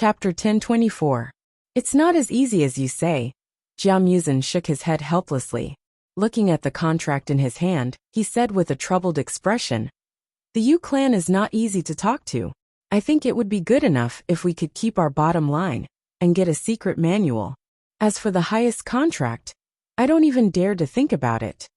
Chapter 1024. It's not as easy as you say. Jia Muzin shook his head helplessly. Looking at the contract in his hand, he said with a troubled expression, "The Yu clan is not easy to talk to. I think it would be good enough if we could keep our bottom line and get a secret manual. As for the highest contract, I don't even dare to think about it."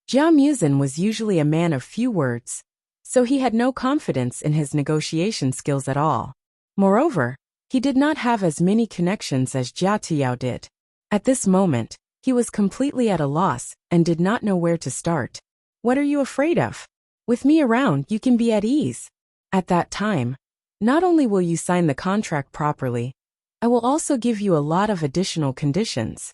Jia Muzin was usually a man of few words, so he had no confidence in his negotiation skills at all. Moreover, he did not have as many connections as Jia Tuyao did. At this moment, he was completely at a loss and did not know where to start. "What are you afraid of? With me around, you can be at ease. At that time, not only will you sign the contract properly, I will also give you a lot of additional conditions."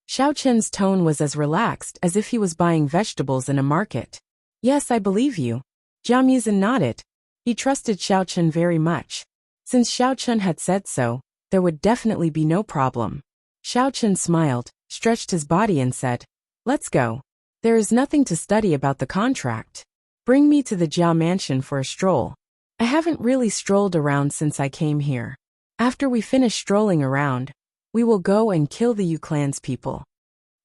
Xiao Chen's tone was as relaxed as if he was buying vegetables in a market. "Yes, I believe you." Jia Muzin nodded. He trusted Xiao Chen very much. Since Xiao Chen had said so, there would definitely be no problem. Xiao Chen smiled, stretched his body and said, "Let's go. There is nothing to study about the contract. Bring me to the Jia mansion for a stroll. I haven't really strolled around since I came here. After we finish strolling around, we will go and kill the Yu clan's people."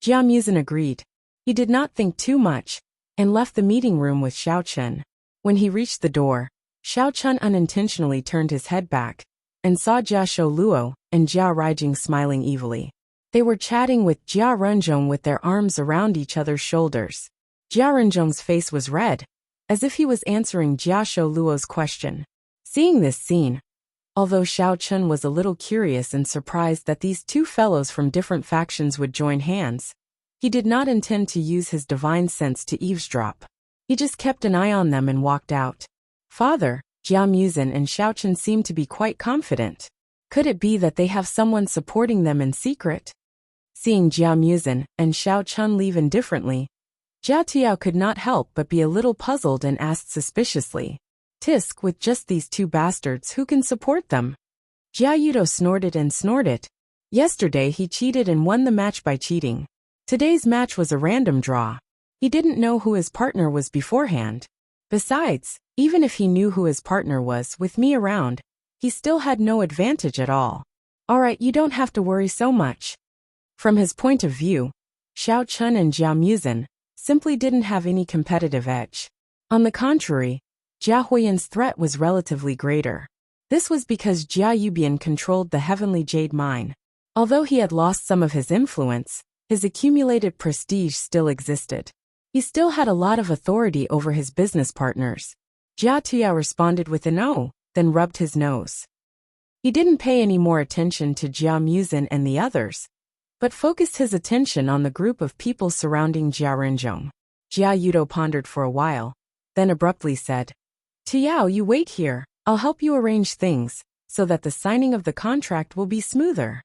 Jia Muzin agreed. He did not think too much, and left the meeting room with Xiao Chen. When he reached the door, Xiao Chen unintentionally turned his head back, and saw Jia Sholuo and Jia Raijing smiling evilly. They were chatting with Jia Renzhong with their arms around each other's shoulders. Jia Renzhong's face was red, as if he was answering Jia Sholuo's question. Seeing this scene, although Xiao Chen was a little curious and surprised that these two fellows from different factions would join hands, he did not intend to use his divine sense to eavesdrop. He just kept an eye on them and walked out. "Father," Jia Muzin and Xiao Chen seemed to be quite confident. Could it be that they have someone supporting them in secret? Seeing Jia Muzin and Xiao Chen leave indifferently, Jia Tuyao could not help but be a little puzzled and asked suspiciously, "Tisk, with just these two bastards, who can support them?" Jia Yudo snorted and snorted. Yesterday he cheated and won the match by cheating. Today's match was a random draw. He didn't know who his partner was beforehand. Besides, even if he knew who his partner was, with me around, he still had no advantage at all. "Alright, you don't have to worry so much." From his point of view, Xiao Chen and Jia Muzin simply didn't have any competitive edge. On the contrary, Jia Huiyan's threat was relatively greater. This was because Jia Yubian controlled the Heavenly Jade Mine. Although he had lost some of his influence, his accumulated prestige still existed. He still had a lot of authority over his business partners. Jia Tuyao responded with an "oh," then rubbed his nose. He didn't pay any more attention to Jia Muzin and the others, but focused his attention on the group of people surrounding Jia Renzhong. Jia Yudo pondered for a while, then abruptly said, "Tuyao, you wait here. I'll help you arrange things, so that the signing of the contract will be smoother."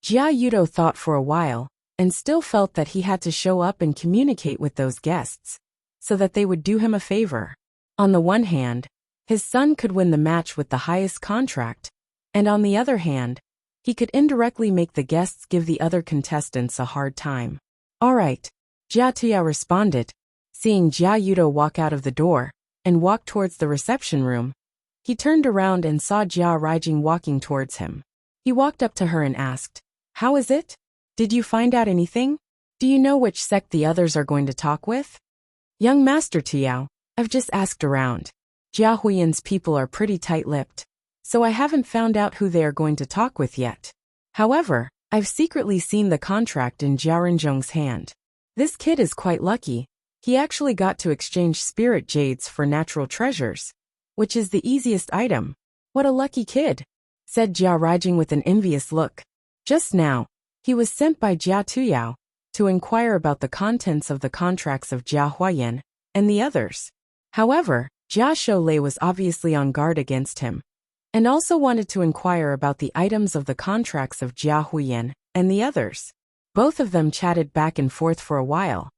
Jia Yudo thought for a while, and still felt that he had to show up and communicate with those guests, so that they would do him a favor. On the one hand, his son could win the match with the highest contract, and on the other hand, he could indirectly make the guests give the other contestants a hard time. "Alright," Jia Tuyao responded. Seeing Jia Yudo walk out of the door and walk towards the reception room, he turned around and saw Jia Raijing walking towards him. He walked up to her and asked, "How is it? Did you find out anything? Do you know which sect the others are going to talk with?" "Young Master Tuyao, I've just asked around. Jia Huiyan's people are pretty tight-lipped, so I haven't found out who they are going to talk with yet. However, I've secretly seen the contract in Jia Renzhong's hand. This kid is quite lucky. He actually got to exchange spirit jades for natural treasures, which is the easiest item. What a lucky kid," said Jia Raijing with an envious look. Just now, he was sent by Jia Tuyao to inquire about the contents of the contracts of Jia Huiyan and the others. However, Jia Sholei was obviously on guard against him, and also wanted to inquire about the items of the contracts of Jia Huiyan and the others. Both of them chatted back and forth for a while,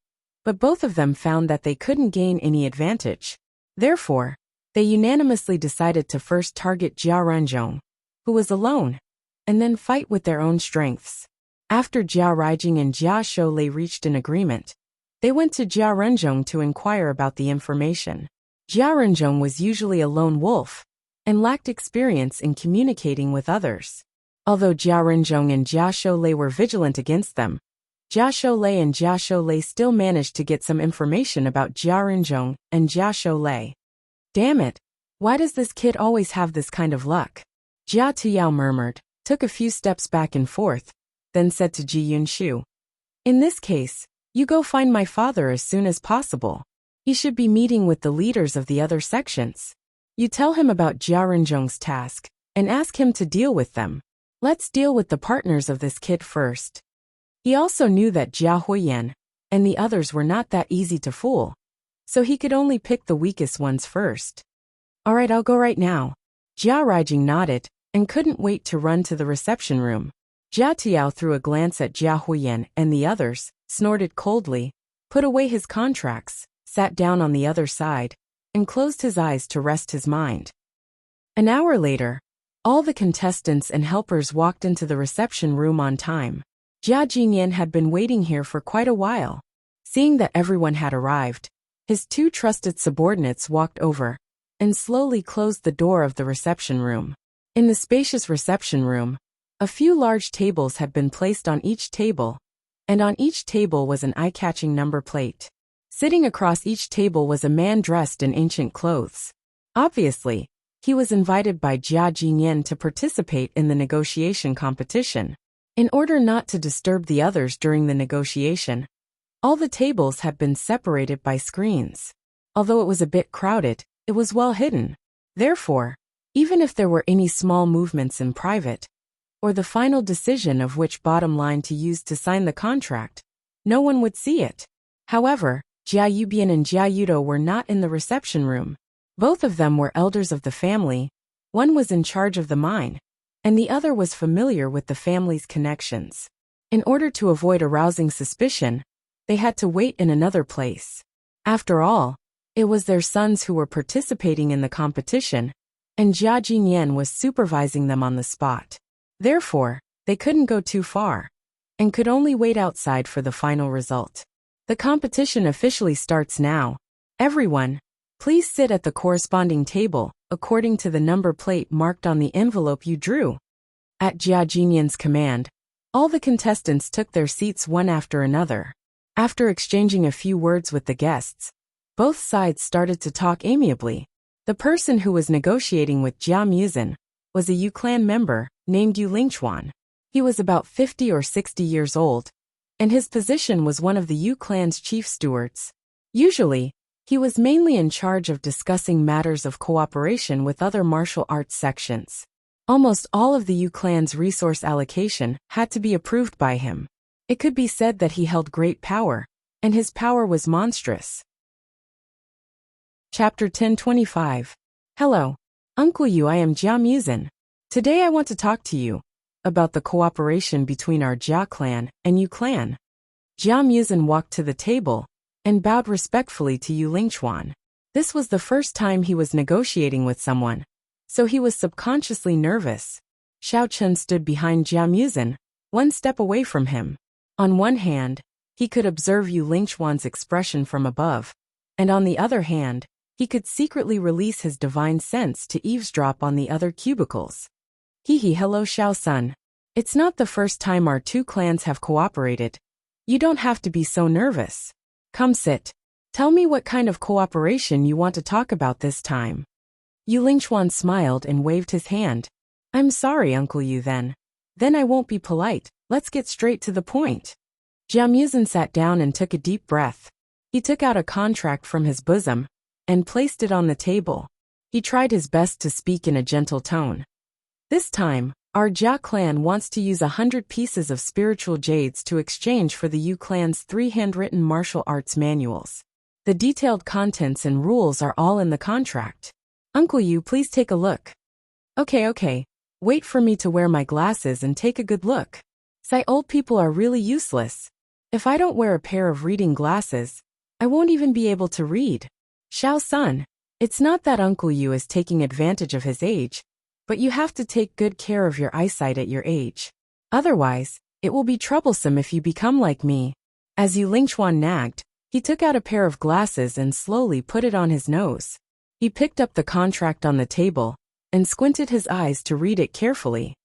but both of them found that they couldn't gain any advantage. Therefore, they unanimously decided to first target Jia Renzhong, who was alone, and then fight with their own strengths. After Jia Raijing and Jia Sholei reached an agreement, they went to Jia Renzhong to inquire about the information. Jia Renzhong was usually a lone wolf, and lacked experience in communicating with others. Although Jia Rinzhong and Jia Shoulei were vigilant against them, Jia Shoulei and Jia Shoulei still managed to get some information about Jia Rinzhong and Jia Shoulei. Damn it! Why does this kid always have this kind of luck? Jia Tuyao murmured, took a few steps back and forth, then said to Ji Yunshu, "In this case, you go find my father as soon as possible. He should be meeting with the leaders of the other sections. You tell him about Jia Rinzhong's task, and ask him to deal with them. Let's deal with the partners of this kid first." He also knew that Jia Huiyan and the others were not that easy to fool, so he could only pick the weakest ones first. "All right, I'll go right now." Jia Raijing nodded and couldn't wait to run to the reception room. Jia Tiao threw a glance at Jia Huiyan and the others, snorted coldly, put away his contracts, sat down on the other side, and closed his eyes to rest his mind. An hour later, all the contestants and helpers walked into the reception room on time. Jia Jinyan had been waiting here for quite a while. Seeing that everyone had arrived, his two trusted subordinates walked over and slowly closed the door of the reception room. In the spacious reception room, a few large tables had been placed on each table, and on each table was an eye-catching number plate. Sitting across each table was a man dressed in ancient clothes. Obviously, he was invited by Jia Jinyan to participate in the negotiation competition. In order not to disturb the others during the negotiation, all the tables had been separated by screens. Although it was a bit crowded, it was well hidden. Therefore, even if there were any small movements in private, or the final decision of which bottom line to use to sign the contract, no one would see it. However, Jia Yubian and Jia Yudo were not in the reception room. Both of them were elders of the family. One was in charge of the mine, and the other was familiar with the family's connections. In order to avoid arousing suspicion, they had to wait in another place. After all, it was their sons who were participating in the competition, and Jia Jinyan was supervising them on the spot. Therefore, they couldn't go too far, and could only wait outside for the final result. The competition officially starts now. Everyone, please sit at the corresponding table, according to the number plate marked on the envelope you drew. At Jia Jinyan's command, all the contestants took their seats one after another. After exchanging a few words with the guests, both sides started to talk amiably. The person who was negotiating with Jia Muzin was a Yu clan member named Yu Lingchuan. He was about 50 or 60 years old, and his position was one of the Yu clan's chief stewards. Usually, he was mainly in charge of discussing matters of cooperation with other martial arts sections. Almost all of the Yu clan's resource allocation had to be approved by him. It could be said that he held great power, and his power was monstrous. Chapter 1025. Hello, Uncle Yu, I am Jia Muzin. Today I want to talk to you about the cooperation between our Jia clan and Yu clan. Jia Muzin walked to the table and bowed respectfully to Yu Lingchuan. This was the first time he was negotiating with someone, so he was subconsciously nervous. Xiao Chen stood behind Jia Muzin, one step away from him. On one hand, he could observe Yu Lingchuan's expression from above, and on the other hand, he could secretly release his divine sense to eavesdrop on the other cubicles. Hello Xiao-sun. It's not the first time our two clans have cooperated. You don't have to be so nervous. Come sit. Tell me what kind of cooperation you want to talk about this time. Yu Lingchuan smiled and waved his hand. I'm sorry, Uncle Yu then. Then I won't be polite, let's get straight to the point. Jia Muzin sat down and took a deep breath. He took out a contract from his bosom and placed it on the table. He tried his best to speak in a gentle tone. This time, our Jia clan wants to use 100 pieces of spiritual jades to exchange for the Yu clan's 3 handwritten martial arts manuals. The detailed contents and rules are all in the contract. Uncle Yu, please take a look. Okay. Wait for me to wear my glasses and take a good look. Sai old people are really useless. If I don't wear a pair of reading glasses, I won't even be able to read. Xiao-sun, it's not that Uncle Yu is taking advantage of his age, but you have to take good care of your eyesight at your age. Otherwise, it will be troublesome if you become like me. As Yu Lingchuan nagged, he took out a pair of glasses and slowly put it on his nose. He picked up the contract on the table and squinted his eyes to read it carefully.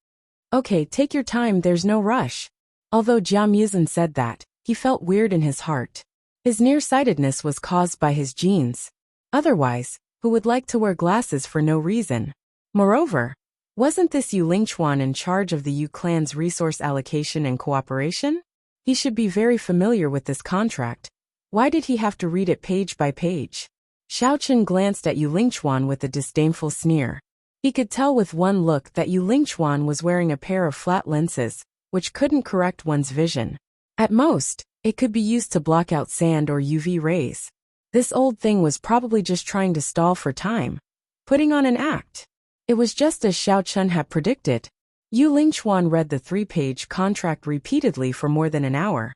Okay, take your time, there's no rush. Although Jia Muzin said that, he felt weird in his heart. His nearsightedness was caused by his genes. Otherwise, who would like to wear glasses for no reason? Moreover, wasn't this Yu Lingchuan in charge of the Yu clan's resource allocation and cooperation? He should be very familiar with this contract. Why did he have to read it page by page? Xiao Chen glanced at Yu Lingchuan with a disdainful sneer. He could tell with one look that Yu Lingchuan was wearing a pair of flat lenses, which couldn't correct one's vision. At most, it could be used to block out sand or UV rays. This old thing was probably just trying to stall for time, putting on an act. It was just as Xiao Chen had predicted. Yu Lingchuan read the 3-page contract repeatedly for more than an hour.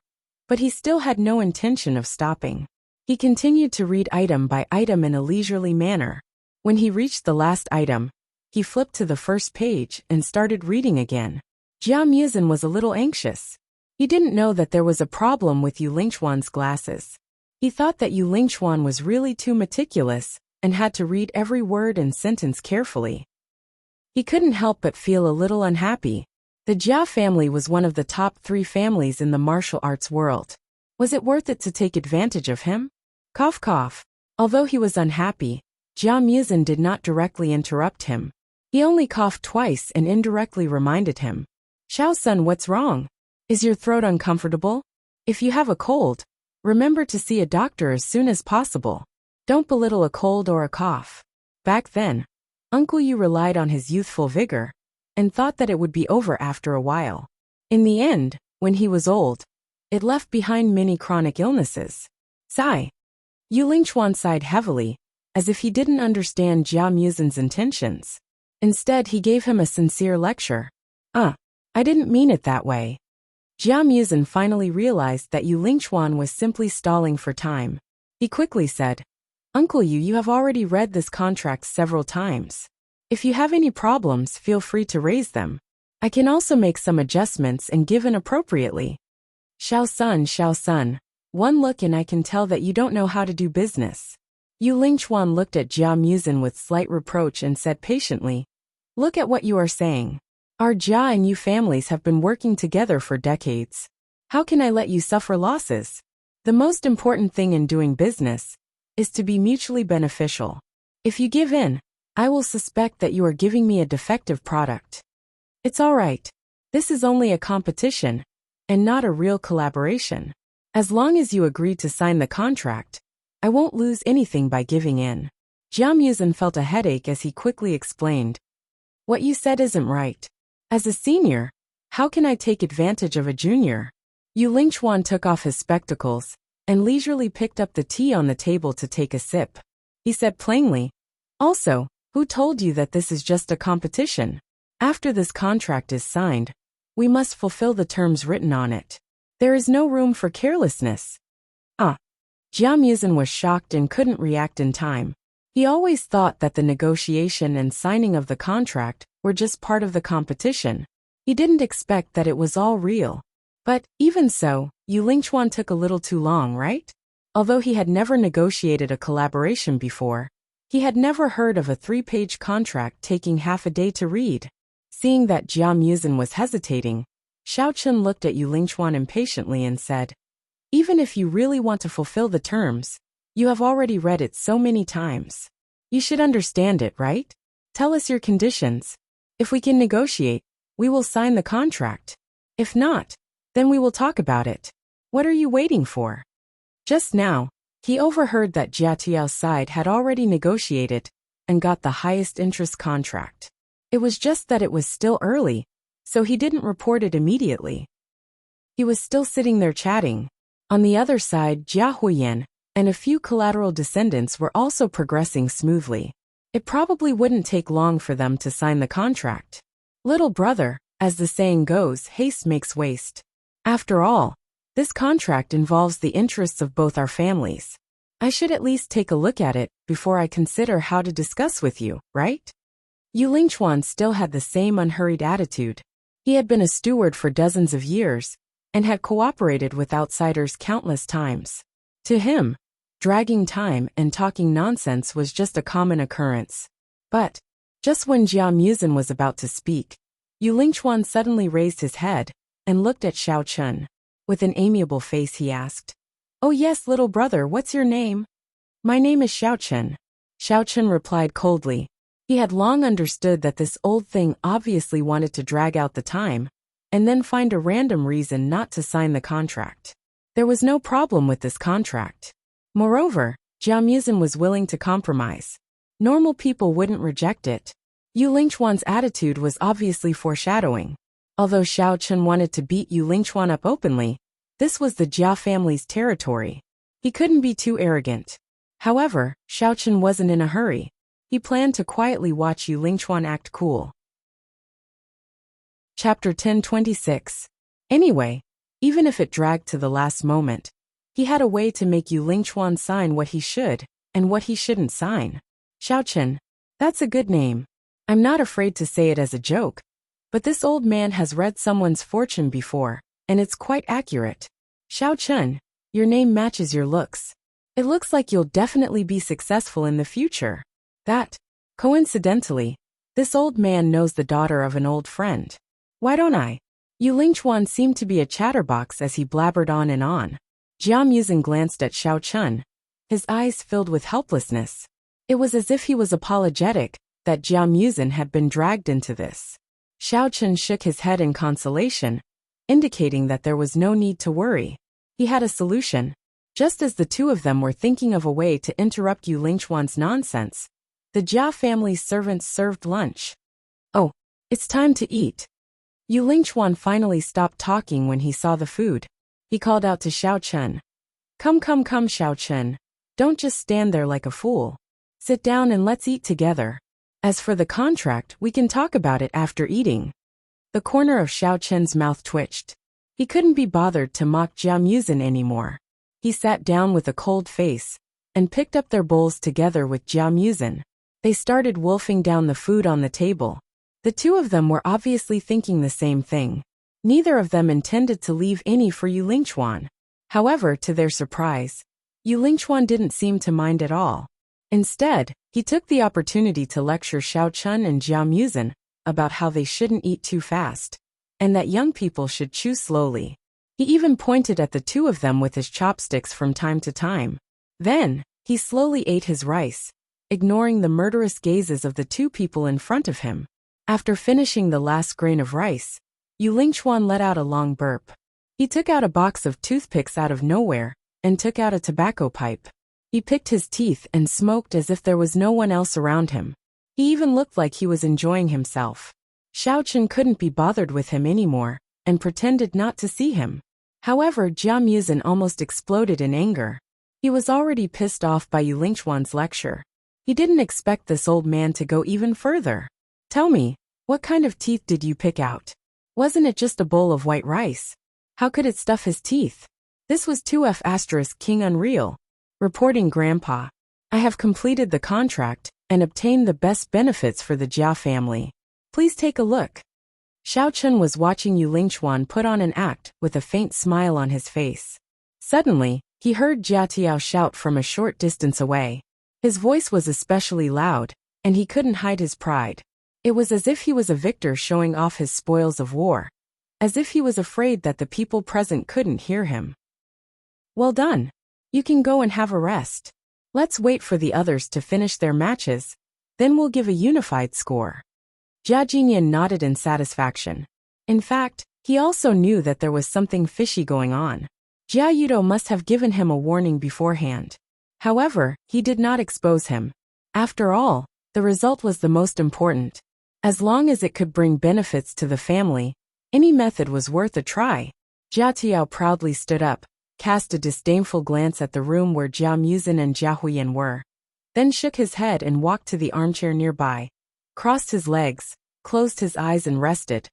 But he still had no intention of stopping. He continued to read item by item in a leisurely manner. When he reached the last item, he flipped to the first page and started reading again. Jia Muzin was a little anxious. He didn't know that there was a problem with Yu Lingchuan's glasses. He thought that Yu Lingchuan was really too meticulous and had to read every word and sentence carefully. He couldn't help but feel a little unhappy. The Jia family was one of the top 3 families in the martial arts world. Was it worth it to take advantage of him? Cough cough. Although he was unhappy, Jia Muzin did not directly interrupt him. He only coughed twice and indirectly reminded him. Xiao-sun, what's wrong? Is your throat uncomfortable? If you have a cold, remember to see a doctor as soon as possible. Don't belittle a cold or a cough. Back then, Uncle Yu relied on his youthful vigor and thought that it would be over after a while. In the end, when he was old, it left behind many chronic illnesses. Sigh. Yu Lingchuan sighed heavily, as if he didn't understand Jia Muzin's intentions. Instead, he gave him a sincere lecture. I didn't mean it that way. Jia Muzin finally realized that Yu Lingchuan was simply stalling for time. He quickly said, Uncle Yu, you have already read this contract several times. If you have any problems, feel free to raise them. I can also make some adjustments and give in appropriately. Xiao-sun, one look and I can tell that you don't know how to do business. Yu Lingchuan looked at Jia Muzin with slight reproach and said patiently, Look at what you are saying. Our Jia and Yu families have been working together for decades. How can I let you suffer losses? The most important thing in doing business is to be mutually beneficial. If you give in, I will suspect that you are giving me a defective product. It's all right. This is only a competition, and not a real collaboration. As long as you agree to sign the contract, I won't lose anything by giving in. Jia Muzin felt a headache as he quickly explained. What you said isn't right. As a senior, how can I take advantage of a junior? Yu Lingchuan took off his spectacles and leisurely picked up the tea on the table to take a sip. He said plainly, Also, who told you that this is just a competition? After this contract is signed, we must fulfill the terms written on it. There is no room for carelessness. Jia Muzin was shocked and couldn't react in time. He always thought that the negotiation and signing of the contract were just part of the competition. He didn't expect that it was all real. But, even so, Yu Lingchuan took a little too long, right? Although he had never negotiated a collaboration before, he had never heard of a 3-page contract taking half a day to read. Seeing that Jia Muzin was hesitating, Xiao Chen looked at Yu Lingchuan impatiently and said, Even if you really want to fulfill the terms, you have already read it so many times. You should understand it, right? Tell us your conditions. If we can negotiate, we will sign the contract. If not, then we will talk about it. What are you waiting for? Just now, he overheard that Jia Tiao's side had already negotiated and got the highest interest contract. It was just that it was still early, so he didn't report it immediately. He was still sitting there chatting. On the other side, Jia Huiyan and a few collateral descendants were also progressing smoothly. It probably wouldn't take long for them to sign the contract. Little brother, as the saying goes, haste makes waste. After all, this contract involves the interests of both our families. I should at least take a look at it before I consider how to discuss with you, right? Yu Lingchuan still had the same unhurried attitude. He had been a steward for dozens of years and had cooperated with outsiders countless times. To him, dragging time and talking nonsense was just a common occurrence. But Just when Jia Muzin was about to speak, Yu Lingchuan suddenly raised his head and looked at Xiao Chun. With an amiable face he asked, "Oh yes, little brother, what's your name?" "My name is Xiao Chun." Xiao Chun replied coldly. He had long understood that this old thing obviously wanted to drag out the time, and then find a random reason not to sign the contract. There was no problem with this contract. Moreover, Jia Muzin was willing to compromise. Normal people wouldn't reject it. Yu Lingchuan's attitude was obviously foreshadowing. Although Xiao Chun wanted to beat Yu Lingchuan up openly, this was the Jia family's territory. He couldn't be too arrogant. However, Xiao Chun wasn't in a hurry. He planned to quietly watch Yu Lingchuan act cool. Chapter 1026. Anyway, even if it dragged to the last moment, he had a way to make Yu Lingchuan sign what he should and what he shouldn't sign. Xiao Chun, that's a good name. I'm not afraid to say it as a joke, but this old man has read someone's fortune before, and it's quite accurate. Xiao Chun, your name matches your looks. It looks like you'll definitely be successful in the future. Coincidentally, this old man knows the daughter of an old friend. Why don't I? Yu Lingchuan seemed to be a chatterbox as he blabbered on and on. Jia Muzin glanced at Xiao Chun, his eyes filled with helplessness. It was as if he was apologetic that Jia Muzin had been dragged into this. Xiao Chun shook his head in consolation, indicating that there was no need to worry. He had a solution. Just as the two of them were thinking of a way to interrupt Yu Lingchuan's nonsense, the Jia family's servants served lunch. "Oh, it's time to eat." Yu Lingchuan finally stopped talking when he saw the food. He called out to Xiao Chun. Come, Xiao Chun. Don't just stand there like a fool. Sit down and let's eat together. As for the contract, we can talk about it after eating." The corner of Xiao Chun's mouth twitched. He couldn't be bothered to mock Jia Muzin anymore. He sat down with a cold face and picked up their bowls together with Jia Muzin. They started wolfing down the food on the table. The two of them were obviously thinking the same thing. Neither of them intended to leave any for Yu Lingchuan. However, to their surprise, Yu Lingchuan didn't seem to mind at all. Instead, he took the opportunity to lecture Xiao Chun and Jia Muzin about how they shouldn't eat too fast, and that young people should chew slowly. He even pointed at the two of them with his chopsticks from time to time. Then, he slowly ate his rice, ignoring the murderous gazes of the two people in front of him. After finishing the last grain of rice, Yu Lingchuan let out a long burp. He took out a box of toothpicks out of nowhere and took out a tobacco pipe. He picked his teeth and smoked as if there was no one else around him. He even looked like he was enjoying himself. Xiao Chun couldn't be bothered with him anymore and pretended not to see him. However, Jia Muzin almost exploded in anger. He was already pissed off by Yu Lingchuan's lecture. He didn't expect this old man to go even further. "Tell me, what kind of teeth did you pick out? Wasn't it just a bowl of white rice? How could it stuff his teeth?" This was 2F** King Unreal. Reporting Grandpa. "I have completed the contract and obtained the best benefits for the Jia family. Please take a look." Xiao Chun was watching Yu Lingchuan put on an act with a faint smile on his face. Suddenly, he heard Jia Tiao shout from a short distance away. His voice was especially loud, and he couldn't hide his pride. It was as if he was a victor showing off his spoils of war. As if he was afraid that the people present couldn't hear him. "Well done. You can go and have a rest. Let's wait for the others to finish their matches, then we'll give a unified score." Jia Jinyan nodded in satisfaction. In fact, he also knew that there was something fishy going on. Jia Yudo must have given him a warning beforehand. However, he did not expose him. After all, the result was the most important. As long as it could bring benefits to the family, any method was worth a try. Jia Tiao proudly stood up, cast a disdainful glance at the room where Jia Muzin and Jia Huyan were, then shook his head and walked to the armchair nearby, crossed his legs, closed his eyes and rested,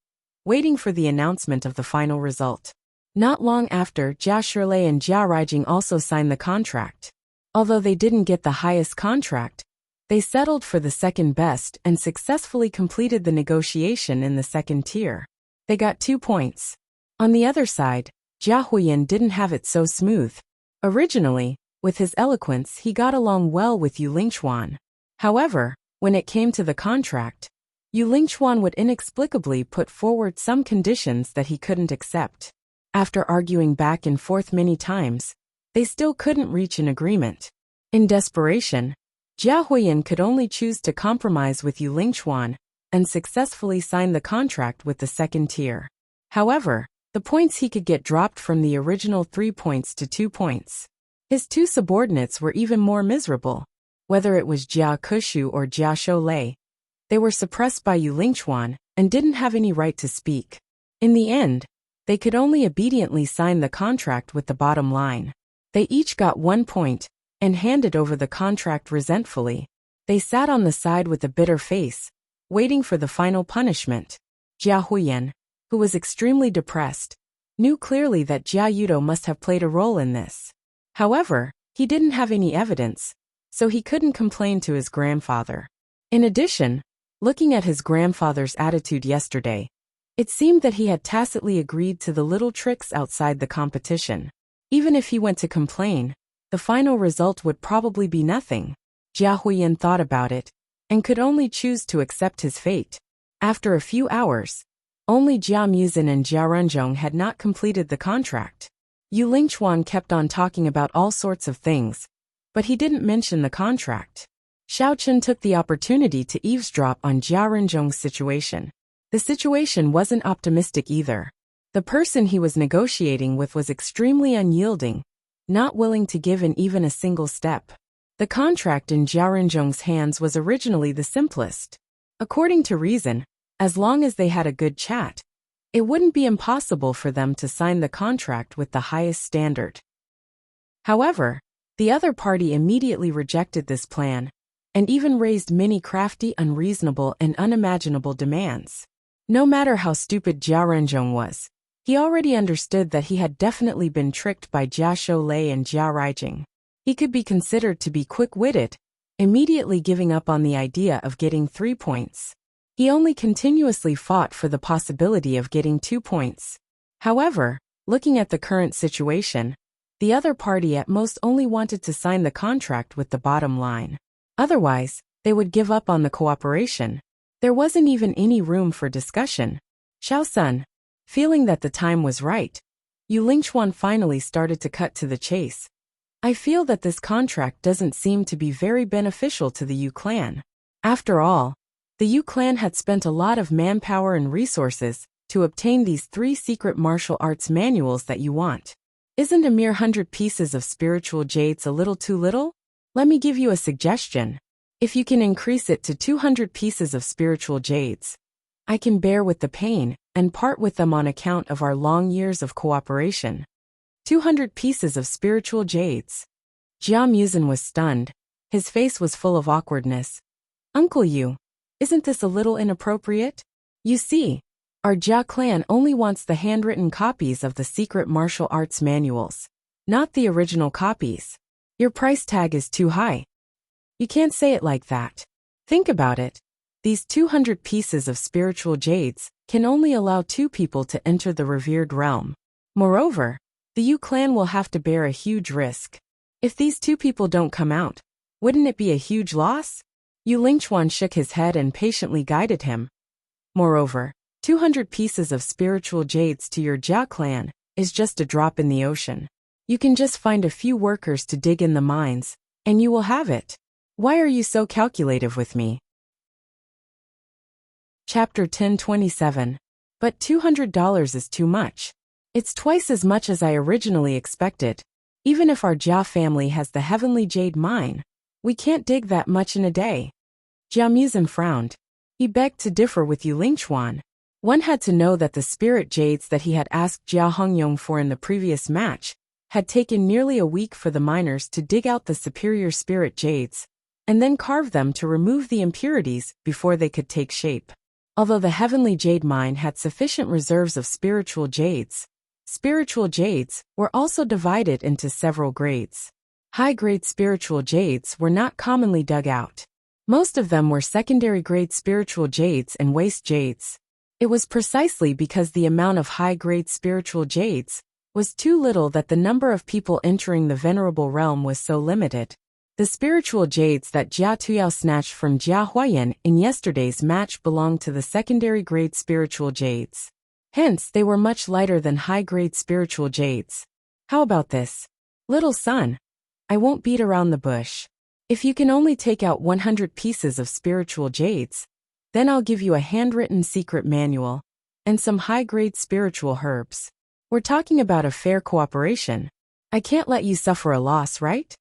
waiting for the announcement of the final result. Not long after, Jia Shirlei and Jia Raijing also signed the contract. Although they didn't get the highest contract, they settled for the second best and successfully completed the negotiation in the second tier. They got 2 points. On the other side, Jia Huyan didn't have it so smooth. Originally, with his eloquence he got along well with Yu Lingchuan. However, When it came to the contract, Yu Lingchuan would inexplicably put forward some conditions that he couldn't accept. After arguing back and forth many times, they still couldn't reach an agreement. In desperation, Jia Huiyan could only choose to compromise with Yu Lingchuan and successfully sign the contract with the second tier. However, the points he could get dropped from the original 3 points to 2 points. His two subordinates were even more miserable. Whether it was Jia Kushu or Jia Shoulei, they were suppressed by Yu Lingchuan and didn't have any right to speak. In the end, they could only obediently sign the contract with the bottom line. They each got 1 point and handed over the contract resentfully. They sat on the side with a bitter face, waiting for the final punishment. Jia Huiyan, who was extremely depressed, knew clearly that Jia Yudo must have played a role in this. However, he didn't have any evidence, so he couldn't complain to his grandfather. In addition, looking at his grandfather's attitude yesterday, it seemed that he had tacitly agreed to the little tricks outside the competition. Even if he went to complain, the final result would probably be nothing. Jia Huiyan thought about it and could only choose to accept his fate. After a few hours, only Jia Muzin and Jia Renzhong had not completed the contract. Yu Lingchuan kept on talking about all sorts of things, but he didn't mention the contract. Xiao Chen took the opportunity to eavesdrop on Jia Renzhong's situation. The situation wasn't optimistic either. The person he was negotiating with was extremely unyielding, not willing to give in even a single step. The contract in Jia Renzhong's hands was originally the simplest. According to reason, as long as they had a good chat, it wouldn't be impossible for them to sign the contract with the highest standard. However, the other party immediately rejected this plan, and even raised many crafty, unreasonable, and unimaginable demands. No matter how stupid Jia Renzhong was, he already understood that he had definitely been tricked by Jia Shoulei and Jia Raijing. He could be considered to be quick-witted, immediately giving up on the idea of getting 3 points. He only continuously fought for the possibility of getting 2 points. However, looking at the current situation, the other party at most only wanted to sign the contract with the bottom line. Otherwise, they would give up on the cooperation. There wasn't even any room for discussion. Xiao Sun, feeling that the time was right, Yu Lingchuan finally started to cut to the chase. I feel that this contract doesn't seem to be very beneficial to the Yu clan. After all, the Yu clan had spent a lot of manpower and resources to obtain these 3 secret martial arts manuals that you want. Isn't a mere 100 pieces of spiritual jades a little too little? Let me give you a suggestion. If you can increase it to 200 pieces of spiritual jades, I can bear with the pain and part with them on account of our long years of cooperation. 200 pieces of spiritual jades. Jia Muzin was stunned. His face was full of awkwardness. Uncle Yu, isn't this a little inappropriate? You see, our Jia clan only wants the handwritten copies of the secret martial arts manuals, not the original copies. Your price tag is too high. You can't say it like that. Think about it. These 200 pieces of spiritual jades can only allow 2 people to enter the revered realm. Moreover, the Yu clan will have to bear a huge risk. If these 2 people don't come out, wouldn't it be a huge loss? Yu Lingchuan shook his head and patiently guided him. Moreover, 200 pieces of spiritual jades to your Jia clan is just a drop in the ocean. You can just find a few workers to dig in the mines, and you will have it. Why are you so calculative with me? Chapter 1027. But $200 is too much. It's twice as much as I originally expected. Even if our Jia family has the heavenly jade mine, we can't dig that much in a day. Jia Muzin frowned. He begged to differ with Yu Lingchuan. One had to know that the spirit jades that he had asked Jia Hongyong for in the previous match had taken nearly a week for the miners to dig out the superior spirit jades, and then carve them to remove the impurities before they could take shape. Although the heavenly jade mine had sufficient reserves of spiritual jades were also divided into several grades. High-grade spiritual jades were not commonly dug out. Most of them were secondary-grade spiritual jades and waste jades. It was precisely because the amount of high-grade spiritual jades was too little that the number of people entering the venerable realm was so limited. The spiritual jades that Jia Tuyao snatched from Jia Huayan in yesterday's match belonged to the secondary grade spiritual jades. Hence, they were much lighter than high-grade spiritual jades. How about this? Little son, I won't beat around the bush. If you can only take out 100 pieces of spiritual jades, then I'll give you a handwritten secret manual and some high-grade spiritual herbs. We're talking about a fair cooperation. I can't let you suffer a loss, right?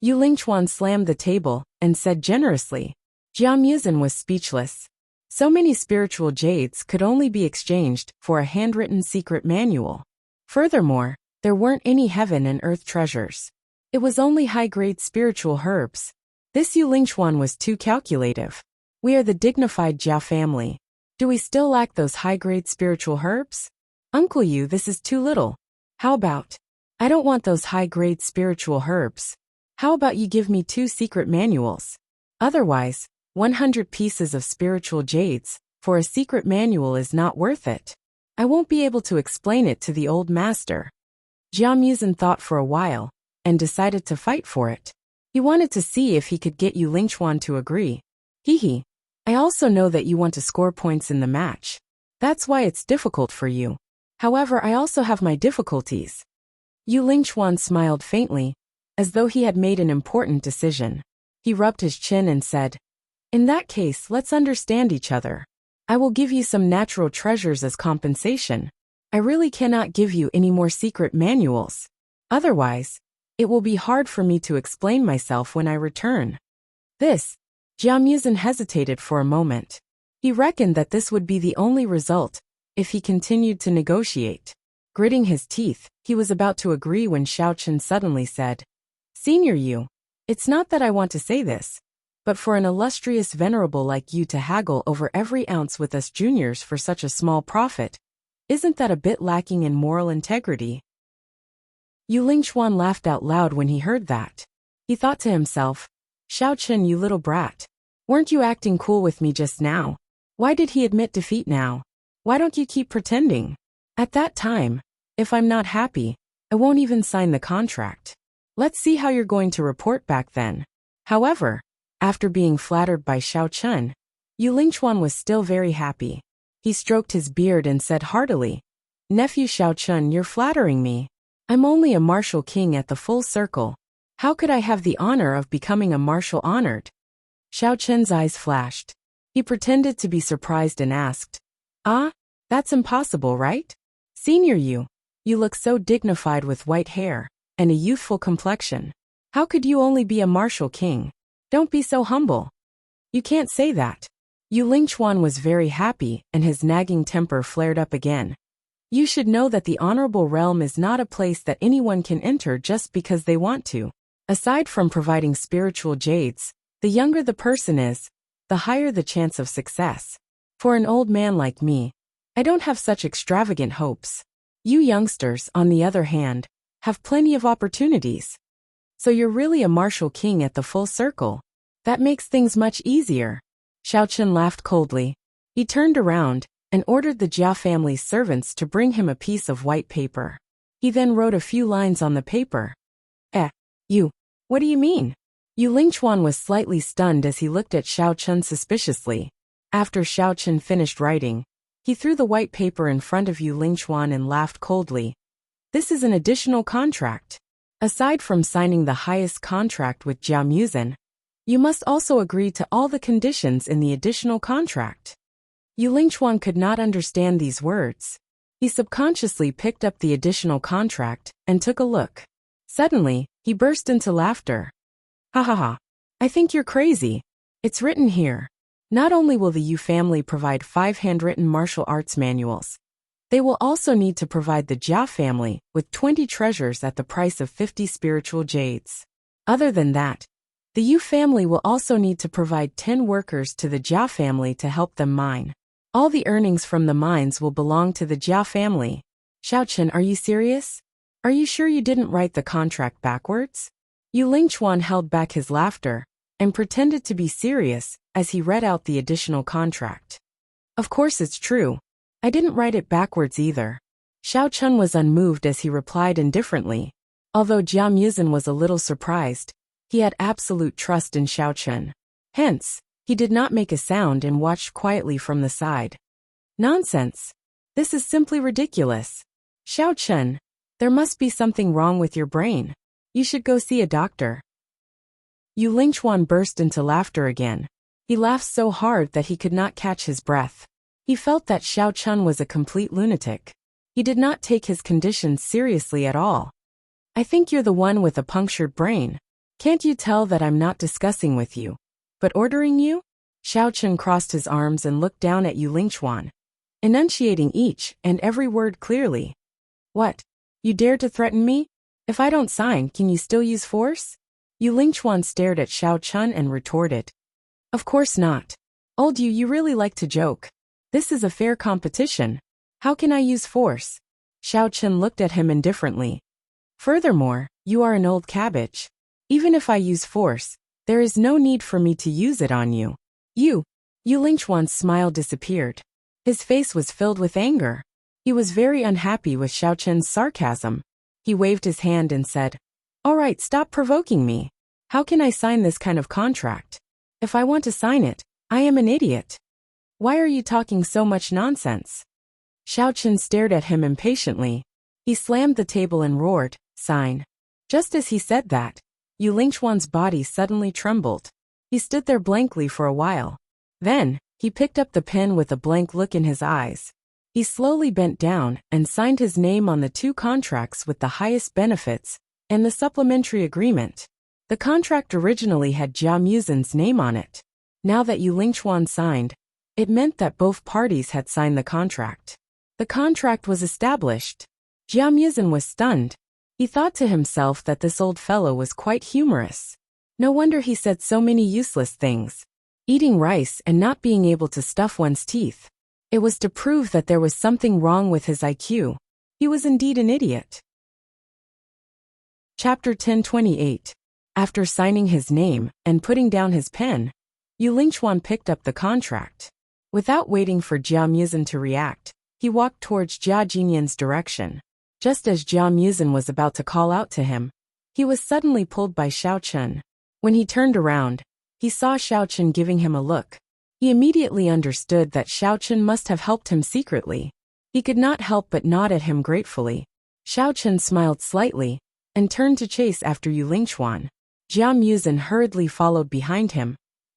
Yu Lingchuan slammed the table and said generously. Jia Muzin was speechless. So many spiritual jades could only be exchanged for a handwritten secret manual. Furthermore, there weren't any heaven and earth treasures. It was only high-grade spiritual herbs. This Yu Lingchuan was too calculative. We are the dignified Jia family. Do we still lack those high-grade spiritual herbs? Uncle Yu, this is too little. How about? I don't want those high-grade spiritual herbs. How about you give me 2 secret manuals? Otherwise, 100 pieces of spiritual jades for a secret manual is not worth it. I won't be able to explain it to the old master. Jia Muzin thought for a while and decided to fight for it. He wanted to see if he could get Yu Lingchuan to agree. Hehe. I also know that you want to score points in the match. That's why it's difficult for you. However, I also have my difficulties. Yu Lingchuan smiled faintly, as though he had made an important decision. He rubbed his chin and said, in that case, let's understand each other. I will give you some natural treasures as compensation. I really cannot give you any more secret manuals. Otherwise, it will be hard for me to explain myself when I return. This, Jia Muzin hesitated for a moment. He reckoned that this would be the only result if he continued to negotiate. Gritting his teeth, he was about to agree when Xiaochen suddenly said, Senior Yu, it's not that I want to say this, but for an illustrious venerable like you to haggle over every ounce with us juniors for such a small profit, isn't that a bit lacking in moral integrity? Yu Lingchuan laughed out loud when he heard that. He thought to himself, Xiaochen, you little brat. Weren't you acting cool with me just now? Why did he admit defeat now? Why don't you keep pretending? At that time, if I'm not happy, I won't even sign the contract. Let's see how you're going to report back then. However, after being flattered by Xiaochen, Yu Lingchuan was still very happy. He stroked his beard and said heartily, Nephew Xiaochen, you're flattering me. I'm only a martial king at the full circle. How could I have the honor of becoming a martial honored? Xiaochen's eyes flashed. He pretended to be surprised and asked, Ah, that's impossible, right? Senior Yu, you look so dignified with white hair and a youthful complexion. How could you only be a martial king? Don't be so humble. You can't say that. Yu Lingchuan was very happy and his nagging temper flared up again. You should know that the honorable realm is not a place that anyone can enter just because they want to. Aside from providing spiritual jades, the younger the person is, the higher the chance of success. For an old man like me, I don't have such extravagant hopes. You youngsters, on the other hand, have plenty of opportunities. So you're really a martial king at the full circle. That makes things much easier. Xiaochen laughed coldly. He turned around and ordered the Jia family's servants to bring him a piece of white paper. He then wrote a few lines on the paper. You, what do you mean? Yu Lingchuan was slightly stunned as he looked at Xiaochen suspiciously. After Xiaochen finished writing, he threw the white paper in front of Yu Lingchuan and laughed coldly. This is an additional contract. Aside from signing the highest contract with Jia Muzin, you must also agree to all the conditions in the additional contract. Yu Lingchuan could not understand these words. He subconsciously picked up the additional contract and took a look. Suddenly, he burst into laughter. Ha ha ha. I think you're crazy. It's written here. Not only will the Yu family provide 5 handwritten martial arts manuals, they will also need to provide the Jia family with 20 treasures at the price of 50 spiritual jades. Other than that, the Yu family will also need to provide 10 workers to the Jia family to help them mine. All the earnings from the mines will belong to the Jia family. Xiaochen, are you serious? Are you sure you didn't write the contract backwards? Yu Lingchuan held back his laughter and pretended to be serious as he read out the additional contract. Of course it's true. I didn't write it backwards either. Xiaochen was unmoved as he replied indifferently. Although Jia Muzin was a little surprised, He had absolute trust in Xiao Chen. Hence, he did not make a sound and watched quietly from the side. Nonsense. This is simply ridiculous. Xiao Chen, there must be something wrong with your brain. You should go see a doctor. Yu Lingchuan burst into laughter again. He laughed so hard that he could not catch his breath. He felt that Xiao Chen was a complete lunatic. He did not take his condition seriously at all. I think you're the one with a punctured brain. Can't you tell that I'm not discussing with you, but ordering you? Xiao Chen crossed his arms and looked down at Yu Lingchuan, enunciating each and every word clearly. What? You dare to threaten me? If I don't sign, can you still use force? Yu Lingchuan stared at Xiao Chen and retorted. Of course not. Old you really like to joke. This is a fair competition. How can I use force? Xiao Chen looked at him indifferently. Furthermore, you are an old cabbage. Even if I use force, there is no need for me to use it on you. Yu Lingchuan's smile disappeared. His face was filled with anger. He was very unhappy with Xiao Chen's sarcasm. He waved his hand and said, All right, stop provoking me. How can I sign this kind of contract? If I want to sign it, I am an idiot. Why are you talking so much nonsense? Xiao Chen stared at him impatiently. He slammed the table and roared, Sign. Just as he said that, Yu Lingchuan's body suddenly trembled. He stood there blankly for a while. Then, he picked up the pen with a blank look in his eyes. He slowly bent down and signed his name on the 2 contracts with the highest benefits and the supplementary agreement. The contract originally had Jia Muzin's name on it. Now that Yu Lingchuan signed, it meant that both parties had signed the contract. The contract was established. Jia Muzin was stunned. He thought to himself that this old fellow was quite humorous. No wonder he said so many useless things. Eating rice and not being able to stuff one's teeth. It was to prove that there was something wrong with his IQ. He was indeed an idiot. Chapter 1028. After signing his name and putting down his pen, Yu Lingchuan picked up the contract. Without waiting for Jia Muzin to react, he walked towards Jia Jinyan's direction. Just as Jia Muzin was about to call out to him, he was suddenly pulled by Xiao Chen. When he turned around, he saw Xiao Chen giving him a look. He immediately understood that Xiao Chen must have helped him secretly. He could not help but nod at him gratefully. Xiao Chen smiled slightly and turned to chase after Yu Lingchuan. Jia Muzin hurriedly followed behind him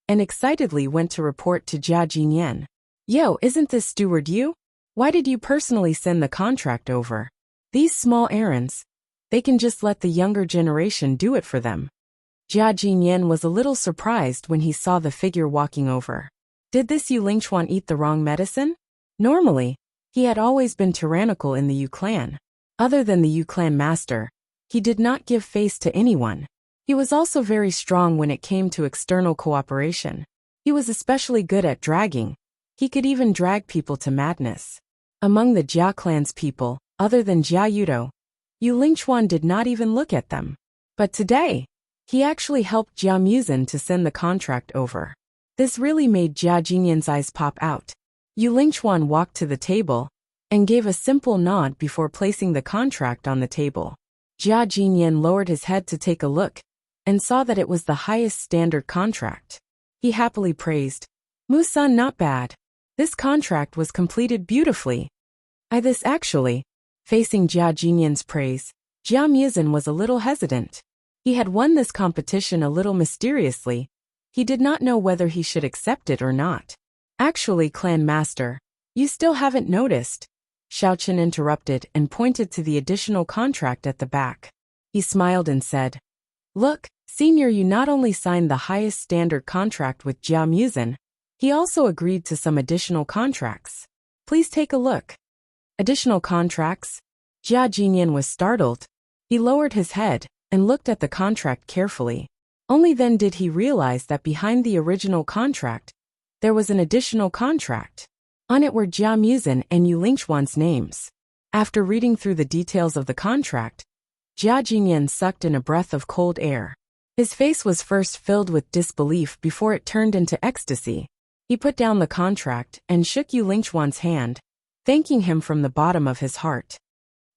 and excitedly went to report to Jia Jinyan. Yo, isn't this steward you? Why did you personally send the contract over? These small errands, they can just let the younger generation do it for them. Jia Jinyan was a little surprised when he saw the figure walking over. Did this Yu Lingchuan eat the wrong medicine? Normally, he had always been tyrannical in the Yu clan. Other than the Yu clan master, he did not give face to anyone. He was also very strong when it came to external cooperation. He was especially good at dragging. He could even drag people to madness. Among the Jia clan's people, other than Jia Yudo, Yu Lingchuan did not even look at them. But today, he actually helped Jia Muzin to send the contract over. This really made Jia Jinyan's eyes pop out. Yu Lingchuan walked to the table and gave a simple nod before placing the contract on the table. Jia Jinyan lowered his head to take a look and saw that it was the highest standard contract. He happily praised, Musan, not bad. This contract was completed beautifully. This actually. Facing Jia Jinyan's praise, Jia Muzin was a little hesitant. He had won this competition a little mysteriously. He did not know whether he should accept it or not. Actually, clan master, you still haven't noticed. Xiao Chen interrupted and pointed to the additional contract at the back. He smiled and said, Look, senior, you not only signed the highest standard contract with Jia Muzin, he also agreed to some additional contracts. Please take a look. Additional contracts? Jia Jinyan was startled. He lowered his head and looked at the contract carefully. Only then did he realize that behind the original contract, there was an additional contract. On it were Jia Muzin and Yu Lingchuan's names. After reading through the details of the contract, Jia Jinyan sucked in a breath of cold air. His face was first filled with disbelief before it turned into ecstasy. He put down the contract and shook Yu Lingchuan's hand, thanking him from the bottom of his heart.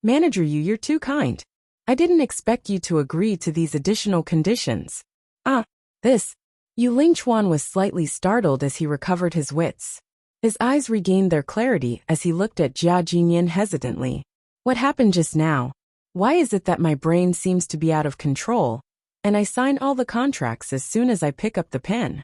Manager Yu, you're too kind. I didn't expect you to agree to these additional conditions. Ah, this. Yu Lingchuan was slightly startled as he recovered his wits. His eyes regained their clarity as he looked at Jia Jinyan hesitantly. What happened just now? Why is it that my brain seems to be out of control, and I sign all the contracts as soon as I pick up the pen?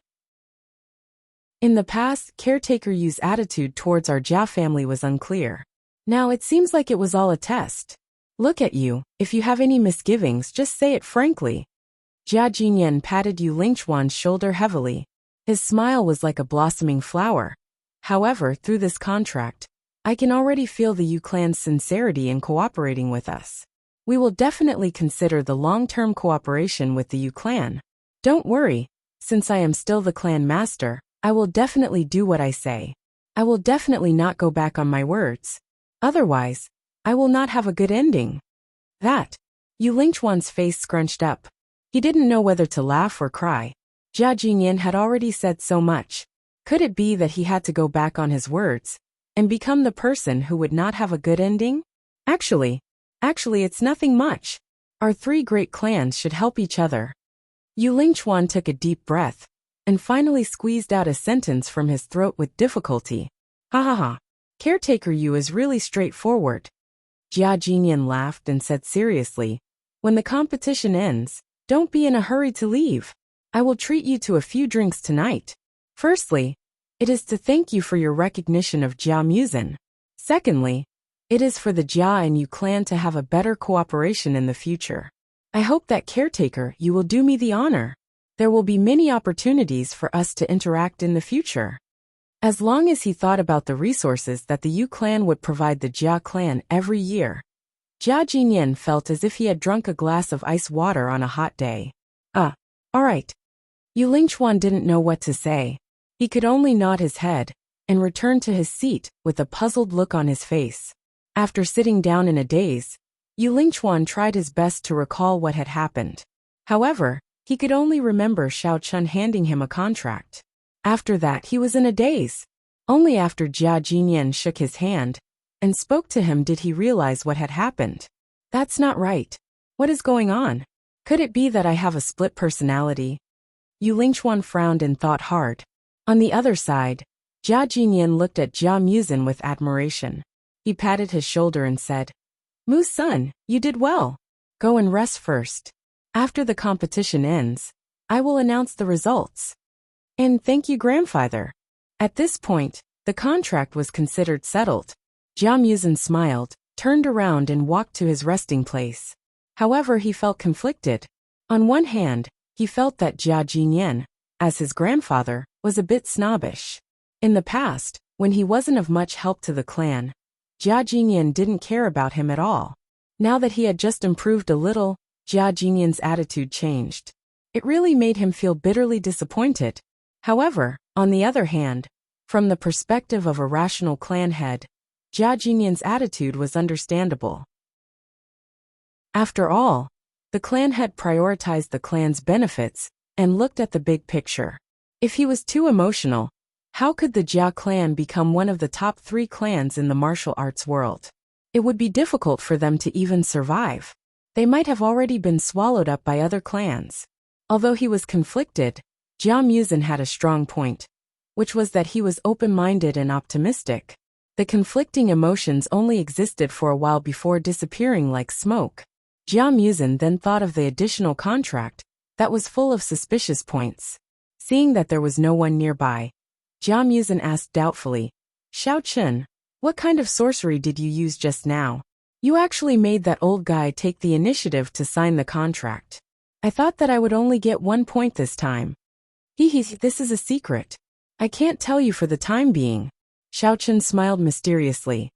In the past, caretaker Yu's attitude towards our Jia family was unclear. Now it seems like it was all a test. Look at you, if you have any misgivings, just say it frankly. Jia Jinyan patted Yu Lingchuan's shoulder heavily. His smile was like a blossoming flower. However, through this contract, I can already feel the Yu clan's sincerity in cooperating with us. We will definitely consider the long-term cooperation with the Yu clan. Don't worry, since I am still the clan master, I will definitely do what I say. I will definitely not go back on my words. Otherwise, I will not have a good ending. That. Yu Lingchuan's face scrunched up. He didn't know whether to laugh or cry. Jia Jinyan had already said so much. Could it be that he had to go back on his words and become the person who would not have a good ending? Actually, it's nothing much. Our three great clans should help each other. Yu Lingchuan took a deep breath and finally squeezed out a sentence from his throat with difficulty. Ha ha ha. Caretaker Yu is really straightforward. Jia Jinyan laughed and said seriously, when the competition ends, don't be in a hurry to leave. I will treat you to a few drinks tonight. Firstly, it is to thank you for your recognition of Jia Musen. Secondly, it is for the Jia and Yu clan to have a better cooperation in the future. I hope that caretaker you will do me the honor. There will be many opportunities for us to interact in the future. As long as he thought about the resources that the Yu clan would provide the Jia clan every year, Jia Jinyan felt as if he had drunk a glass of ice water on a hot day. Alright. Yu Lingchuan didn't know what to say. He could only nod his head and return to his seat with a puzzled look on his face. After sitting down in a daze, Yu Lingchuan tried his best to recall what had happened. However, he could only remember Xiao Chun handing him a contract. After that he was in a daze. Only after Jia Jinyan shook his hand and spoke to him did he realize what had happened. That's not right. What is going on? Could it be that I have a split personality? Yu Lingchuan frowned and thought hard. On the other side, Jia Jinyan looked at Jia Musen with admiration. He patted his shoulder and said, Mu-san, you did well. Go and rest first. After the competition ends, I will announce the results. And thank you, grandfather. At this point, the contract was considered settled. Jia Musen smiled, turned around and walked to his resting place. However, he felt conflicted. On one hand, he felt that Jia Jinyan, as his grandfather, was a bit snobbish. In the past, when he wasn't of much help to the clan, Jia Jinyan didn't care about him at all. Now that he had just improved a little, Jia Jinyan's attitude changed. It really made him feel bitterly disappointed. However, on the other hand, from the perspective of a rational clan head, Jia Jinyan's attitude was understandable. After all, the clan head prioritized the clan's benefits and looked at the big picture. If he was too emotional, how could the Jia clan become one of the top 3 clans in the martial arts world? It would be difficult for them to even survive. They might have already been swallowed up by other clans. Although he was conflicted, Jia Musen had a strong point, which was that he was open-minded and optimistic. The conflicting emotions only existed for a while before disappearing like smoke. Jia Musen then thought of the additional contract that was full of suspicious points. Seeing that there was no one nearby, Jia Musen asked doubtfully, Xiao Chun, what kind of sorcery did you use just now? You actually made that old guy take the initiative to sign the contract. I thought that I would only get 1 point this time. This is a secret. I can't tell you for the time being. Xiao Chun smiled mysteriously.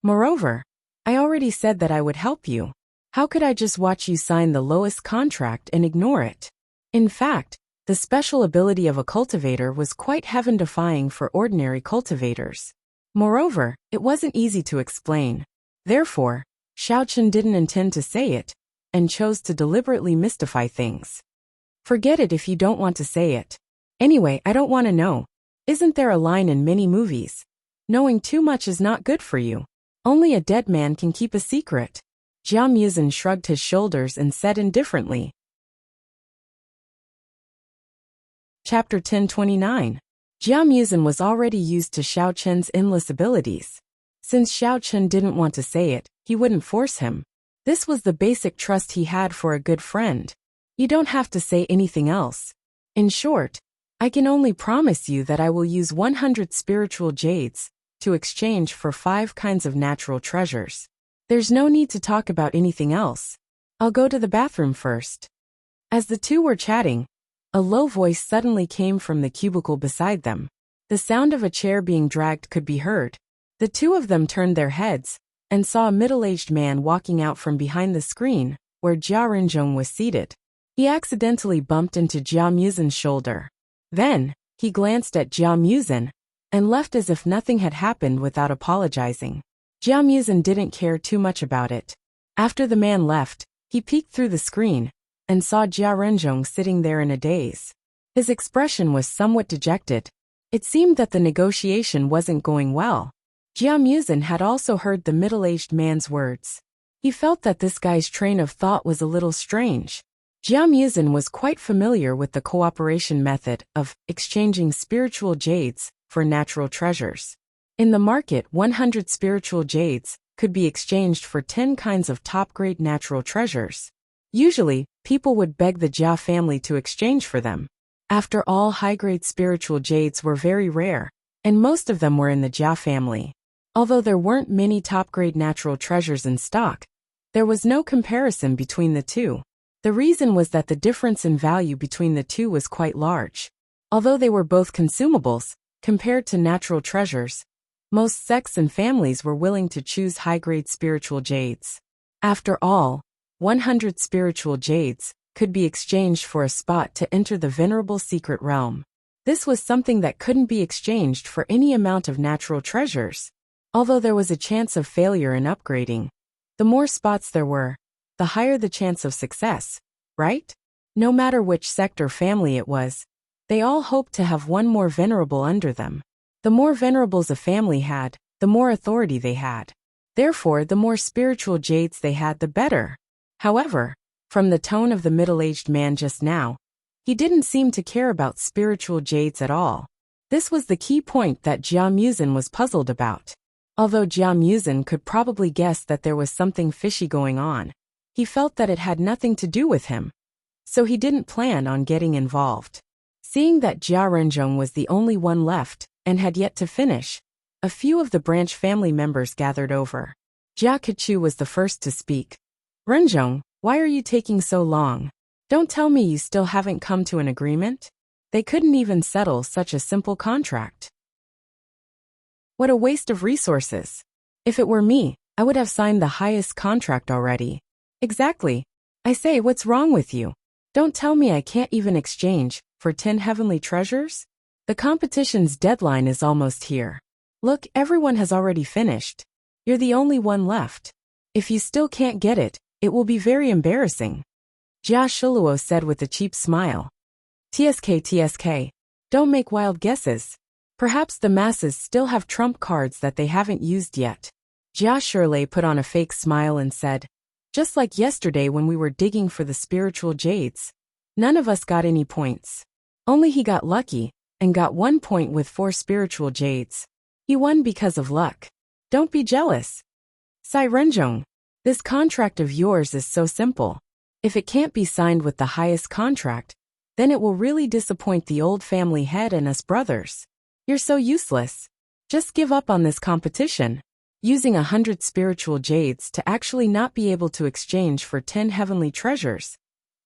Moreover, I already said that I would help you. How could I just watch you sign the lowest contract and ignore it? In fact, the special ability of a cultivator was quite heaven-defying for ordinary cultivators. Moreover, it wasn't easy to explain. Therefore, Xiao Chun didn't intend to say it, and chose to deliberately mystify things. Forget it if you don't want to say it. Anyway, I don't want to know. Isn't there a line in many movies? Knowing too much is not good for you. Only a dead man can keep a secret. Jia Musen shrugged his shoulders and said indifferently, Chapter 1029. Jia Muzin was already used to Xiao Chen's endless abilities. Since Xiao Chen didn't want to say it, he wouldn't force him. This was the basic trust he had for a good friend. You don't have to say anything else. In short, I can only promise you that I will use 100 spiritual jades to exchange for 5 kinds of natural treasures. There's no need to talk about anything else. I'll go to the bathroom first. As the two were chatting, a low voice suddenly came from the cubicle beside them. The sound of a chair being dragged could be heard. The two of them turned their heads and saw a middle-aged man walking out from behind the screen where Jia Renzhong was seated. He accidentally bumped into Jia Muzin's shoulder. Then, he glanced at Jia Muzin and left as if nothing had happened without apologizing. Jia Muzin didn't care too much about it. After the man left, he peeked through the screen and saw Jia Renzhong sitting there in a daze. His expression was somewhat dejected. It seemed that the negotiation wasn't going well. Jia Muzin had also heard the middle-aged man's words. He felt that this guy's train of thought was a little strange. Jia Muzin was quite familiar with the cooperation method of exchanging spiritual jades for natural treasures. In the market, 100 spiritual jades could be exchanged for 10 kinds of top-grade natural treasures. Usually, people would beg the Jia family to exchange for them. After all, high-grade spiritual jades were very rare, and most of them were in the Jia family. Although there weren't many top-grade natural treasures in stock, there was no comparison between the two. The reason was that the difference in value between the two was quite large. Although they were both consumables, compared to natural treasures, most sects and families were willing to choose high-grade spiritual jades. After all, 100 spiritual jades could be exchanged for a spot to enter the venerable secret realm. This was something that couldn't be exchanged for any amount of natural treasures. Although there was a chance of failure in upgrading, the more spots there were, the higher the chance of success, right? No matter which sect or family it was, they all hoped to have one more venerable under them. The more venerables a family had, the more authority they had. Therefore, the more spiritual jades they had, the better. However, from the tone of the middle-aged man just now, he didn't seem to care about spiritual jades at all. This was the key point that Jia Muzin was puzzled about. Although Jia Muzin could probably guess that there was something fishy going on, he felt that it had nothing to do with him, so he didn't plan on getting involved. Seeing that Jia Renzhong was the only one left and had yet to finish, a few of the branch family members gathered over. Jia Kechu was the first to speak. "Renzhong, why are you taking so long? Don't tell me you still haven't come to an agreement?" They couldn't even settle such a simple contract. What a waste of resources. If it were me, I would have signed the highest contract already. Exactly. I say, what's wrong with you? Don't tell me I can't even exchange for 10 heavenly treasures? The competition's deadline is almost here. Look, everyone has already finished. You're the only one left. If you still can't get it, it will be very embarrassing. Jia Shiluo said with a cheap smile. TSK, don't make wild guesses. Perhaps the masses still have trump cards that they haven't used yet. Jia Shirley put on a fake smile and said, just like yesterday when we were digging for the spiritual jades, none of us got any points. Only he got lucky and got 1 point with 4 spiritual jades. He won because of luck. Don't be jealous. Sai Renzhong, this contract of yours is so simple. If it can't be signed with the highest contract, then it will really disappoint the old family head and us brothers. You're so useless. Just give up on this competition. Using 100 spiritual jades to actually not be able to exchange for 10 heavenly treasures.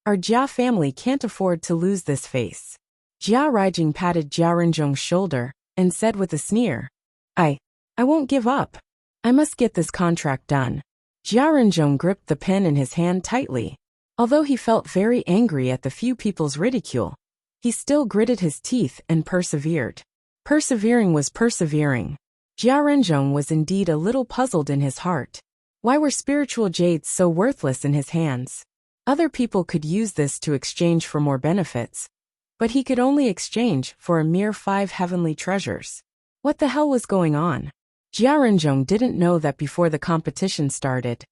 Our Jia family can't afford to lose this face. Jia Raijing patted Jia Renzhong's shoulder and said with a sneer, I won't give up. I must get this contract done. Jia Renzhong gripped the pen in his hand tightly. Although he felt very angry at the few people's ridicule, he still gritted his teeth and persevered. Persevering was persevering. Jia Renzhong was indeed a little puzzled in his heart. Why were spiritual jades so worthless in his hands? Other people could use this to exchange for more benefits, but he could only exchange for a mere 5 heavenly treasures. What the hell was going on? Jia Renzhong didn't know that before the competition started,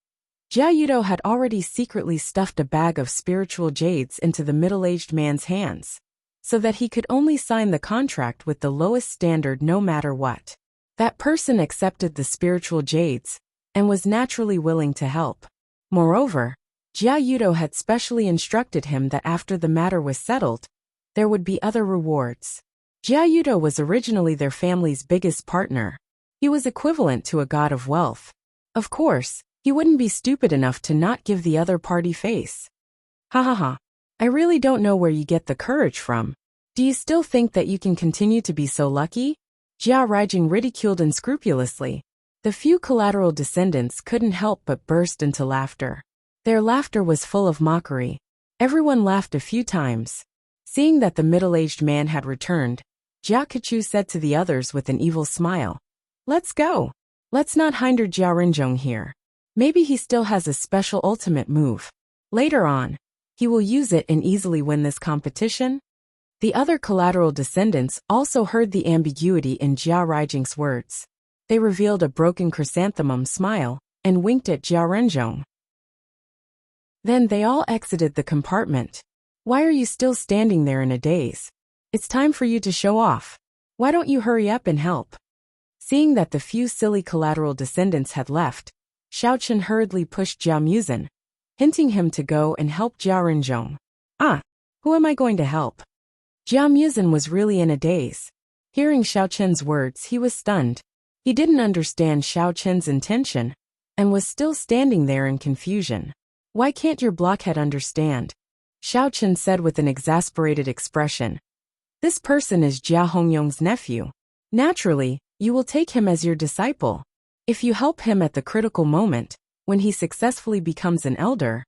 Jia Yudo had already secretly stuffed a bag of spiritual jades into the middle-aged man's hands. so that he could only sign the contract with the lowest standard no matter what. That person accepted the spiritual jades and was naturally willing to help. Moreover, Jia Yudo had specially instructed him that after the matter was settled, there would be other rewards. Jia Yudo was originally their family's biggest partner. He was equivalent to a god of wealth. Of course, he wouldn't be stupid enough to not give the other party face. Ha ha ha. I really don't know where you get the courage from. Do you still think that you can continue to be so lucky? Jia Rijing ridiculed unscrupulously. The few collateral descendants couldn't help but burst into laughter. Their laughter was full of mockery. Everyone laughed a few times. Seeing that the middle-aged man had returned, Jia Kechu said to the others with an evil smile, "Let's go. Let's not hinder Jia Renjong here. Maybe he still has a special ultimate move. Later on, he will use it and easily win this competition." The other collateral descendants also heard the ambiguity in Jia Rijing's words. They revealed a broken chrysanthemum smile and winked at Jia Renjong. Then they all exited the compartment. "Why are you still standing there in a daze? It's time for you to show off. Why don't you hurry up and help?" Seeing that the few silly collateral descendants had left, Xiaochen hurriedly pushed Jia Muzin, hinting him to go and help Jia Renjong. "Ah, who am I going to help?" Jia Muzin was really in a daze. Hearing Xiaochen's words, he was stunned. He didn't understand Xiaochen's intention and was still standing there in confusion. "Why can't your blockhead understand?" Xiaochen said with an exasperated expression. "This person is Jia Hongyong's nephew. Naturally, you will take him as your disciple. If you help him at the critical moment, when he successfully becomes an elder,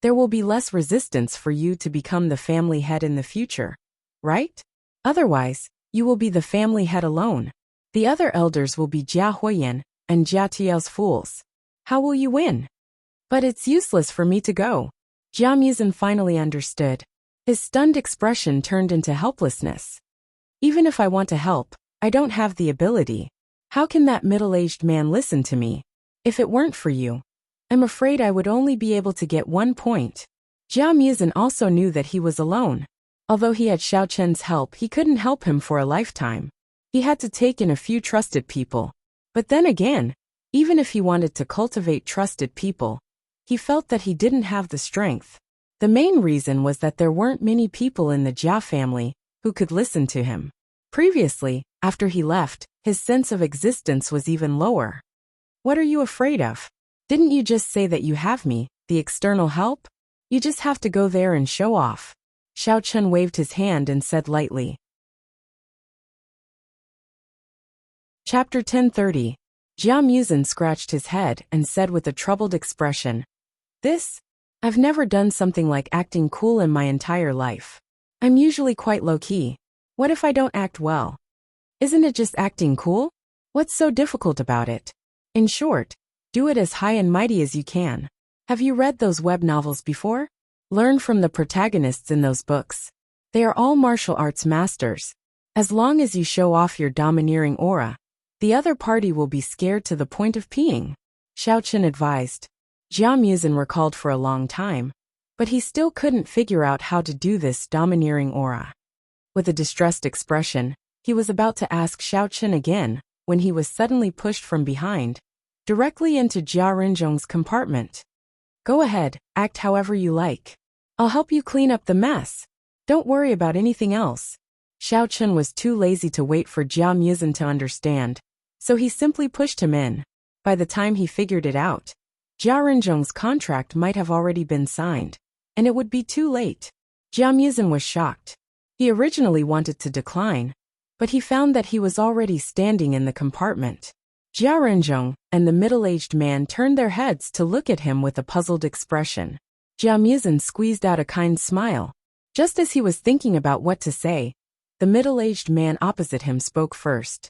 there will be less resistance for you to become the family head in the future, right? Otherwise, you will be the family head alone. The other elders will be Jia Huoyan and Jia Tiao's fools. How will you win?" "But it's useless for me to go." Jia Muzin finally understood. His stunned expression turned into helplessness. "Even if I want to help, I don't have the ability. How can that middle-aged man listen to me? If it weren't for you, I'm afraid I would only be able to get 1 point. Jia Muzin also knew that he was alone. Although he had Xiaochen's help, he couldn't help him for a lifetime. He had to take in a few trusted people. But then again, even if he wanted to cultivate trusted people, he felt that he didn't have the strength. The main reason was that there weren't many people in the Jia family who could listen to him. Previously, after he left, his sense of existence was even lower. "What are you afraid of? Didn't you just say that you have me, the external help? You just have to go there and show off." Xiaochen waved his hand and said lightly. Chapter 1030. Jia Muzin scratched his head and said with a troubled expression, I've never done something like acting cool in my entire life. I'm usually quite low-key. What if I don't act well? Isn't it just acting cool? What's so difficult about it? In short, do it as high and mighty as you can. Have you read those web novels before? Learn from the protagonists in those books. They are all martial arts masters. As long as you show off your domineering aura, the other party will be scared to the point of peeing. Xiaochen advised. Jia Muzin recalled for a long time, but he still couldn't figure out how to do this domineering aura. With a distressed expression, he was about to ask Xiaochen again when he was suddenly pushed from behind, directly into Jia Renjong's compartment. Go ahead, act however you like. I'll help you clean up the mess. Don't worry about anything else. Xiaochen was too lazy to wait for Jia Muzin to understand, so he simply pushed him in. By the time he figured it out, Jia Renjong's contract might have already been signed, and it would be too late. Jia Muzin was shocked. He originally wanted to decline, but he found that he was already standing in the compartment. Jia Renjong and the middle-aged man turned their heads to look at him with a puzzled expression. Jia Muzin squeezed out a kind smile. Just as he was thinking about what to say, the middle-aged man opposite him spoke first.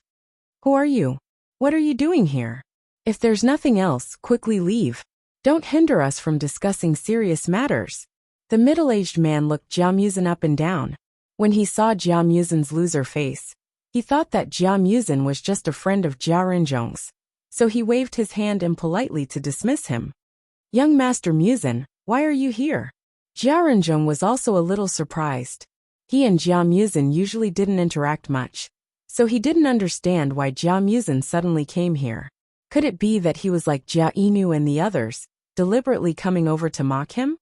Who are you? What are you doing here? If there's nothing else, quickly leave. Don't hinder us from discussing serious matters. The middle-aged man looked Jia Muzin up and down. When he saw Jia Muzin's loser face, he thought that Jia Muzin was just a friend of Jia Renjong's, so he waved his hand impolitely to dismiss him. Young Master Muzin, why are you here? Jia Renjong was also a little surprised. He and Jia Muzin usually didn't interact much, so he didn't understand why Jia Muzin suddenly came here. Could it be that he was like Jia Inu and the others, deliberately coming over to mock him?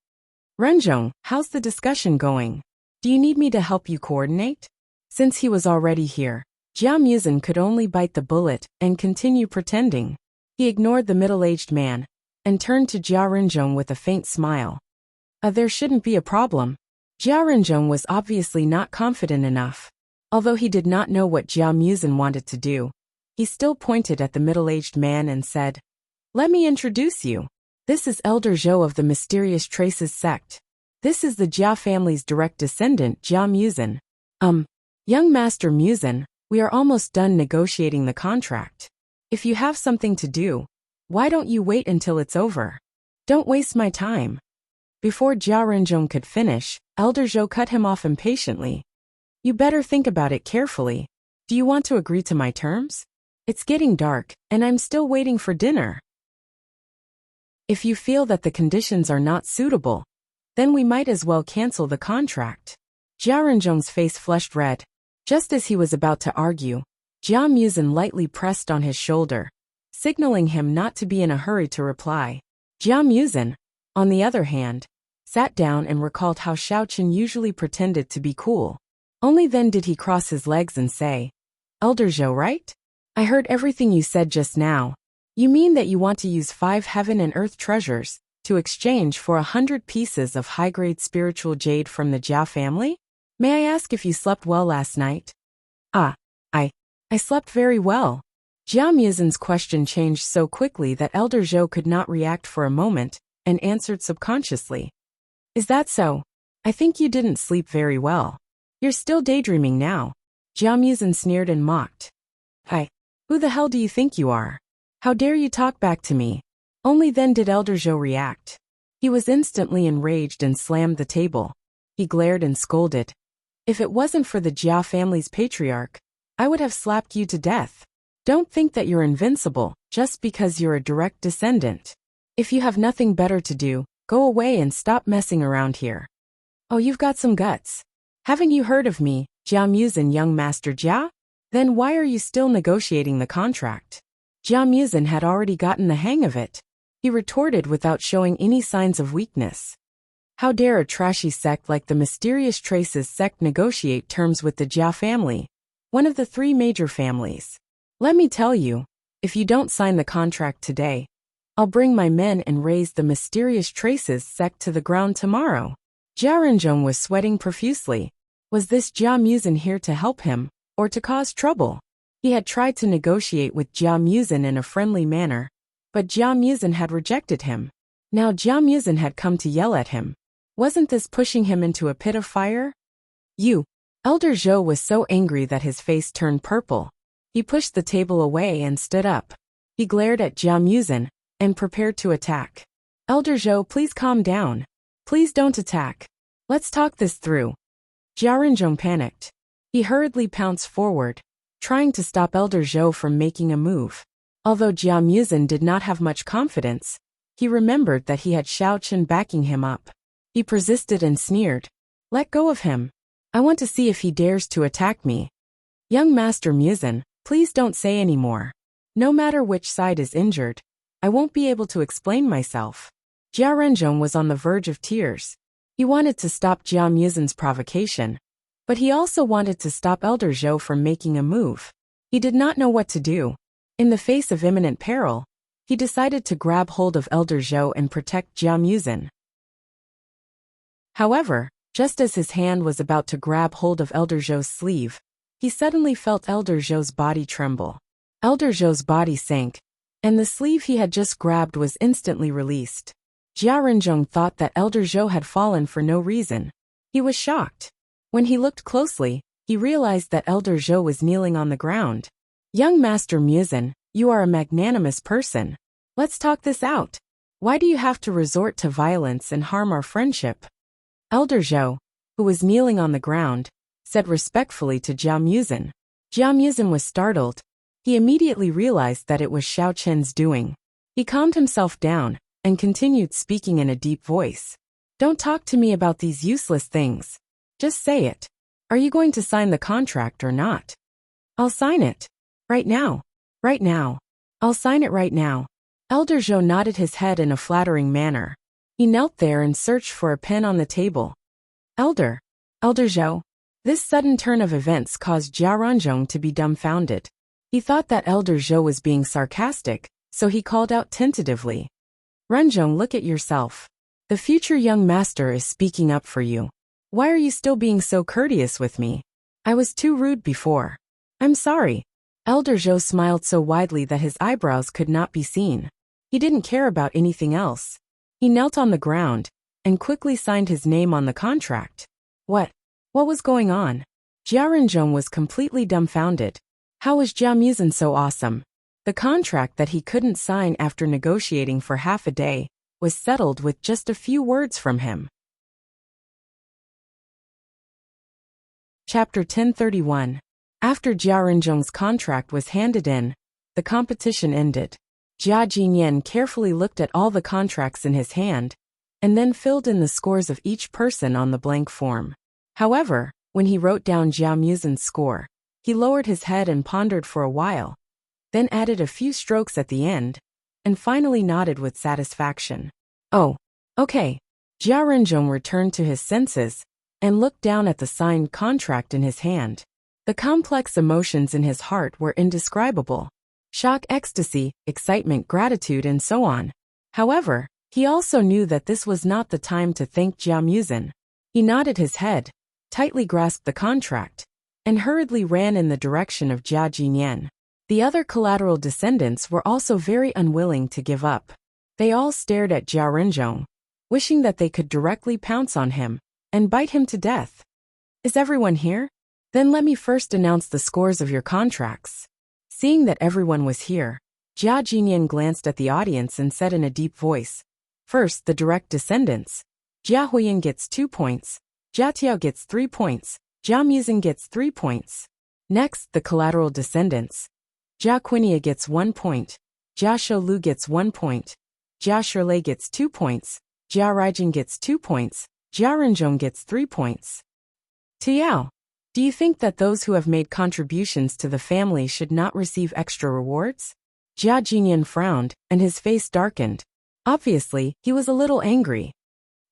Renjong, how's the discussion going? Do you need me to help you coordinate? Since he was already here, Jia Muzin could only bite the bullet and continue pretending. He ignored the middle-aged man and turned to Jia Renjong with a faint smile. There shouldn't be a problem. Jia Renjong was obviously not confident enough. Although he did not know what Jia Muzin wanted to do, he still pointed at the middle-aged man and said, "Let me introduce you. This is Elder Zhou of the Mysterious Traces sect. This is the Jia family's direct descendant, Jia Muzin. Young Master Muzin, we are almost done negotiating the contract. If you have something to do, why don't you wait until it's over? Don't waste my time." Before Jia Renjong could finish, Elder Zhou cut him off impatiently. "You better think about it carefully. Do you want to agree to my terms? It's getting dark, and I'm still waiting for dinner. If you feel that the conditions are not suitable, then we might as well cancel the contract." Jia Renjong's face flushed red. Just as he was about to argue, Jia Muzin lightly pressed on his shoulder, signaling him not to be in a hurry to reply. Jia Muzin, on the other hand, sat down and recalled how Xiaoqin usually pretended to be cool. Only then did he cross his legs and say, "Elder Zhou, right? I heard everything you said just now. You mean that you want to use 5 heaven and earth treasures to exchange for 100 pieces of high-grade spiritual jade from the Jia family? May I ask if you slept well last night?" I slept very well." Jia Muzin's question changed so quickly that Elder Zhou could not react for a moment and answered subconsciously. "Is that so? I think you didn't sleep very well. You're still daydreaming now." Jia Muzin sneered and mocked. Who the hell do you think you are? How dare you talk back to me?" Only then did Elder Zhou react. He was instantly enraged and slammed the table. He glared and scolded. "If it wasn't for the Jia family's patriarch, I would have slapped you to death. Don't think that you're invincible just because you're a direct descendant. If you have nothing better to do, go away and stop messing around here." "Oh, you've got some guts. Haven't you heard of me, Jia Muzin, young Master Jia? Then why are you still negotiating the contract?" Jia Muzin had already gotten the hang of it. He retorted without showing any signs of weakness. How dare a trashy sect like the Mysterious Traces sect negotiate terms with the Jia family, one of the 3 major families? "Let me tell you, if you don't sign the contract today, I'll bring my men and raze the Mysterious Traces sect to the ground tomorrow." Jia Renjong was sweating profusely. Was this Jia Muzin here to help him, or to cause trouble? He had tried to negotiate with Jia Muzin in a friendly manner, but Jia Muzin had rejected him. Now Jia Muzin had come to yell at him. Wasn't this pushing him into a pit of fire? "You!" Elder Zhou was so angry that his face turned purple. He pushed the table away and stood up. He glared at Jia Muzin and prepared to attack. "Elder Zhou, please calm down. Please don't attack. Let's talk this through." Jia Renjong panicked. He hurriedly pounced forward, trying to stop Elder Zhou from making a move. Although Jia Muzin did not have much confidence, he remembered that he had Xiaoqin backing him up. He persisted and sneered. "Let go of him. I want to see if he dares to attack me." "Young Master Muzin, please don't say any more. No matter which side is injured, I won't be able to explain myself." Jia Renjong was on the verge of tears. He wanted to stop Jia Muzin's provocation, but he also wanted to stop Elder Zhou from making a move. He did not know what to do. In the face of imminent peril, he decided to grab hold of Elder Zhou and protect Jia Muzin. However, just as his hand was about to grab hold of Elder Zhou's sleeve, he suddenly felt Elder Zhou's body tremble. Elder Zhou's body sank, and the sleeve he had just grabbed was instantly released. Jia Renjong thought that Elder Zhou had fallen for no reason. He was shocked. When he looked closely, he realized that Elder Zhou was kneeling on the ground. "Young Master Muzin, you are a magnanimous person. Let's talk this out. Why do you have to resort to violence and harm our friendship?" Elder Zhou, who was kneeling on the ground, said respectfully to Jia Muzin. Jia Muzin was startled. He immediately realized that it was Xiaoqin's doing. He calmed himself down and continued speaking in a deep voice. "Don't talk to me about these useless things. Just say it. Are you going to sign the contract or not? I'll sign it. Right now. Right now. I'll sign it right now. Elder Zhou nodded his head in a flattering manner. He knelt there and searched for a pen on the table. Elder Zhou. This sudden turn of events caused Jia Renzhong to be dumbfounded. He thought that Elder Zhou was being sarcastic, so he called out tentatively. Renzhong, look at yourself. The future young master is speaking up for you. Why are you still being so courteous with me? I was too rude before. I'm sorry. Elder Zhou smiled so widely that his eyebrows could not be seen. He didn't care about anything else. He knelt on the ground and quickly signed his name on the contract. What was going on? Jia Renzhong was completely dumbfounded. How was Jia Muzin so awesome? The contract that he couldn't sign after negotiating for half a day was settled with just a few words from him. Chapter 1031. After Jia Renzhong's contract was handed in, the competition ended. Jia Jinyan carefully looked at all the contracts in his hand, and then filled in the scores of each person on the blank form. However, when he wrote down Jia Muzin's score, he lowered his head and pondered for a while, then added a few strokes at the end, and finally nodded with satisfaction. Oh, okay. Jia Renzhong returned to his senses and looked down at the signed contract in his hand. The complex emotions in his heart were indescribable. Shock, ecstasy, excitement, gratitude, and so on. However, he also knew that this was not the time to thank Jia Muzin. He nodded his head, tightly grasped the contract, and hurriedly ran in the direction of Jia Jinyan. The other collateral descendants were also very unwilling to give up. They all stared at Jia Renzhong, wishing that they could directly pounce on him and bite him to death. Is everyone here? Then let me first announce the scores of your contracts. Seeing that everyone was here, Jia Jinyan glanced at the audience and said in a deep voice, first, the direct descendants. Jia Huiyan gets 2 points, Jia Tiao gets 3 points, Jia Muzin gets 3 points. Next, the collateral descendants. Jia Qinia gets 1 point, Jia Sholu gets 1 point, Jia Shirlei gets 2 points, Jia Raijin gets 2 points, Jia Renzhong gets 3 points. Tiao, do you think that those who have made contributions to the family should not receive extra rewards? Jia Jinyan frowned, and his face darkened. Obviously, he was a little angry.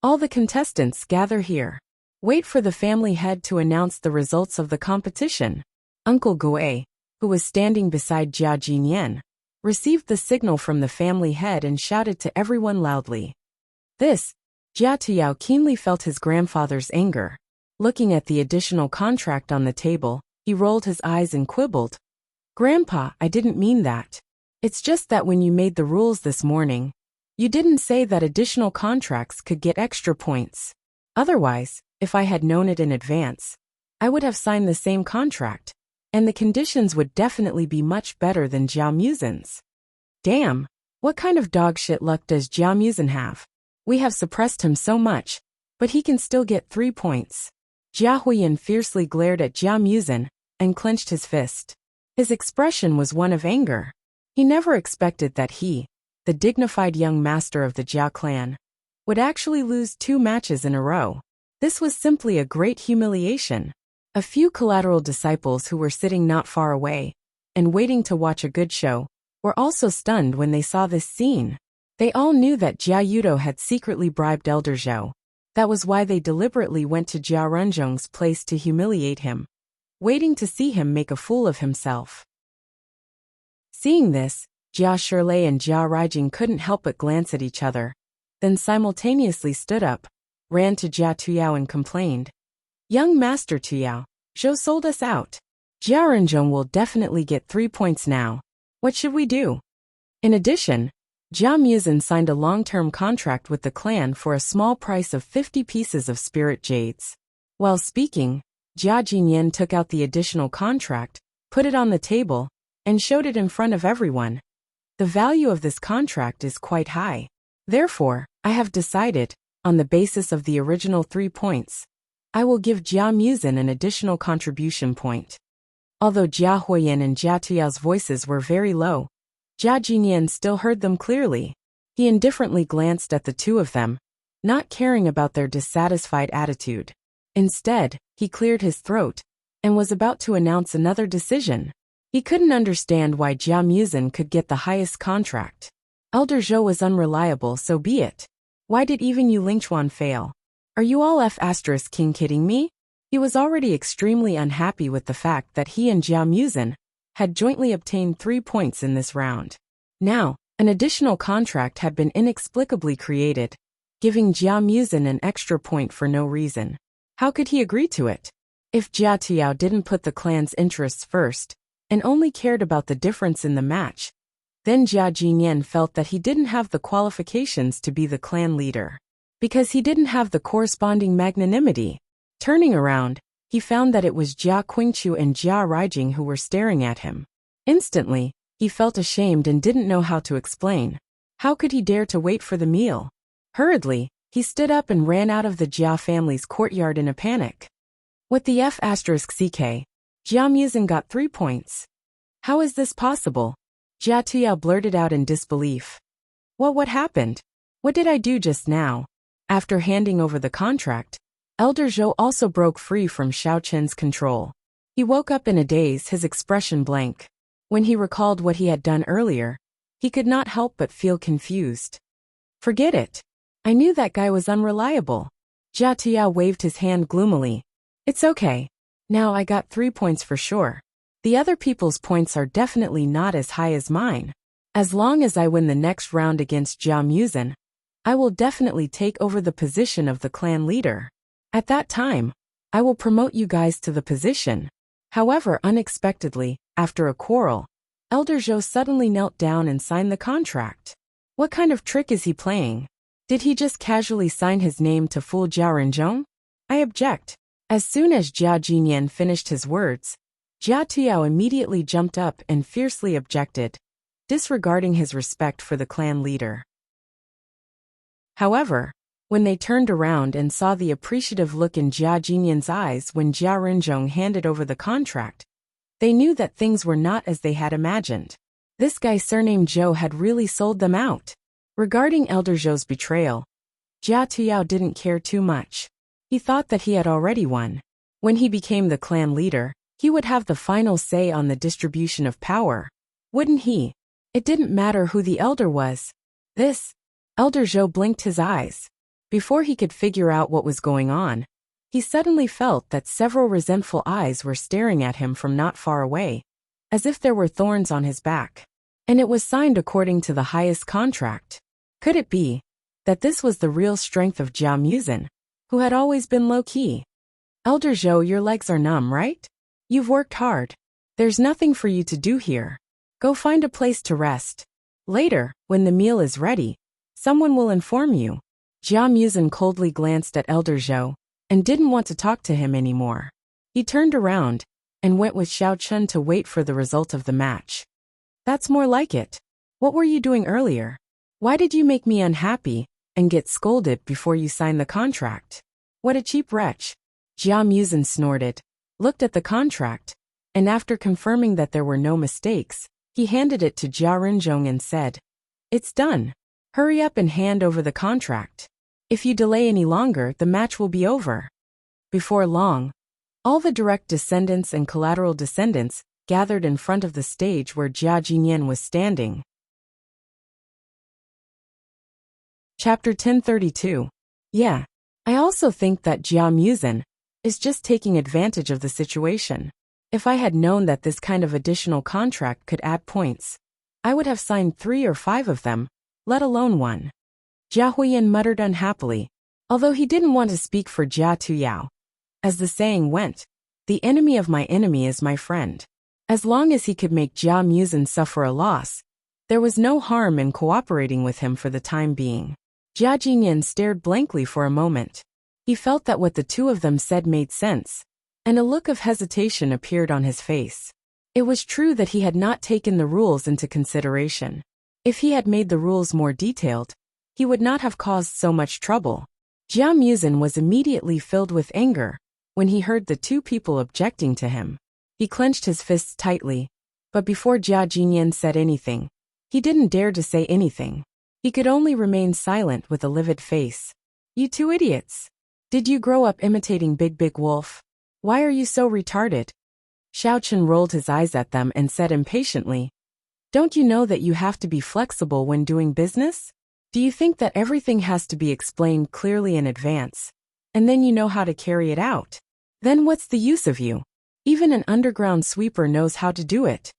All the contestants gather here. Wait for the family head to announce the results of the competition. Uncle Gui, who was standing beside Jia Jinyan, received the signal from the family head and shouted to everyone loudly. This, Jia Tuyao keenly felt his grandfather's anger. Looking at the additional contract on the table, he rolled his eyes and quibbled. Grandpa, I didn't mean that. It's just that when you made the rules this morning, you didn't say that additional contracts could get extra points. Otherwise, if I had known it in advance, I would have signed the same contract, and the conditions would definitely be much better than Jia Muzin's. Damn, what kind of dog shit luck does Jia Muzin have? We have suppressed him so much, but he can still get 3 points. Jia Huiyan fiercely glared at Jia Muzin and clenched his fist. His expression was one of anger. He never expected that he, the dignified young master of the Jia clan, would actually lose 2 matches in a row. This was simply a great humiliation. A few collateral disciples who were sitting not far away and waiting to watch a good show were also stunned when they saw this scene. They all knew that Jia Yudo had secretly bribed Elder Zhou. That was why they deliberately went to Jia Renzhong's place to humiliate him, waiting to see him make a fool of himself. Seeing this, Jia Shirlei and Jia Raijin couldn't help but glance at each other, then simultaneously stood up, ran to Jia Tuyao and complained. Young Master Tuyao, Zhou sold us out. Jia Renzhong will definitely get 3 points now. What should we do? In addition, Jia Muzin signed a long-term contract with the clan for a small price of 50 pieces of spirit jades. While speaking, Jia Jinyan took out the additional contract, put it on the table, and showed it in front of everyone. The value of this contract is quite high. Therefore, I have decided, on the basis of the original 3 points, I will give Jia Muzin an additional contribution point. Although Jia Huiyan and Jia Tuyao's voices were very low, Jia Jinyan still heard them clearly. He indifferently glanced at the two of them, not caring about their dissatisfied attitude. Instead, he cleared his throat and was about to announce another decision. He couldn't understand why Jia Muzin could get the highest contract. Elder Zhou was unreliable, so be it. Why did even Yu Lingchuan fail? Are you all King kidding me? He was already extremely unhappy with the fact that he and Jia Muzin had jointly obtained 3 points in this round. Now, an additional contract had been inexplicably created, giving Jia Muzin an extra point for no reason. How could he agree to it? If Jia Tiao didn't put the clan's interests first, and only cared about the difference in the match, then Jia Jinyan felt that he didn't have the qualifications to be the clan leader. Because he didn't have the corresponding magnanimity. Turning around, he found that it was Jia Qingqiu and Jia Raijing who were staring at him. Instantly, he felt ashamed and didn't know how to explain. How could he dare to wait for the meal? Hurriedly, he stood up and ran out of the Jia family's courtyard in a panic. What the F***ck? Jia Muzin got 3 points. How is this possible? Jia Tiao blurted out in disbelief. What happened? What did I do just now? After handing over the contract, Elder Zhou also broke free from Xiao Chen's control. He woke up in a daze, his expression blank. When he recalled what he had done earlier, he could not help but feel confused. Forget it. I knew that guy was unreliable. Jia Tiao waved his hand gloomily. It's okay. Now I got 3 points for sure. The other people's points are definitely not as high as mine. As long as I win the next round against Jia Muzin, I will definitely take over the position of the clan leader. At that time, I will promote you guys to the position. However, unexpectedly, after a quarrel, Elder Zhou suddenly knelt down and signed the contract. What kind of trick is he playing? Did he just casually sign his name to fool Jia Renzhong? I object. As soon as Jia Jinyan finished his words, Jia Tiao immediately jumped up and fiercely objected, disregarding his respect for the clan leader. However, when they turned around and saw the appreciative look in Jia Jinyan's eyes when Jia Renzhong handed over the contract, they knew that things were not as they had imagined. This guy surnamed Zhou had really sold them out. Regarding Elder Zhou's betrayal, Jia Tiao didn't care too much. He thought that he had already won. When he became the clan leader, he would have the final say on the distribution of power. Wouldn't he? It didn't matter who the elder was. Elder Zhou blinked his eyes. Before he could figure out what was going on, he suddenly felt that several resentful eyes were staring at him from not far away, as if there were thorns on his back. And it was signed according to the highest contract. Could it be that this was the real strength of Jia Muzin, who had always been low-key? Elder Zhou, your legs are numb, right? You've worked hard. There's nothing for you to do here. Go find a place to rest. Later, when the meal is ready, someone will inform you. Jia Muzin coldly glanced at Elder Zhou and didn't want to talk to him anymore. He turned around and went with Xiao Chun to wait for the result of the match. That's more like it. What were you doing earlier? Why did you make me unhappy and get scolded before you signed the contract? What a cheap wretch. Jia Muzin snorted, looked at the contract, and after confirming that there were no mistakes, he handed it to Jia Renzhong and said, "It's done. Hurry up and hand over the contract. If you delay any longer, the match will be over." Before long, all the direct descendants and collateral descendants gathered in front of the stage where Jia Jinyan was standing. Chapter 1032. Yeah, I also think that Jia Muzin is just taking advantage of the situation. If I had known that this kind of additional contract could add points, I would have signed 3 or 5 of them, let alone 1. Jia Huiyan muttered unhappily, although he didn't want to speak for Jia Tuyao. As the saying went, the enemy of my enemy is my friend. As long as he could make Jia Muzin suffer a loss, there was no harm in cooperating with him for the time being. Jia Jinyan stared blankly for a moment. He felt that what the two of them said made sense, and a look of hesitation appeared on his face. It was true that he had not taken the rules into consideration. If he had made the rules more detailed, he would not have caused so much trouble. Jia Muzin was immediately filled with anger when he heard the two people objecting to him. He clenched his fists tightly, but before Jia Jinyan said anything, he didn't dare to say anything. He could only remain silent with a livid face. You two idiots. Did you grow up imitating Big Wolf? Why are you so retarded? Xiao Chen rolled his eyes at them and said impatiently, don't you know that you have to be flexible when doing business? Do you think that everything has to be explained clearly in advance, and then you know how to carry it out? Then what's the use of you? Even an underground sweeper knows how to do it.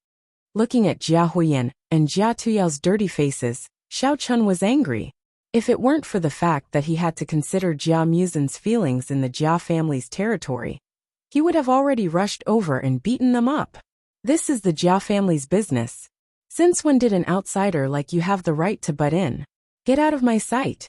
Looking at Jia Huiyan and Jia Tuyao's dirty faces, Xiao Chen was angry. If it weren't for the fact that he had to consider Jia Muzin's feelings in the Jia family's territory, he would have already rushed over and beaten them up. This is the Jia family's business. Since when did an outsider like you have the right to butt in? Get out of my sight.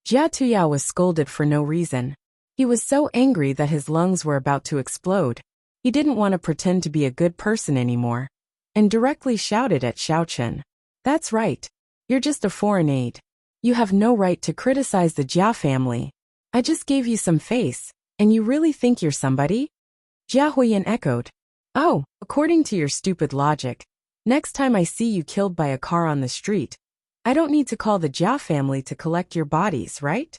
Jia Tuyao was scolded for no reason. He was so angry that his lungs were about to explode. He didn't want to pretend to be a good person anymore, and directly shouted at Xiao Chen. That's right. You're just a foreign aide. You have no right to criticize the Jia family. I just gave you some face, and you really think you're somebody? Jia Huiyan echoed. Oh, according to your stupid logic, next time I see you killed by a car on the street, I don't need to call the Jia family to collect your bodies, right?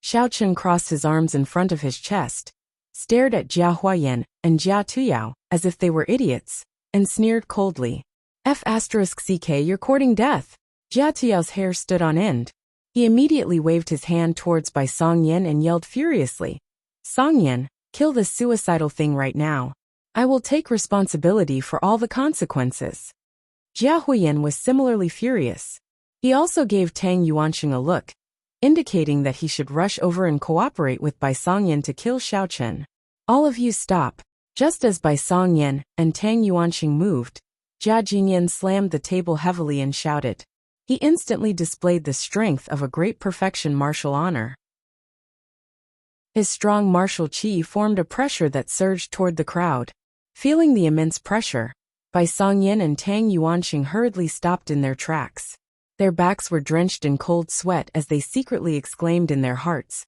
Xiao Chen crossed his arms in front of his chest, stared at Jia Huiyan and Jia Tuyao as if they were idiots, and sneered coldly. F***ck, you're courting death. Jia Tuyao's hair stood on end. He immediately waved his hand towards Bai Songyan and yelled furiously. Songyan, kill this suicidal thing right now. I will take responsibility for all the consequences. Jia Huiyan was similarly furious. He also gave Tang Yuanxing a look, indicating that he should rush over and cooperate with Bai Songyan to kill Xiao Chen. All of you stop. Just as Bai Songyan and Tang Yuanxing moved, Jia Jinyan slammed the table heavily and shouted. He instantly displayed the strength of a great perfection martial honor. His strong martial qi formed a pressure that surged toward the crowd. Feeling the immense pressure, Bai Songyan and Tang Yuanxing hurriedly stopped in their tracks. Their backs were drenched in cold sweat as they secretly exclaimed in their hearts.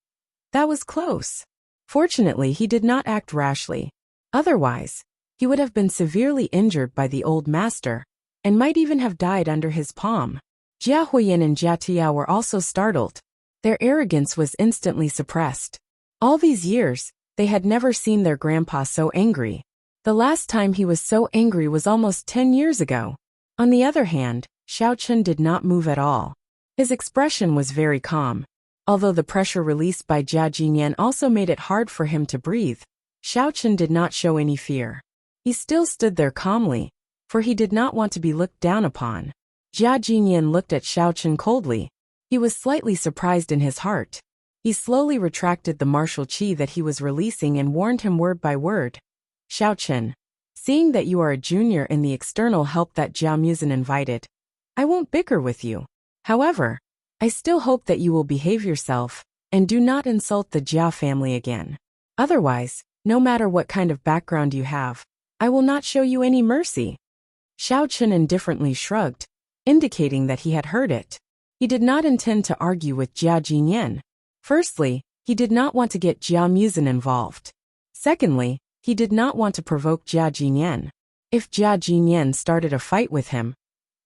That was close. Fortunately, he did not act rashly. Otherwise, he would have been severely injured by the old master, and might even have died under his palm. Jia Huiyan and Jia Tuyao were also startled. Their arrogance was instantly suppressed. All these years, they had never seen their grandpa so angry. The last time he was so angry was almost 10 years ago. On the other hand, Xiao Chen did not move at all. His expression was very calm. Although the pressure released by Jia Jinyan also made it hard for him to breathe, Xiao Chen did not show any fear. He still stood there calmly, for he did not want to be looked down upon. Jia Jinyan looked at Xiao Chen coldly. He was slightly surprised in his heart. He slowly retracted the martial qi that he was releasing and warned him word by word. Xiao Chen, seeing that you are a junior in the external help that Jia Muzin invited, I won't bicker with you. However, I still hope that you will behave yourself, and do not insult the Jia family again. Otherwise, no matter what kind of background you have, I will not show you any mercy. Xiao Chen indifferently shrugged, indicating that he had heard it. He did not intend to argue with Jia Jinyan. Firstly, he did not want to get Jia Muzin involved. Secondly, he did not want to provoke Jia Jinyan. If Jia Jinyan started a fight with him,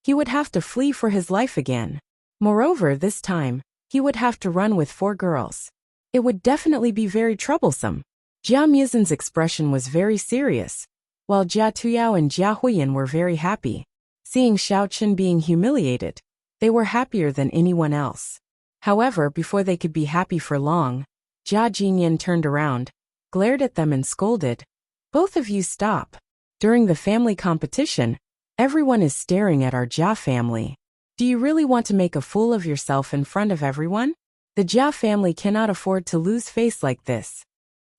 he would have to flee for his life again. Moreover, this time, he would have to run with 4 girls. It would definitely be very troublesome. Jia Muzin's expression was very serious, while Jia Tuyao and Jia Huiyan were very happy. Seeing Xiao Chen being humiliated, they were happier than anyone else. However, before they could be happy for long, Jia Jinyan turned around, glared at them and scolded. Both of you stop. During the family competition, everyone is staring at our Jia family. Do you really want to make a fool of yourself in front of everyone? The Jia family cannot afford to lose face like this.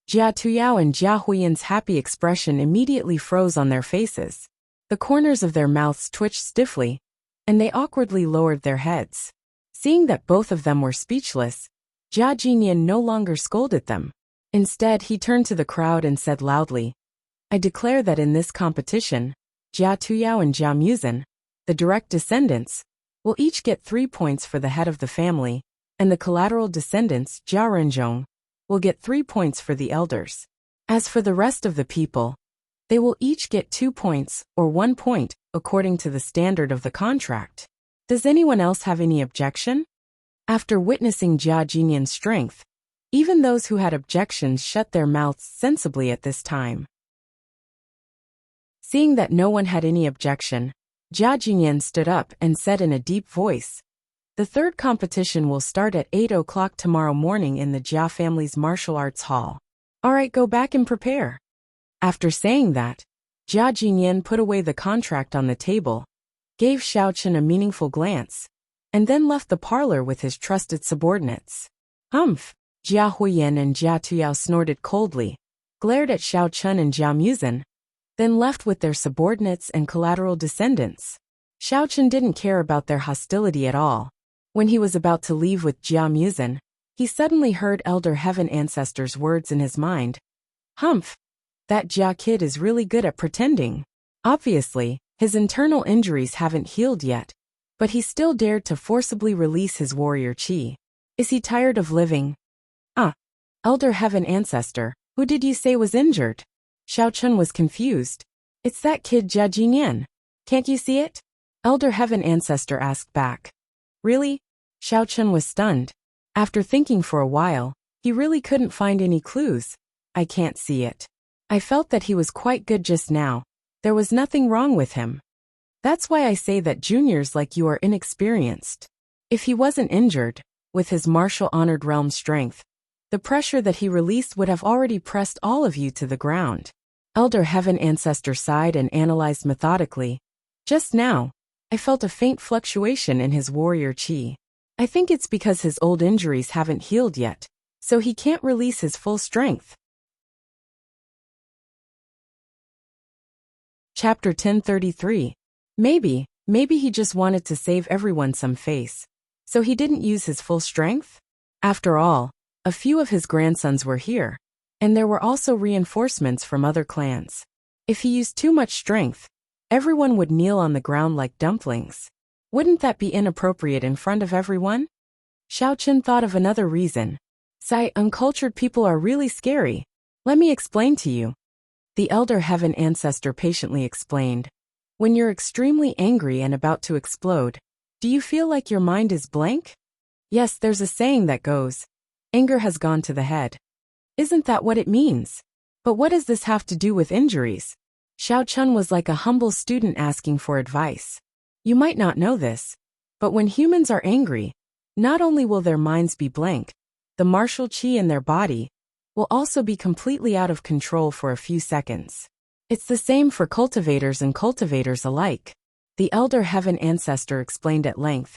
Jia Tuyao and Jia Huiyan's happy expression immediately froze on their faces. The corners of their mouths twitched stiffly, and they awkwardly lowered their heads. Seeing that both of them were speechless, Jia Jinyan no longer scolded them. Instead, he turned to the crowd and said loudly, I declare that in this competition, Jia Tuyao and Jia Muzin, the direct descendants, will each get 3 points for the head of the family, and the collateral descendants, Jia Renzhong, will get 3 points for the elders. As for the rest of the people, they will each get 2 points, or 1 point, according to the standard of the contract. Does anyone else have any objection? After witnessing Jia Jinyan's strength, Even those who had objections shut their mouths sensibly at this time. Seeing that no one had any objection, Jia Jingyan stood up and said in a deep voice, "The third competition will start at 8 o'clock tomorrow morning in the Jia family's martial arts hall. Alright, go back and prepare." After saying that, Jia Jingyan put away the contract on the table, gave Xiaochen a meaningful glance, and then left the parlor with his trusted subordinates. Humph! Jia Huiyan and Jia Tuyao snorted coldly, glared at Xiaochen and Jia Muzhen, then left with their subordinates and collateral descendants. Xiaochen didn't care about their hostility at all. When he was about to leave with Jia Muzhen, he suddenly heard Elder Heaven Ancestor's words in his mind. Humph! That Jia kid is really good at pretending. Obviously, his internal injuries haven't healed yet, but he still dared to forcibly release his warrior chi. Is he tired of living? Elder Heaven Ancestor, who did you say was injured? Xiaochen was confused. It's that kid Jia Jingyan. Can't you see it? Elder Heaven Ancestor asked back. Really? Xiaochen was stunned. After thinking for a while, he really couldn't find any clues. I can't see it. I felt that he was quite good just now. There was nothing wrong with him. That's why I say that juniors like you are inexperienced. If he wasn't injured, with his martial honored realm strength, the pressure that he released would have already pressed all of you to the ground. Elder Heaven Ancestor sighed and analyzed methodically. Just now, I felt a faint fluctuation in his warrior chi. I think it's because his old injuries haven't healed yet, so he can't release his full strength. Chapter 1033. Maybe he just wanted to save everyone some face, so he didn't use his full strength? After all, a few of his grandsons were here, and there were also reinforcements from other clans. If he used too much strength, everyone would kneel on the ground like dumplings. Wouldn't that be inappropriate in front of everyone? Xiaochen thought of another reason. Uncultured people are really scary. Let me explain to you. The Elder Heaven Ancestor patiently explained. When you're extremely angry and about to explode, do you feel like your mind is blank? Yes, there's a saying that goes, anger has gone to the head. Isn't that what it means? But what does this have to do with injuries? Xiaochen was like a humble student asking for advice. You might not know this, but when humans are angry, not only will their minds be blank, the martial chi in their body will also be completely out of control for a few seconds. It's the same for cultivators and cultivators alike. The Elder Heaven Ancestor explained at length.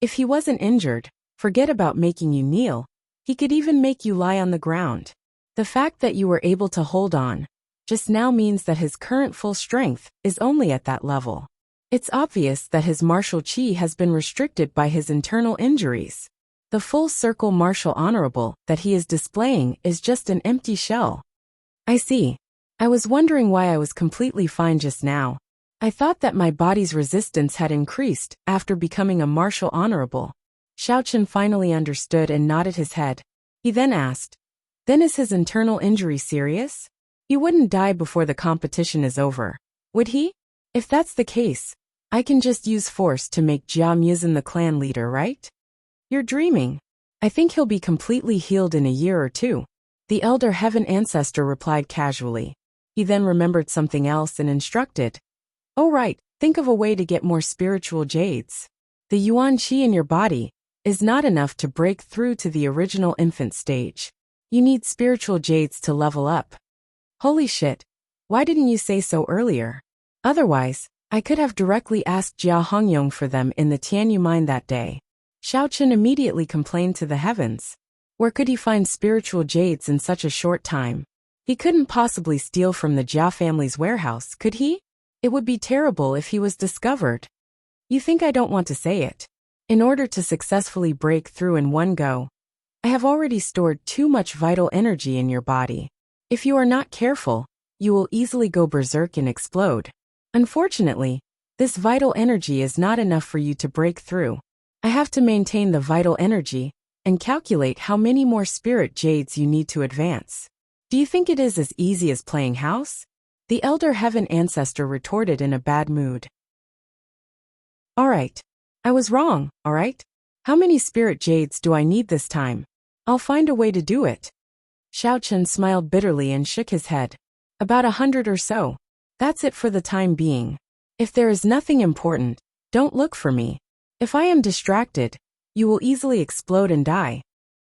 If he wasn't injured, forget about making you kneel. He could even make you lie on the ground. The fact that you were able to hold on just now means that his current full strength is only at that level. It's obvious that his martial chi has been restricted by his internal injuries. The full circle martial honorable that he is displaying is just an empty shell. I see. I was wondering why I was completely fine just now. I thought that my body's resistance had increased after becoming a martial honorable. Xiaochen finally understood and nodded his head. He then asked, then is his internal injury serious? He wouldn't die before the competition is over, would he? If that's the case, I can just use force to make Jia Muzhen the clan leader, right? You're dreaming. I think he'll be completely healed in a year or two. The Elder Heaven Ancestor replied casually. He then remembered something else and instructed. Oh right, think of a way to get more spiritual jades. The Yuan Qi in your body is not enough to break through to the original infant stage. You need spiritual jades to level up. Holy shit, why didn't you say so earlier? Otherwise, I could have directly asked Jia Hongyong for them in the Tianyu mine that day. Xiaochen immediately complained to the heavens. Where could he find spiritual jades in such a short time? He couldn't possibly steal from the Jia family's warehouse, could he? It would be terrible if he was discovered. You think I don't want to say it? In order to successfully break through in one go, I have already stored too much vital energy in your body. If you are not careful, you will easily go berserk and explode. Unfortunately, this vital energy is not enough for you to break through. I have to maintain the vital energy and calculate how many more spirit jades you need to advance. Do you think it is as easy as playing house? The Elder Heaven Ancestor retorted in a bad mood. Alright. I was wrong, alright? How many spirit jades do I need this time? I'll find a way to do it. Xiao Chen smiled bitterly and shook his head. About 100 or so. That's it for the time being. If there is nothing important, don't look for me. If I am distracted, you will easily explode and die.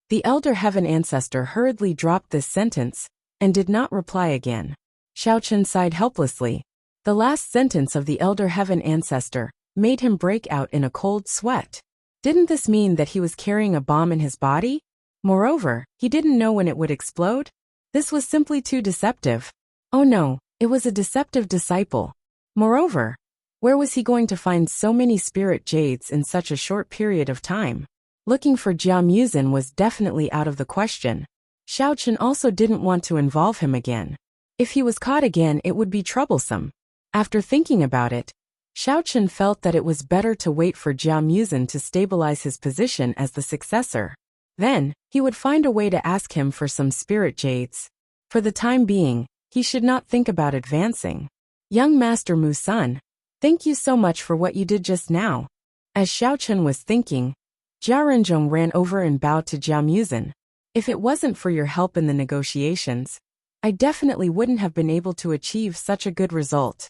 The elder heaven ancestor hurriedly dropped this sentence and did not reply again. Xiao Chen sighed helplessly. The last sentence of the elder heaven ancestor made him break out in a cold sweat. Didn't this mean that he was carrying a bomb in his body? Moreover, he didn't know when it would explode. This was simply too deceptive. Oh no, it was a deceptive disciple. Moreover, where was he going to find so many spirit jades in such a short period of time? Looking for Jia Muzin was definitely out of the question. Xiao Chen also didn't want to involve him again. If he was caught again, it would be troublesome. After thinking about it, Xiao Chen felt that it was better to wait for Jia Muzin to stabilize his position as the successor. Then, he would find a way to ask him for some spirit jades. For the time being, he should not think about advancing. Young Master Mu-san, thank you so much for what you did just now. As Xiao Chen was thinking, Jia Renzhong ran over and bowed to Jia Muzin. If it wasn't for your help in the negotiations, I definitely wouldn't have been able to achieve such a good result.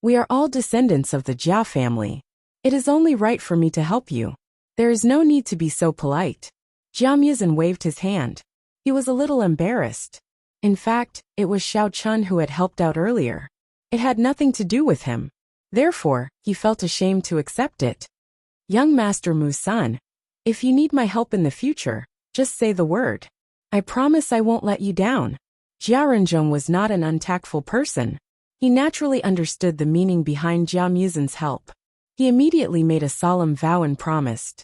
We are all descendants of the Jia family. It is only right for me to help you. There is no need to be so polite. Jia Muzin waved his hand. He was a little embarrassed. In fact, it was Xiao Chen who had helped out earlier. It had nothing to do with him. Therefore, he felt ashamed to accept it. Young Master Mu-san, if you need my help in the future, just say the word. I promise I won't let you down. Jia Renzhong was not an untactful person. He naturally understood the meaning behind Jia Muzin's help. He immediately made a solemn vow and promised.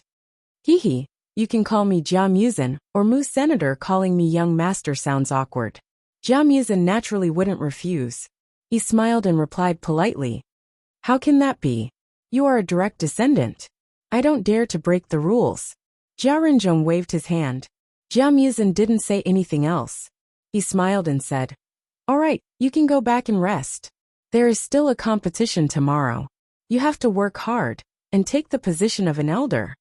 Hee, you can call me Jia Muzin, or Mu Senator calling me young master sounds awkward. Jia Muzin naturally wouldn't refuse. He smiled and replied politely. How can that be? You are a direct descendant. I don't dare to break the rules. Jia Renzhong waved his hand. Jia Muzin didn't say anything else. He smiled and said, All right, you can go back and rest. There is still a competition tomorrow. You have to work hard and take the position of an elder.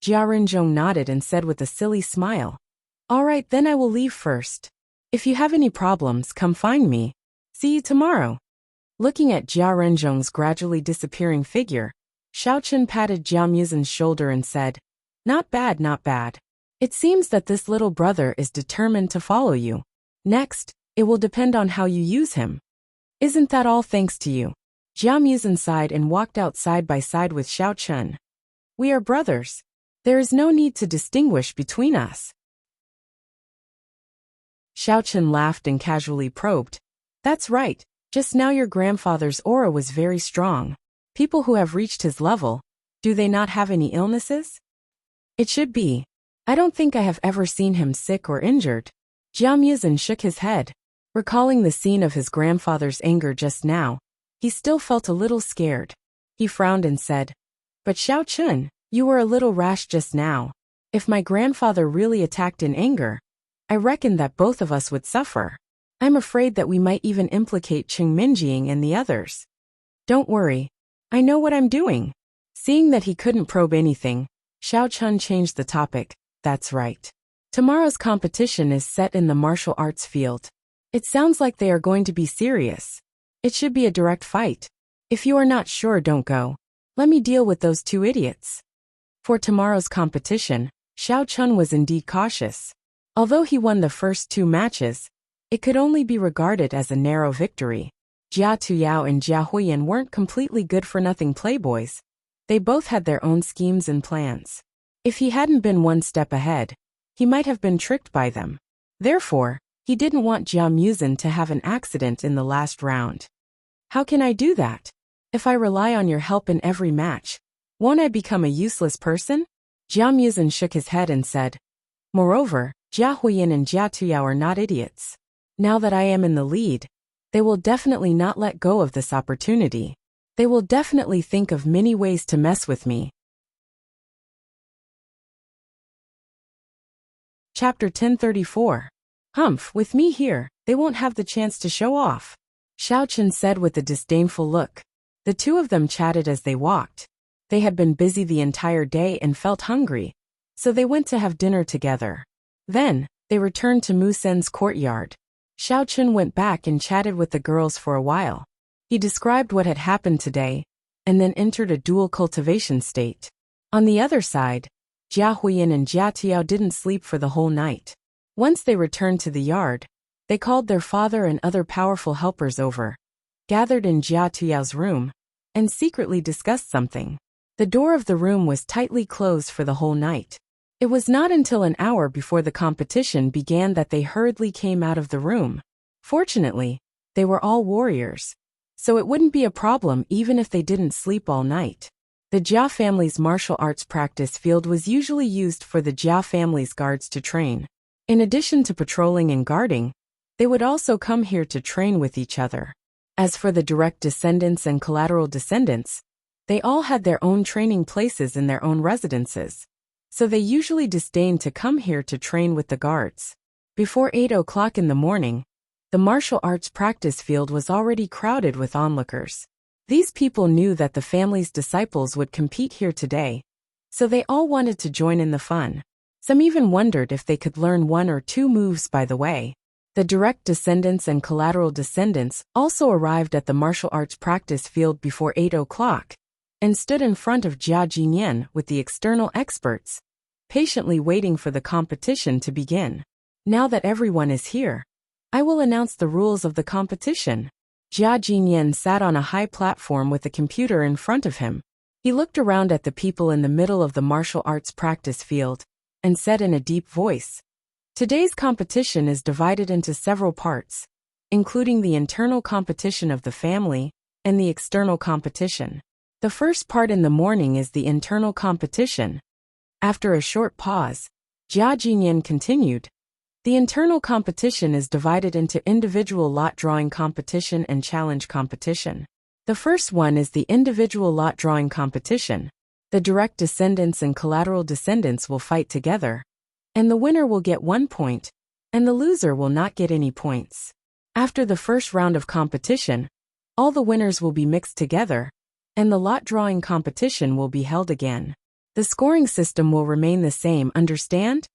Jia Renzhong nodded and said with a silly smile, All right, then I will leave first. If you have any problems, come find me. See you tomorrow. Looking at Jia Renzhong's gradually disappearing figure, Xiao Chen patted Jia Muzin's shoulder and said, Not bad, not bad. It seems that this little brother is determined to follow you. Next, it will depend on how you use him. Isn't that all thanks to you? Jia Muzin sighed and walked out side by side with Xiao Chen. We are brothers. There is no need to distinguish between us. Xiao Chen laughed and casually probed. That's right. Just now your grandfather's aura was very strong. People who have reached his level, do they not have any illnesses? It should be. I don't think I have ever seen him sick or injured. Jia Muzin shook his head. Recalling the scene of his grandfather's anger just now, he still felt a little scared. He frowned and said, But Xiao Chen, you were a little rash just now. If my grandfather really attacked in anger, I reckon that both of us would suffer. I'm afraid that we might even implicate Qing Minjing and the others. Don't worry. I know what I'm doing. Seeing that he couldn't probe anything, Xiao Chen changed the topic. That's right. Tomorrow's competition is set in the martial arts field. It sounds like they are going to be serious. It should be a direct fight. If you are not sure, don't go. Let me deal with those two idiots. For tomorrow's competition, Xiao Chen was indeed cautious. Although he won the first two matches, it could only be regarded as a narrow victory. Jia Tuyao and Jia Huiyan weren't completely good-for-nothing playboys. They both had their own schemes and plans. If he hadn't been one step ahead, he might have been tricked by them. Therefore, he didn't want Jia Muzin to have an accident in the last round. How can I do that? If I rely on your help in every match, won't I become a useless person? Jia Muzin shook his head and said, Moreover, Jia Huiyan and Jia Tuyao are not idiots. Now that I am in the lead, they will definitely not let go of this opportunity. They will definitely think of many ways to mess with me. Chapter 1034. Humph, with me here, they won't have the chance to show off. Xiao Chen said with a disdainful look. The two of them chatted as they walked. They had been busy the entire day and felt hungry, so they went to have dinner together. Then, they returned to Musen's courtyard. Xiao Chun went back and chatted with the girls for a while. He described what had happened today, and then entered a dual cultivation state. On the other side, Jia Huiyin and Jia Tiao didn't sleep for the whole night. Once they returned to the yard, they called their father and other powerful helpers over, gathered in Jia Tiao's room, and secretly discussed something. The door of the room was tightly closed for the whole night. It was not until an hour before the competition began that they hurriedly came out of the room. Fortunately, they were all warriors, so it wouldn't be a problem even if they didn't sleep all night. The Jia family's martial arts practice field was usually used for the Jia family's guards to train. In addition to patrolling and guarding, they would also come here to train with each other. As for the direct descendants and collateral descendants, they all had their own training places in their own residences, so they usually disdained to come here to train with the guards. Before 8 o'clock in the morning, the martial arts practice field was already crowded with onlookers. These people knew that the family's disciples would compete here today, so they all wanted to join in the fun. Some even wondered if they could learn 1 or 2 moves by the way. The direct descendants and collateral descendants also arrived at the martial arts practice field before 8 o'clock, and stood in front of Jia Jinyan with the external experts, patiently waiting for the competition to begin. Now that everyone is here, I will announce the rules of the competition. Jia Jinyan sat on a high platform with a computer in front of him. He looked around at the people in the middle of the martial arts practice field, and said in a deep voice, "Today's competition is divided into several parts, including the internal competition of the family and the external competition. The first part in the morning is the internal competition." After a short pause, Jia Jinyan continued, "The internal competition is divided into individual lot drawing competition and challenge competition. The first one is the individual lot drawing competition. The direct descendants and collateral descendants will fight together, and the winner will get 1 point, and the loser will not get any points. After the first round of competition, all the winners will be mixed together, and the lot drawing competition will be held again. The scoring system will remain the same, understand?"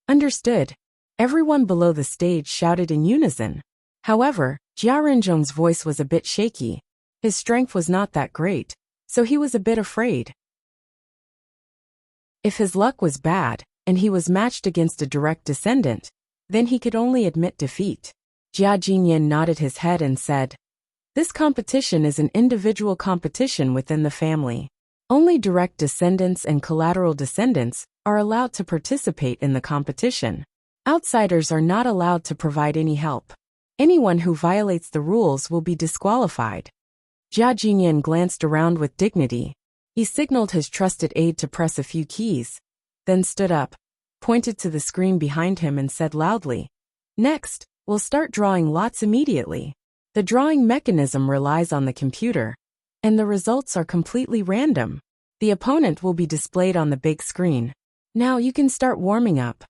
"Understood," everyone below the stage shouted in unison. However, Jia Renzhong's voice was a bit shaky. His strength was not that great, so he was a bit afraid. If his luck was bad, and he was matched against a direct descendant, then he could only admit defeat. Jia Jinyan nodded his head and said, "This competition is an individual competition within the family. Only direct descendants and collateral descendants are allowed to participate in the competition. Outsiders are not allowed to provide any help. Anyone who violates the rules will be disqualified." Jia Jinyan glanced around with dignity. He signaled his trusted aide to press a few keys, then stood up, pointed to the screen behind him and said loudly, "Next, we'll start drawing lots immediately. The drawing mechanism relies on the computer, and the results are completely random. The opponent will be displayed on the big screen. Now you can start warming up."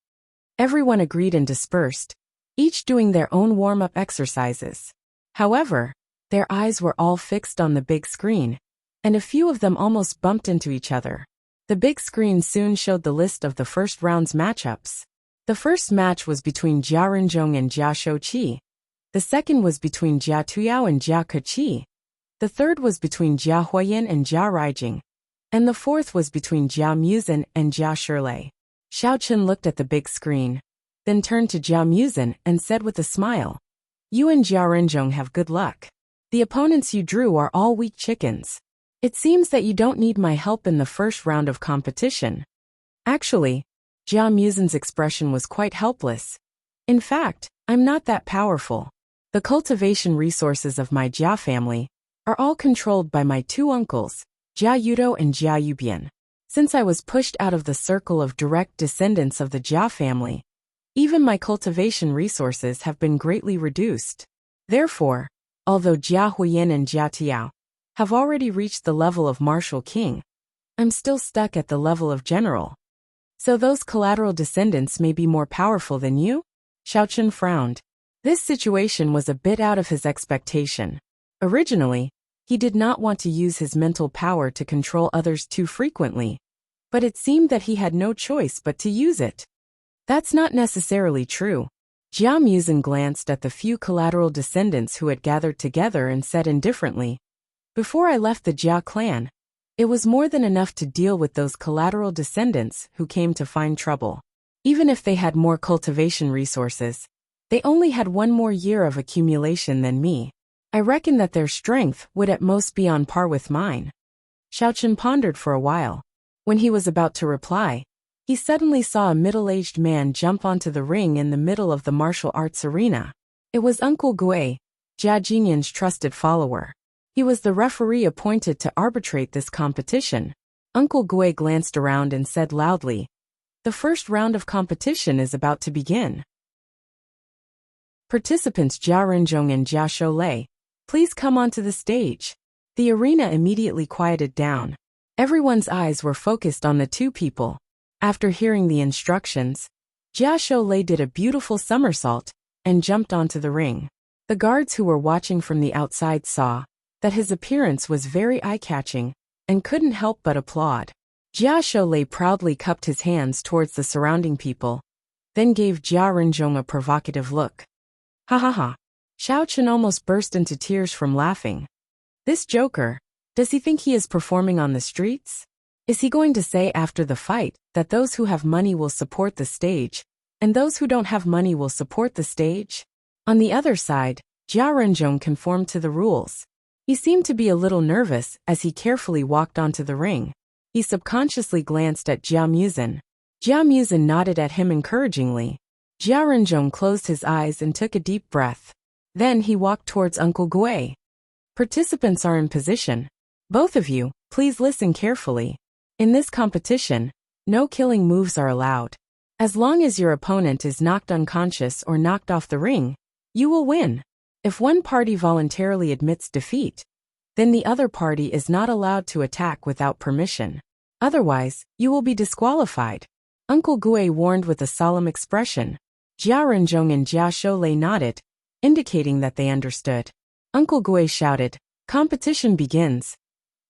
Everyone agreed and dispersed, each doing their own warm-up exercises. However, their eyes were all fixed on the big screen, and a few of them almost bumped into each other. The big screen soon showed the list of the first round's matchups. The first match was between Jia Renzhong and Jia Shouqi. The second was between Jia Tuyao and Jia Keqi. The third was between Jia Huiyin and Jia Raijing. And the fourth was between Jia Muzin and Jia Shirlei. Xiao Chun looked at the big screen, then turned to Jia Muzin and said with a smile, "You and Jia Renzhong have good luck. The opponents you drew are all weak chickens. It seems that you don't need my help in the first round of competition." Actually, Jia Muzin's expression was quite helpless. "In fact, I'm not that powerful. The cultivation resources of my Jia family are all controlled by my 2 uncles, Jia Yudo and Jia Yubian. Since I was pushed out of the circle of direct descendants of the Jia family, even my cultivation resources have been greatly reduced. Therefore, although Jia Huiyin and Jia Tiao have already reached the level of martial king, I'm still stuck at the level of general. So those collateral descendants may be more powerful than you?" Xiao Chun frowned. This situation was a bit out of his expectation. Originally, he did not want to use his mental power to control others too frequently, but it seemed that he had no choice but to use it. That's not necessarily true. Jia Muzin glanced at the few collateral descendants who had gathered together and said indifferently, "Before I left the Jia clan, it was more than enough to deal with those collateral descendants who came to find trouble. Even if they had more cultivation resources, they only had one more year of accumulation than me. I reckon that their strength would at most be on par with mine." Xiaochen pondered for a while. When he was about to reply, he suddenly saw a middle-aged man jump onto the ring in the middle of the martial arts arena. It was Uncle Gui, Jia Jingyan's trusted follower. He was the referee appointed to arbitrate this competition. Uncle Gui glanced around and said loudly, "The first round of competition is about to begin. Participants Jia Renzhong and Jia Shoulei, please come onto the stage." The arena immediately quieted down. Everyone's eyes were focused on the two people. After hearing the instructions, Jia Shoulei did a beautiful somersault and jumped onto the ring. The guards who were watching from the outside saw that his appearance was very eye-catching and couldn't help but applaud. Jia Shoulei proudly cupped his hands towards the surrounding people, then gave Jia Renzhong a provocative look. "Ha ha ha." Xiaochen almost burst into tears from laughing. This joker, does he think he is performing on the streets? Is he going to say after the fight that those who have money will support the stage, and those who don't have money will support the stage? On the other side, Jia Renzhong conformed to the rules. He seemed to be a little nervous as he carefully walked onto the ring. He subconsciously glanced at Jia Muzin. Jia Muzin nodded at him encouragingly. Jia Renzhong closed his eyes and took a deep breath. Then he walked towards Uncle Gui. "Participants are in position. Both of you, please listen carefully. In this competition, no killing moves are allowed. As long as your opponent is knocked unconscious or knocked off the ring, you will win. If one party voluntarily admits defeat, then the other party is not allowed to attack without permission. Otherwise, you will be disqualified." Uncle Gui warned with a solemn expression. Jia Renzhong and Jia Shoulei nodded, indicating that they understood. Uncle Gui shouted, "Competition begins,"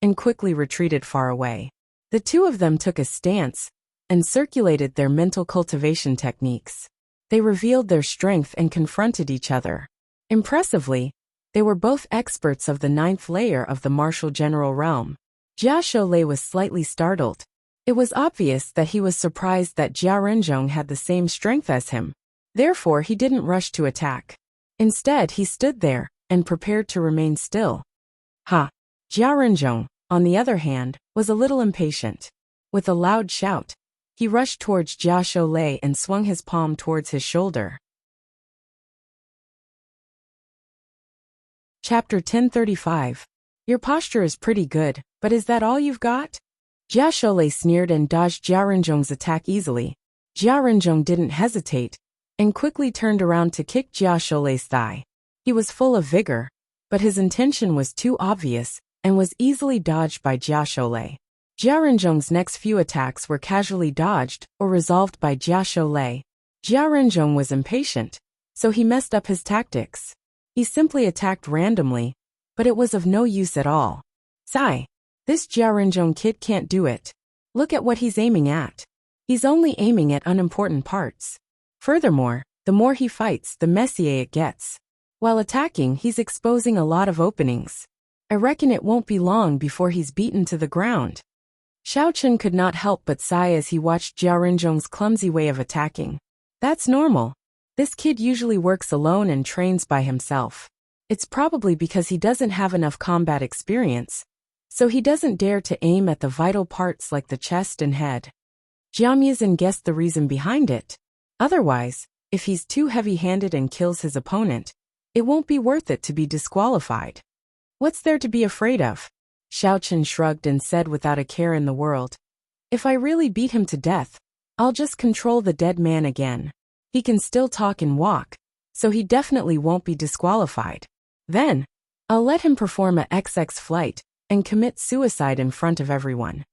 and quickly retreated far away. The two of them took a stance and circulated their mental cultivation techniques. They revealed their strength and confronted each other. Impressively, they were both experts of the 9th layer of the martial general realm. Jia Shoulei was slightly startled. It was obvious that he was surprised that Jia Renzhong had the same strength as him. Therefore, he didn't rush to attack. Instead, he stood there and prepared to remain still. Jia Renzhong, on the other hand, was a little impatient. With a loud shout, he rushed towards Jia Shoulei and swung his palm towards his shoulder. Chapter 1035. Your posture is pretty good, but is that all you've got? Jia Shoulei sneered and dodged Jia Renzhong's attack easily. Jia Renzhong didn't hesitate and quickly turned around to kick Jia Shoulei's thigh. He was full of vigor, but his intention was too obvious and was easily dodged by Jia Shoulei. Jia Renzhong's next few attacks were casually dodged or resolved by Jia Shoulei. Jia Renzhong was impatient, so he messed up his tactics. He simply attacked randomly, but it was of no use at all. Sigh. This Jia Renzhong kid can't do it. Look at what he's aiming at. He's only aiming at unimportant parts. Furthermore, the more he fights, the messier it gets. While attacking, he's exposing a lot of openings. I reckon it won't be long before he's beaten to the ground. Xiaochen could not help but sigh as he watched Jia Renzhong's clumsy way of attacking. That's normal. This kid usually works alone and trains by himself. It's probably because he doesn't have enough combat experience, so he doesn't dare to aim at the vital parts like the chest and head. Jia Muzin guessed the reason behind it. Otherwise, if he's too heavy-handed and kills his opponent, it won't be worth it to be disqualified. What's there to be afraid of? Xiaochen shrugged and said without a care in the world. If I really beat him to death, I'll just control the dead man again. He can still talk and walk, so he definitely won't be disqualified. Then, I'll let him perform a XX flight and commit suicide in front of everyone.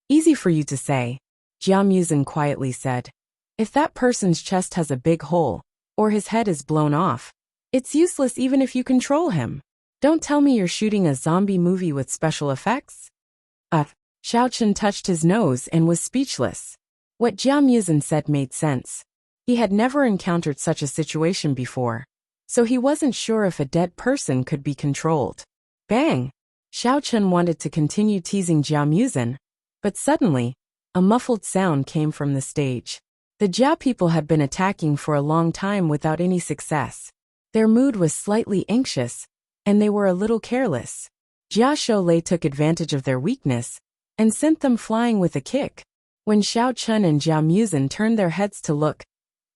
Easy for you to say, Jia Muzin quietly said. If that person's chest has a big hole, or his head is blown off, it's useless even if you control him. Don't tell me you're shooting a zombie movie with special effects? Xiaochen touched his nose and was speechless. What Jia Muzin said made sense. He had never encountered such a situation before, so he wasn't sure if a dead person could be controlled. Bang! Xiao Chun wanted to continue teasing Jia Muzin, but suddenly, a muffled sound came from the stage. The Jia people had been attacking for a long time without any success. Their mood was slightly anxious, and they were a little careless. Jia Shoulei took advantage of their weakness and sent them flying with a kick. When Xiao Chun and Jia Muzin turned their heads to look,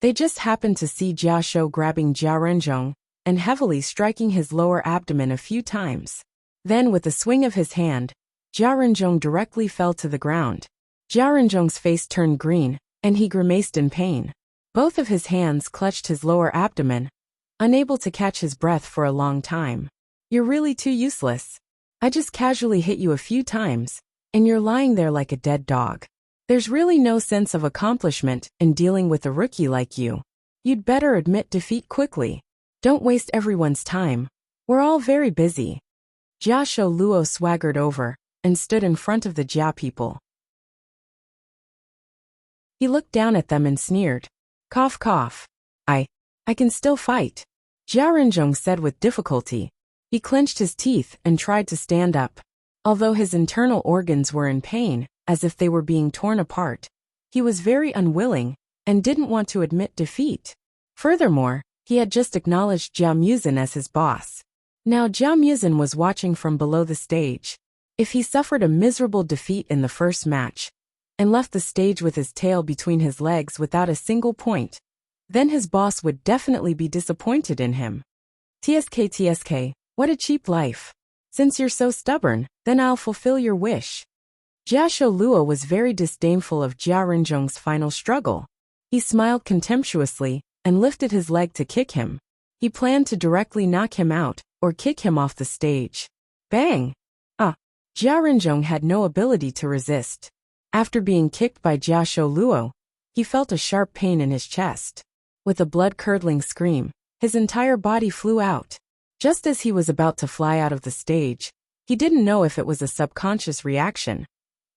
they just happened to see Jia Shou grabbing Jia Renzhong and heavily striking his lower abdomen a few times. Then with a swing of his hand, Jia Renzhong directly fell to the ground. Jia Renzhong's face turned green, and he grimaced in pain. Both of his hands clutched his lower abdomen, unable to catch his breath for a long time. You're really too useless. I just casually hit you a few times, and you're lying there like a dead dog. There's really no sense of accomplishment in dealing with a rookie like you. You'd better admit defeat quickly. Don't waste everyone's time. We're all very busy. Jia Shou Luo swaggered over and stood in front of the Jia people. He looked down at them and sneered. Cough cough. I can still fight. Jia Renzhong said with difficulty. He clenched his teeth and tried to stand up. Although his internal organs were in pain, as if they were being torn apart, he was very unwilling and didn't want to admit defeat. Furthermore, he had just acknowledged Jia Muzin as his boss. Now Jia Muzin was watching from below the stage. If he suffered a miserable defeat in the first match and left the stage with his tail between his legs without a single point, then his boss would definitely be disappointed in him. TSK, what a cheap life. Since you're so stubborn, then I'll fulfill your wish. Jia Shou Luo was very disdainful of Jia Renzhong's final struggle. He smiled contemptuously and lifted his leg to kick him. He planned to directly knock him out or kick him off the stage. Bang! Jia Renzhong had no ability to resist. After being kicked by Jia Shou Luo, he felt a sharp pain in his chest. With a blood-curdling scream, his entire body flew out. Just as he was about to fly out of the stage, he didn't know if it was a subconscious reaction,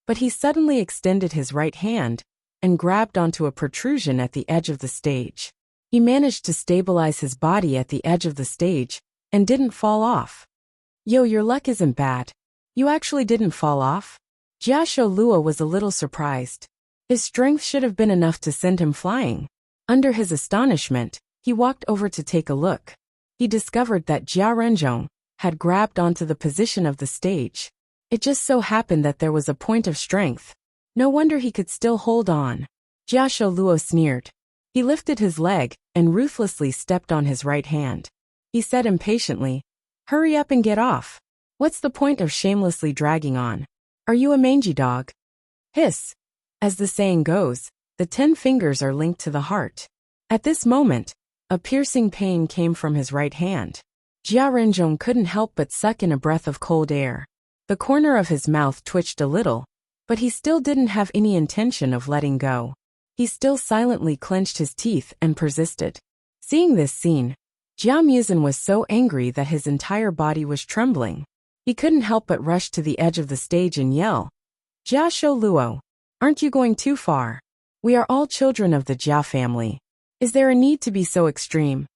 but he suddenly extended his right hand and grabbed onto a protrusion at the edge of the stage. He managed to stabilize his body at the edge of the stage and didn't fall off. Yo, your luck isn't bad. You actually didn't fall off? Jia Shou Luo was a little surprised. His strength should have been enough to send him flying. Under his astonishment, he walked over to take a look. He discovered that Jia Renzhong had grabbed onto the position of the stage. It just so happened that there was a point of strength. No wonder he could still hold on. Jia Shou Luo sneered. He lifted his leg and ruthlessly stepped on his right hand. He said impatiently, "Hurry up and get off. What's the point of shamelessly dragging on? Are you a mangy dog?" Hiss. As the saying goes, the 10 fingers are linked to the heart. At this moment, a piercing pain came from his right hand. Jia Renzhong couldn't help but suck in a breath of cold air. The corner of his mouth twitched a little, but he still didn't have any intention of letting go. He still silently clenched his teeth and persisted. Seeing this scene, Jia Muzin was so angry that his entire body was trembling. He couldn't help but rush to the edge of the stage and yell, "Jia Shou Luo, aren't you going too far? We are all children of the Jia family. Is there a need to be so extreme?"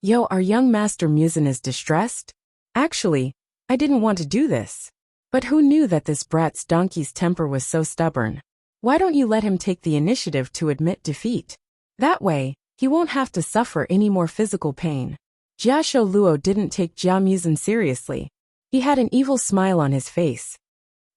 Yo, our young master Muzin is distressed? Actually, I didn't want to do this. But who knew that this brat's donkey's temper was so stubborn? Why don't you let him take the initiative to admit defeat? That way, he won't have to suffer any more physical pain. Jia Shou Luo didn't take Jia Muzin seriously. He had an evil smile on his face.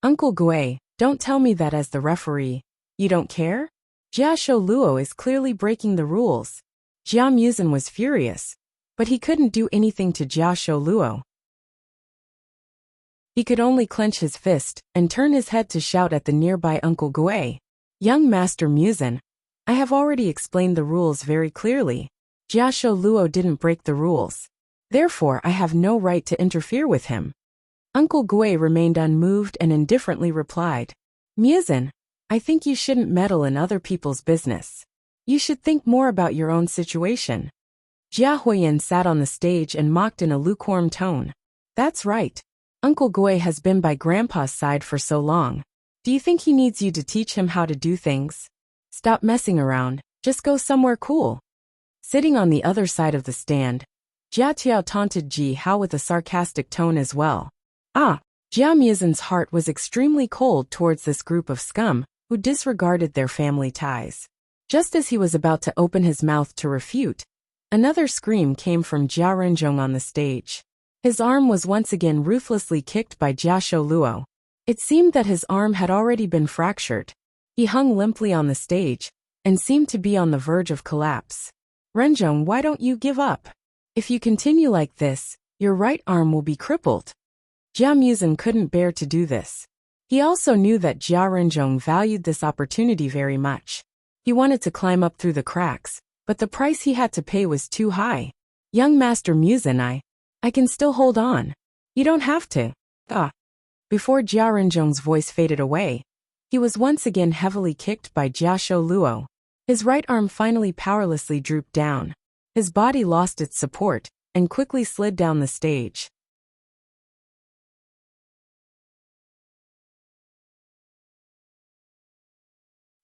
"Uncle Gui, don't tell me that as the referee. You don't care?" Jia Shou Luo is clearly breaking the rules. Jia Muzin was furious, but he couldn't do anything to Jia Shou Luo. He could only clench his fist and turn his head to shout at the nearby Uncle Gui. "Young Master Muzin, I have already explained the rules very clearly. Jia Shou Luo didn't break the rules. Therefore, I have no right to interfere with him." Uncle Gui remained unmoved and indifferently replied, "Muzin, I think you shouldn't meddle in other people's business. You should think more about your own situation." Jia Huiyan sat on the stage and mocked in a lukewarm tone. "That's right. Uncle Gui has been by Grandpa's side for so long. Do you think he needs you to teach him how to do things? Stop messing around Just go somewhere cool. Sitting on the other side of the stand, Jia Tiao taunted Ji Hao with a sarcastic tone as well. Jia Muzin's heart was extremely cold towards this group of scum who disregarded their family ties. Just as he was about to open his mouth to refute, another scream came from Jia Renzhong on the stage. His arm was once again ruthlessly kicked by Jia Sholuo. It seemed that his arm had already been fractured. He hung limply on the stage and seemed to be on the verge of collapse. Renzhong, why don't you give up? If you continue like this, your right arm will be crippled. Jia Muzin couldn't bear to do this. He also knew that Jia Renzhong valued this opportunity very much. He wanted to climb up through the cracks, but the price he had to pay was too high. Young Master Muzin, I can still hold on. You don't have to. Before Jia Renzhong's voice faded away, he was once again heavily kicked by Jia Sholuo. His right arm finally powerlessly drooped down. His body lost its support and quickly slid down the stage.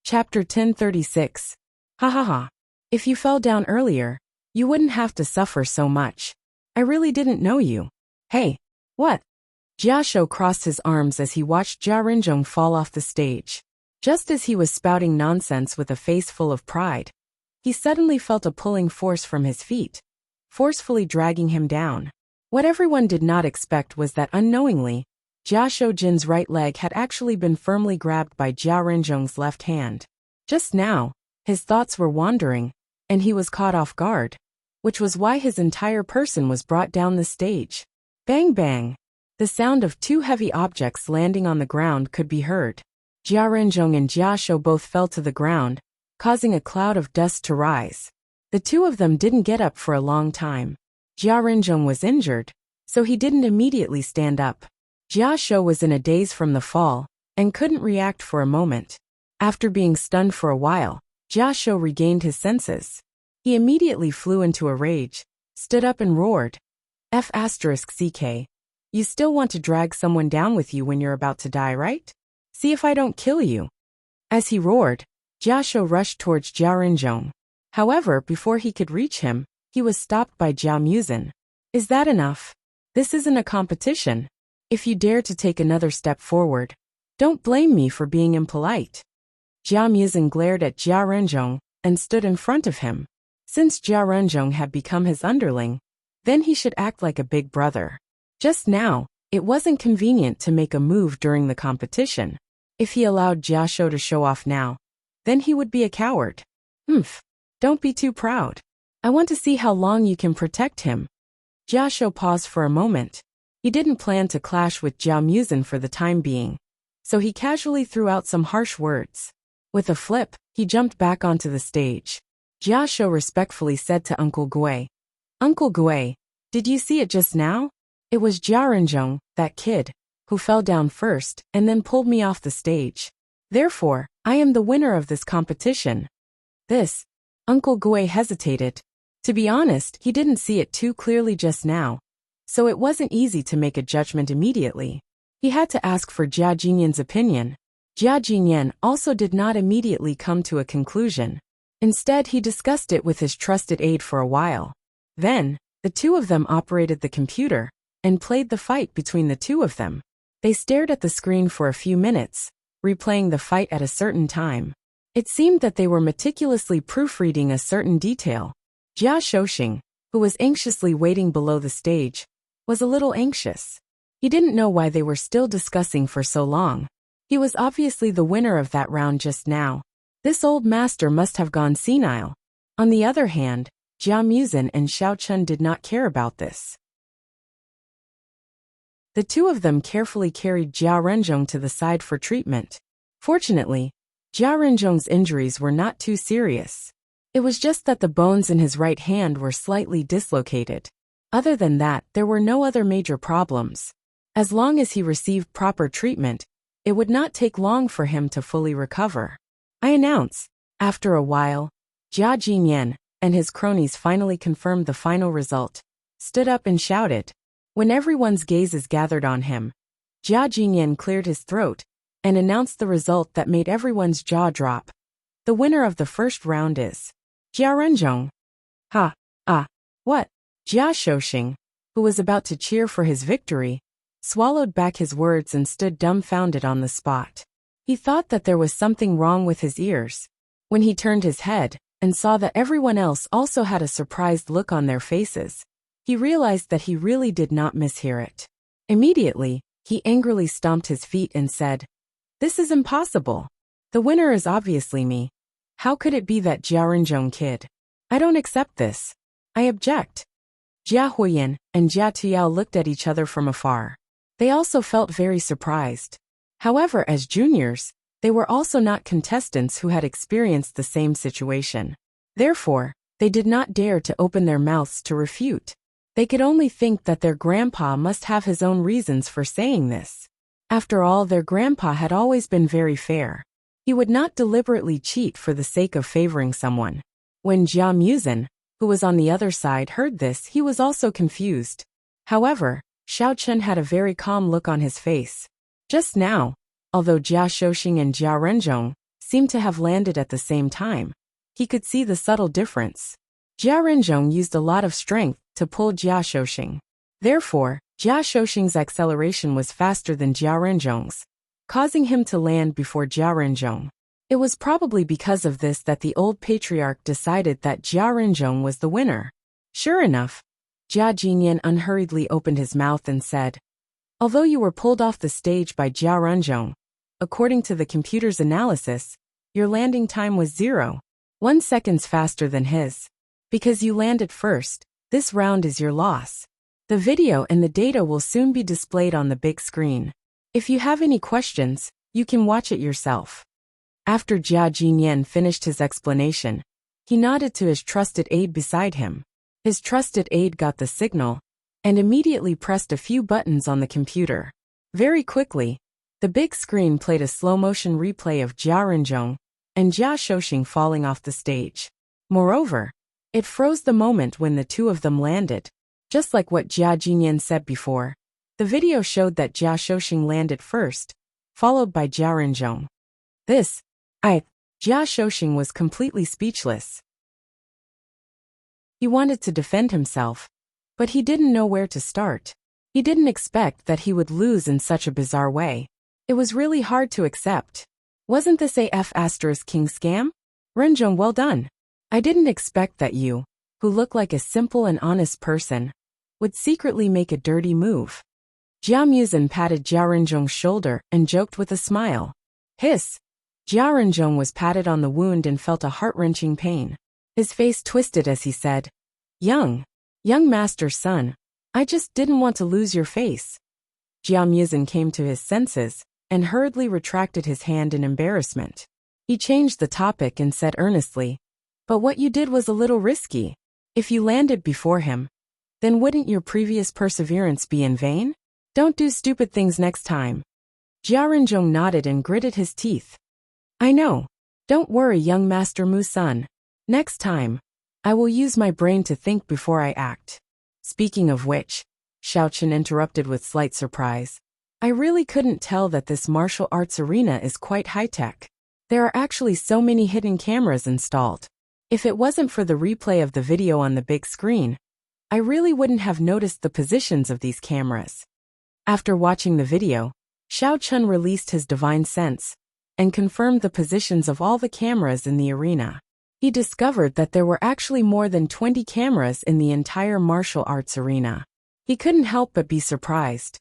Chapter 1036. Ha ha ha. If you fell down earlier, you wouldn't have to suffer so much. I really didn't know you. Hey, what? Jia Shou crossed his arms as he watched Jia Renzhong fall off the stage. Just as he was spouting nonsense with a face full of pride, he suddenly felt a pulling force from his feet, forcefully dragging him down. What everyone did not expect was that unknowingly, Jia Shoujin's right leg had actually been firmly grabbed by Jia Renzhong's left hand. Just now, his thoughts were wandering, and he was caught off guard, which was why his entire person was brought down the stage. Bang bang! The sound of two heavy objects landing on the ground could be heard. Jia Renzhong and Jia Shou both fell to the ground, causing a cloud of dust to rise. The two of them didn't get up for a long time. Jia Renzhong was injured, so he didn't immediately stand up. Jia Shou was in a daze from the fall, and couldn't react for a moment. After being stunned for a while, Jia Shou regained his senses. He immediately flew into a rage, stood up and roared. F***CK. You still want to drag someone down with you when you're about to die, right? See if I don't kill you. As he roared, Jia Shou rushed towards Jia Renzhong. However, before he could reach him, he was stopped by Jia Muzin. Is that enough? This isn't a competition. If you dare to take another step forward, don't blame me for being impolite. Jia Muzin glared at Jia Renzhong and stood in front of him. Since Jia Renzhong had become his underling, then he should act like a big brother. Just now, it wasn't convenient to make a move during the competition. If he allowed Jia Shou to show off now, then he would be a coward. Don't be too proud. I want to see how long you can protect him. Jia Shou paused for a moment. He didn't plan to clash with Jia Muzin for the time being, so he casually threw out some harsh words. With a flip, he jumped back onto the stage. Jia Shou respectfully said to Uncle Gui, Uncle Gui, did you see it just now? It was Jia Renzhong, that kid, who fell down first and then pulled me off the stage. Therefore, I am the winner of this competition. Uncle Gui hesitated. To be honest, he didn't see it too clearly just now, so it wasn't easy to make a judgment immediately. He had to ask for Jia Jinyan's opinion. Jia Jinyan also did not immediately come to a conclusion. Instead, he discussed it with his trusted aide for a while. Then, the two of them operated the computer and played the fight between the two of them. They stared at the screen for a few minutes, replaying the fight at a certain time. It seemed that they were meticulously proofreading a certain detail. Jia Shouxing, who was anxiously waiting below the stage, was a little anxious. He didn't know why they were still discussing for so long. He was obviously the winner of that round just now. This old master must have gone senile. On the other hand, Jia Muzin and Xiao Chun did not care about this. The two of them carefully carried Jia Renzhong to the side for treatment. Fortunately, Jia Renzhong's injuries were not too serious. It was just that the bones in his right hand were slightly dislocated. Other than that, there were no other major problems. As long as he received proper treatment, it would not take long for him to fully recover. I announce. After a while, Jia Jinyan and his cronies finally confirmed the final result, stood up and shouted. When everyone's gazes gathered on him, Jia Jinyan cleared his throat and announced the result that made everyone's jaw drop. The winner of the first round is Jia Renzhong. Ha, ah, what? Jia Shouxing, who was about to cheer for his victory, swallowed back his words and stood dumbfounded on the spot. He thought that there was something wrong with his ears. When he turned his head and saw that everyone else also had a surprised look on their faces, he realized that he really did not mishear it. Immediately, he angrily stomped his feet and said, "This is impossible. The winner is obviously me. How could it be that Jia Renzhong kid? I don't accept this. I object." Jia Huoyan and Jia Tuyao looked at each other from afar. They also felt very surprised. However, as juniors, they were also not contestants who had experienced the same situation. Therefore, they did not dare to open their mouths to refute. They could only think that their grandpa must have his own reasons for saying this. After all, their grandpa had always been very fair. He would not deliberately cheat for the sake of favoring someone. When Jia Muzhen, who was on the other side, heard this, he was also confused. However, Xiao Chen had a very calm look on his face. Just now, although Jia Shouxing and Jia Renzhong seemed to have landed at the same time, he could see the subtle difference. Jia Renzhong used a lot of strength to pull Jia Shouxing. Therefore, Jia Shouxing's acceleration was faster than Jia Renzhong's, causing him to land before Jia Renzhong. It was probably because of this that the old patriarch decided that Jia Renzhong was the winner. Sure enough, Jia Jinyan unhurriedly opened his mouth and said, "Although you were pulled off the stage by Jia Renzhong, according to the computer's analysis, your landing time was 0.1 seconds faster than his. Because you landed first, this round is your loss. The video and the data will soon be displayed on the big screen. If you have any questions, you can watch it yourself." After Jia Jinyan finished his explanation, he nodded to his trusted aide beside him. His trusted aide got the signal and immediately pressed a few buttons on the computer. Very quickly, the big screen played a slow-motion replay of Jia Renzhong and Jia Shouxing falling off the stage. Moreover, it froze the moment when the two of them landed. Just like what Jia Jinyan said before, the video showed that Jia Shouxing landed first, followed by Jia Renzhong. Jia Shouxing was completely speechless. He wanted to defend himself, but he didn't know where to start. He didn't expect that he would lose in such a bizarre way. It was really hard to accept. Wasn't this a F***king scam? Renzhong, well done. I didn't expect that you, who look like a simple and honest person, would secretly make a dirty move. Jia Muzhen patted Jia Renzhong's shoulder and joked with a smile. Hiss. Jia Renzhong was patted on the wound and felt a heart-wrenching pain. His face twisted as he said, Young master's son, I just didn't want to lose your face." Jia Muzhen came to his senses and hurriedly retracted his hand in embarrassment. He changed the topic and said earnestly, "But what you did was a little risky. If you landed before him, then wouldn't your previous perseverance be in vain? Don't do stupid things next time." Jia Renzhong nodded and gritted his teeth. "I know. Don't worry, young Master Mu-san. Next time, I will use my brain to think before I act." Speaking of which, Xiao Chen interrupted with slight surprise. "I really couldn't tell that this martial arts arena is quite high-tech. There are actually so many hidden cameras installed. If it wasn't for the replay of the video on the big screen, I really wouldn't have noticed the positions of these cameras." After watching the video, Xiao Chen released his divine sense and confirmed the positions of all the cameras in the arena. He discovered that there were actually more than 20 cameras in the entire martial arts arena. He couldn't help but be surprised.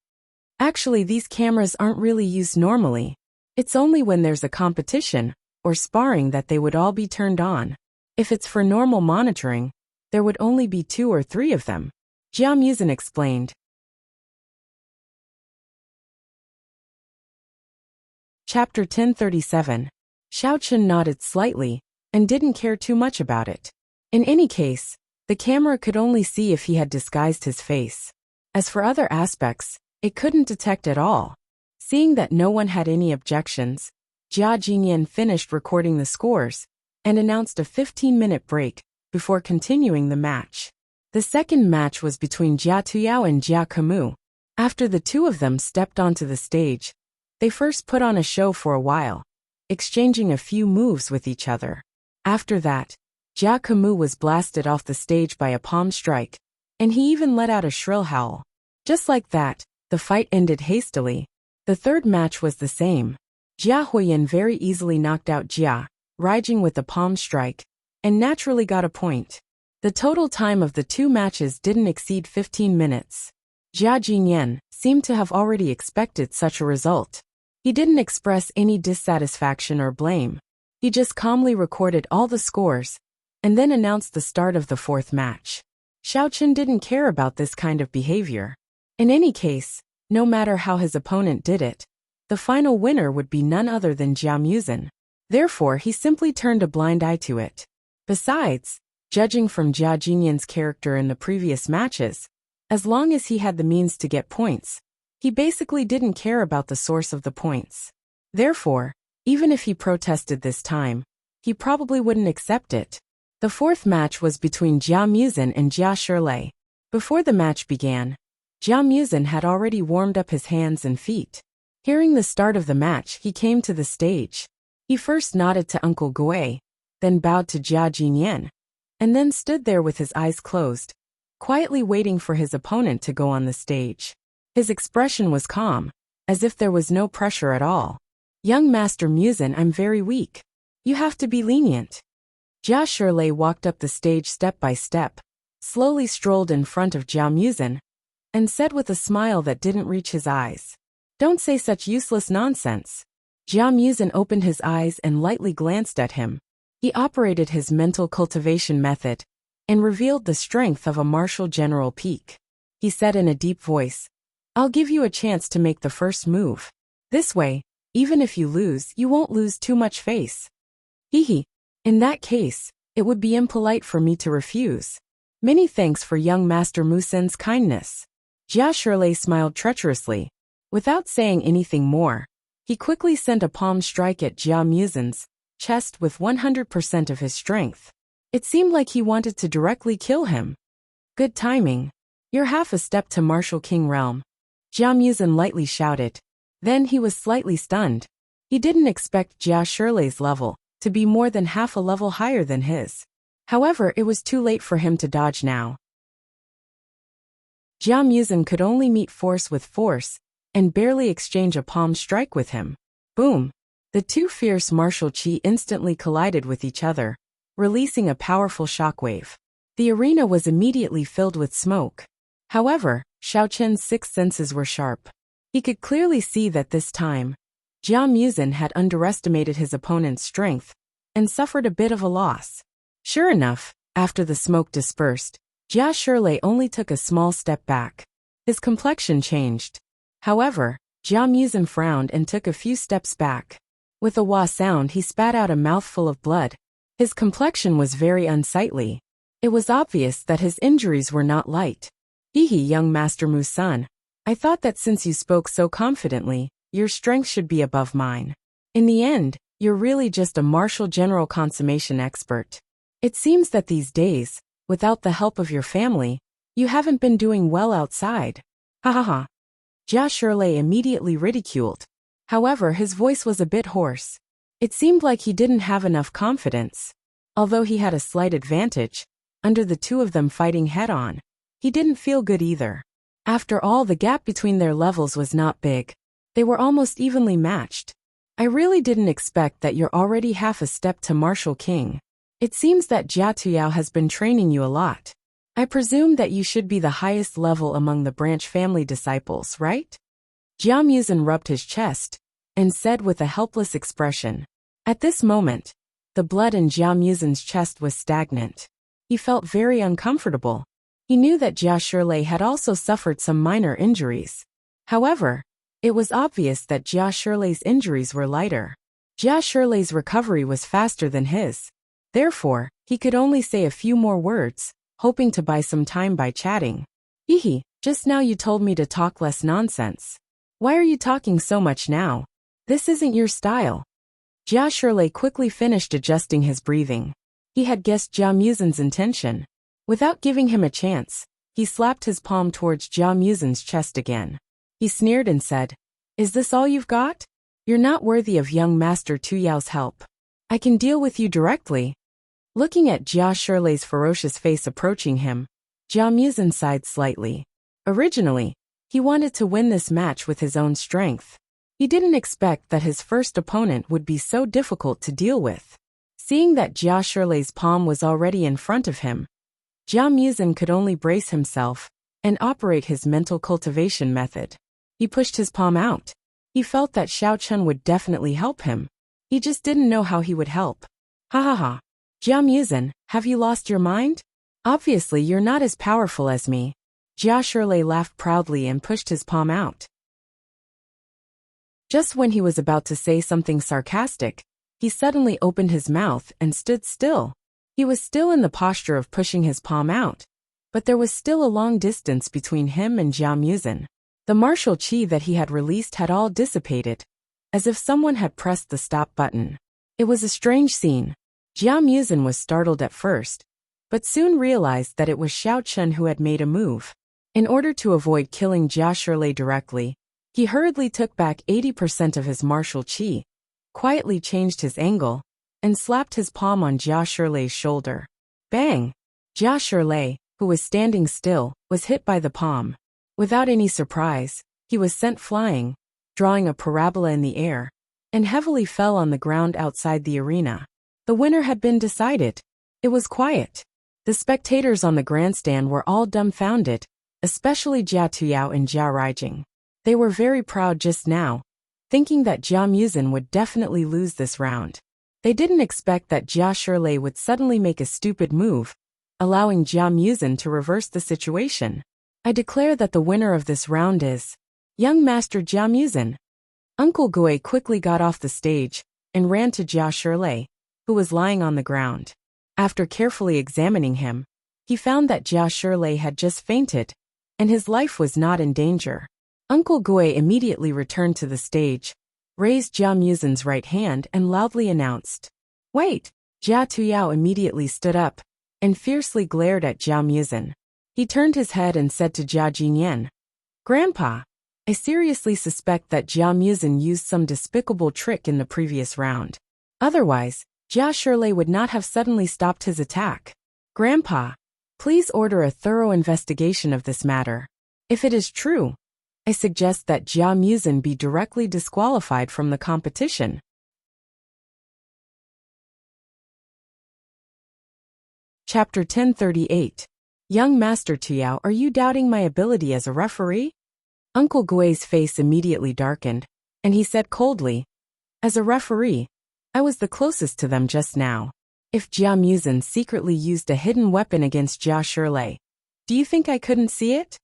Actually, these cameras aren't really used normally. It's only when there's a competition or sparring that they would all be turned on. If it's for normal monitoring, there would only be 2 or 3 of them. Jia Muzhen explained. Chapter 1037. Xiao Chen nodded slightly and didn't care too much about it. In any case, the camera could only see if he had disguised his face. As for other aspects, it couldn't detect at all. Seeing that no one had any objections, Jia Jinyan finished recording the scores and announced a 15-minute break before continuing the match. The second match was between Jia Tuyao and Jia Kamu. After the two of them stepped onto the stage, they first put on a show for a while. exchanging a few moves with each other. After that, Jia Kamu was blasted off the stage by a palm strike, and he even let out a shrill howl. Just like that, the fight ended hastily. The third match was the same. Jia Huiyan very easily knocked out Jia Ruijing with the palm strike, and naturally got a point. The total time of the two matches didn't exceed 15 minutes. Jia Jinyan seemed to have already expected such a result. He didn't express any dissatisfaction or blame. He just calmly recorded all the scores, and then announced the start of the fourth match. Xiaoqun didn't care about this kind of behavior. In any case, no matter how his opponent did it, the final winner would be none other than Jia Muzin. Therefore, he simply turned a blind eye to it. Besides, judging from Jia Jinyan's character in the previous matches, as long as he had the means to get points, he basically didn't care about the source of the points. Therefore, even if he protested this time, he probably wouldn't accept it. The fourth match was between Jia Muzin and Jia Shirlei. Before the match began, Jia Muzin had already warmed up his hands and feet. Hearing the start of the match, he came to the stage. He first nodded to Uncle Gui, then bowed to Jia Jinyan, and then stood there with his eyes closed, quietly waiting for his opponent to go on the stage. His expression was calm, as if there was no pressure at all. "Young Master Muzin, I'm very weak. You have to be lenient." Jia Shirlei walked up the stage step by step, slowly strolled in front of Jia Muzin, and said with a smile that didn't reach his eyes, "Don't say such useless nonsense." Jia Muzin opened his eyes and lightly glanced at him. He operated his mental cultivation method and revealed the strength of a martial general peak. He said in a deep voice, "I'll give you a chance to make the first move. This way, even if you lose, you won't lose too much face." Hehe. In that case, it would be impolite for me to refuse. Many thanks for young Master Muzin's kindness. Jia Shirlei smiled treacherously. Without saying anything more, he quickly sent a palm strike at Jia Muzin's chest with 100% of his strength. It seemed like he wanted to directly kill him. "Good timing. You're half a step to Martial King realm," Jia Muzin lightly shouted. Then he was slightly stunned. He didn't expect Jia Shirlei's level to be more than half a level higher than his. However, it was too late for him to dodge now. Jia Muzin could only meet force with force and barely exchange a palm strike with him. Boom! The two fierce martial chi instantly collided with each other, releasing a powerful shockwave. The arena was immediately filled with smoke. However, Xiaoqun's sixth senses were sharp. He could clearly see that this time, Jia Muzin had underestimated his opponent's strength and suffered a bit of a loss. Sure enough, after the smoke dispersed, Jia Shirlei only took a small step back. His complexion changed. However, Jia Muzin frowned and took a few steps back. With a wah sound, he spat out a mouthful of blood. His complexion was very unsightly. It was obvious that his injuries were not light. "Hehe, young Master Muzin. I thought that since you spoke so confidently, your strength should be above mine. In the end, you're really just a martial general consummation expert. It seems that these days, without the help of your family, you haven't been doing well outside. Ha ha ha." Jia Shirlei immediately ridiculed. However, his voice was a bit hoarse. It seemed like he didn't have enough confidence. Although he had a slight advantage, under the two of them fighting head-on, he didn't feel good either. After all, the gap between their levels was not big. They were almost evenly matched. "I really didn't expect that you're already half a step to Martial King. It seems that Jia Tuyao has been training you a lot. I presume that you should be the highest level among the branch family disciples, right?" Jia Muzin rubbed his chest and said with a helpless expression. At this moment, the blood in Jia Muzin's chest was stagnant. He felt very uncomfortable. He knew that Jia Shirlei had also suffered some minor injuries. However, it was obvious that Jia Shirlei's injuries were lighter. Jia Shirlei's recovery was faster than his. Therefore, he could only say a few more words, hoping to buy some time by chatting. "Hehe, just now you told me to talk less nonsense. Why are you talking so much now? This isn't your style." Jia Shirlei quickly finished adjusting his breathing. He had guessed Jia Muzin's intention. Without giving him a chance, he slapped his palm towards Jia Muzin's chest again. He sneered and said, "Is this all you've got? You're not worthy of young Master Tu Yao's help. I can deal with you directly. Looking at Jia Shirley's ferocious face approaching him, Jia Muzin sighed slightly. Originally, he wanted to win this match with his own strength. He didn't expect that his first opponent would be so difficult to deal with. Seeing that Jia Shirley's palm was already in front of him, Jia Muzin could only brace himself and operate his mental cultivation method. He pushed his palm out. He felt that Xiao Chun would definitely help him. He just didn't know how he would help. Ha ha ha. Jia Muzin, have you lost your mind? Obviously you're not as powerful as me. Jia Shirley laughed proudly and pushed his palm out. Just when he was about to say something sarcastic, he suddenly opened his mouth and stood still. He was still in the posture of pushing his palm out, but there was still a long distance between him and Jia Muzin. The martial qi that he had released had all dissipated, as if someone had pressed the stop button. It was a strange scene. Jia Muzin was startled at first, but soon realized that it was Xiao Chun who had made a move. In order to avoid killing Jia Shirley directly, he hurriedly took back 80% of his martial qi, quietly changed his angle, and slapped his palm on Jia Shirley's shoulder. Bang! Jia Shirley, who was standing still, was hit by the palm. Without any surprise, he was sent flying, drawing a parabola in the air, and heavily fell on the ground outside the arena. The winner had been decided. It was quiet. The spectators on the grandstand were all dumbfounded, especially Jia Tuyao and Jia Raijing. They were very proud just now, thinking that Jia Muzin would definitely lose this round. They didn't expect that Jia Shirley would suddenly make a stupid move, allowing Jia Muzin to reverse the situation. I declare that the winner of this round is young Master Jia Muzin. Uncle Gui quickly got off the stage and ran to Jia Shirley, who was lying on the ground. After carefully examining him, he found that Jia Shirley had just fainted, and his life was not in danger. Uncle Gui immediately returned to the stage, raised Jia Muzin's right hand and loudly announced, "Wait!" Jia Tuyao immediately stood up and fiercely glared at Jia Muzin. He turned his head and said to Jia Jinyan, "Grandpa, I seriously suspect that Jia Muzin used some despicable trick in the previous round. Otherwise, Jia Shirley would not have suddenly stopped his attack. Grandpa, please order a thorough investigation of this matter. If it is true, I suggest that Jia Muzin be directly disqualified from the competition." Chapter 1038. Young Master Tuyao, are you doubting my ability as a referee? Uncle Gui's face immediately darkened, and he said coldly, "As a referee, I was the closest to them just now. If Jia Muzin secretly used a hidden weapon against Jia Shirley, do you think I couldn't see it?"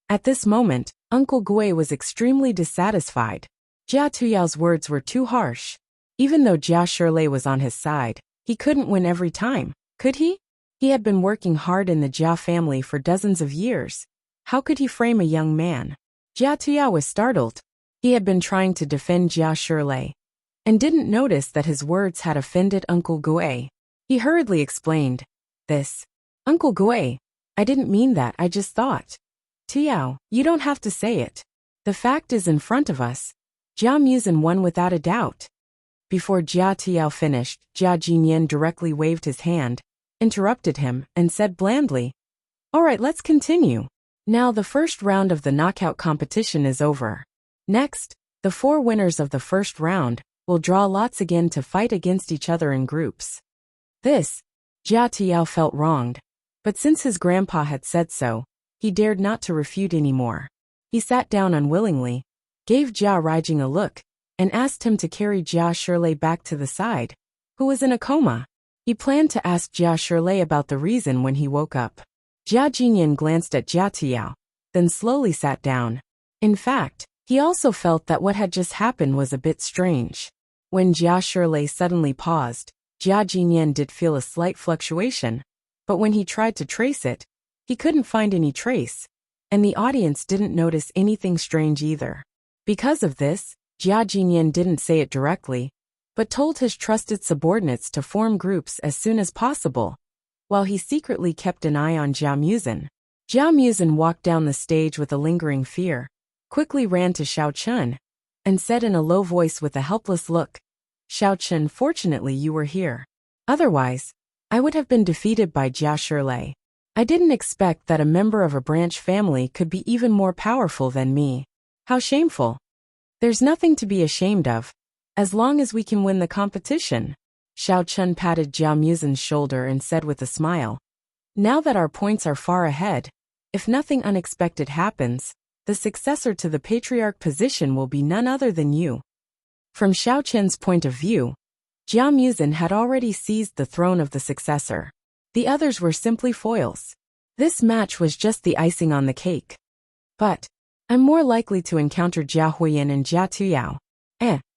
At this moment, Uncle Gui was extremely dissatisfied. Jia Tuyao's words were too harsh. Even though Jia Shirley was on his side, he couldn't win every time, could he? He had been working hard in the Jia family for dozens of years. How could he frame a young man? Jia Tuyao was startled. He had been trying to defend Jia Shirley, and didn't notice that his words had offended Uncle Gui. He hurriedly explained, "This. Uncle Gui, I didn't mean that, I just thought." "Tuyao, you don't have to say it. The fact is in front of us. Jia Muzin won without a doubt." Before Jia Tuyao finished, Jia Jinyan directly waved his hand, interrupted him, and said blandly, "All right, let's continue. Now the first round of the knockout competition is over. Next, the 4 winners of the first round will draw lots again to fight against each other in groups." This, Jia Tuyao felt wronged, but since his grandpa had said so, he dared not to refute anymore. He sat down unwillingly, gave Jia Raijing a look, and asked him to carry Jia Shirley back to the side, who was in a coma. He planned to ask Jia Shirley about the reason when he woke up. Jia Jinyan glanced at Jia Tuyao, then slowly sat down. In fact, he also felt that what had just happened was a bit strange. When Jia Shirley suddenly paused, Jia Jinyan did feel a slight fluctuation, but when he tried to trace it, he couldn't find any trace, and the audience didn't notice anything strange either. Because of this, Jia Jinyan didn't say it directly, but told his trusted subordinates to form groups as soon as possible, while he secretly kept an eye on Jia Muzin. Jia Muzin walked down the stage with a lingering fear, quickly ran to Xiao Chun, and said in a low voice with a helpless look, "Xiao Chen, fortunately you were here. Otherwise, I would have been defeated by Jia Shirlei. I didn't expect that a member of a branch family could be even more powerful than me. How shameful." "There's nothing to be ashamed of, as long as we can win the competition." Xiao Chen patted Jia Muzin's shoulder and said with a smile, "Now that our points are far ahead, if nothing unexpected happens, the successor to the patriarch position will be none other than you." From Xiao Chen's point of view, Jia Muzin had already seized the throne of the successor. The others were simply foils. This match was just the icing on the cake. "But I'm more likely to encounter Jia Huiyan and Jia Tuyao.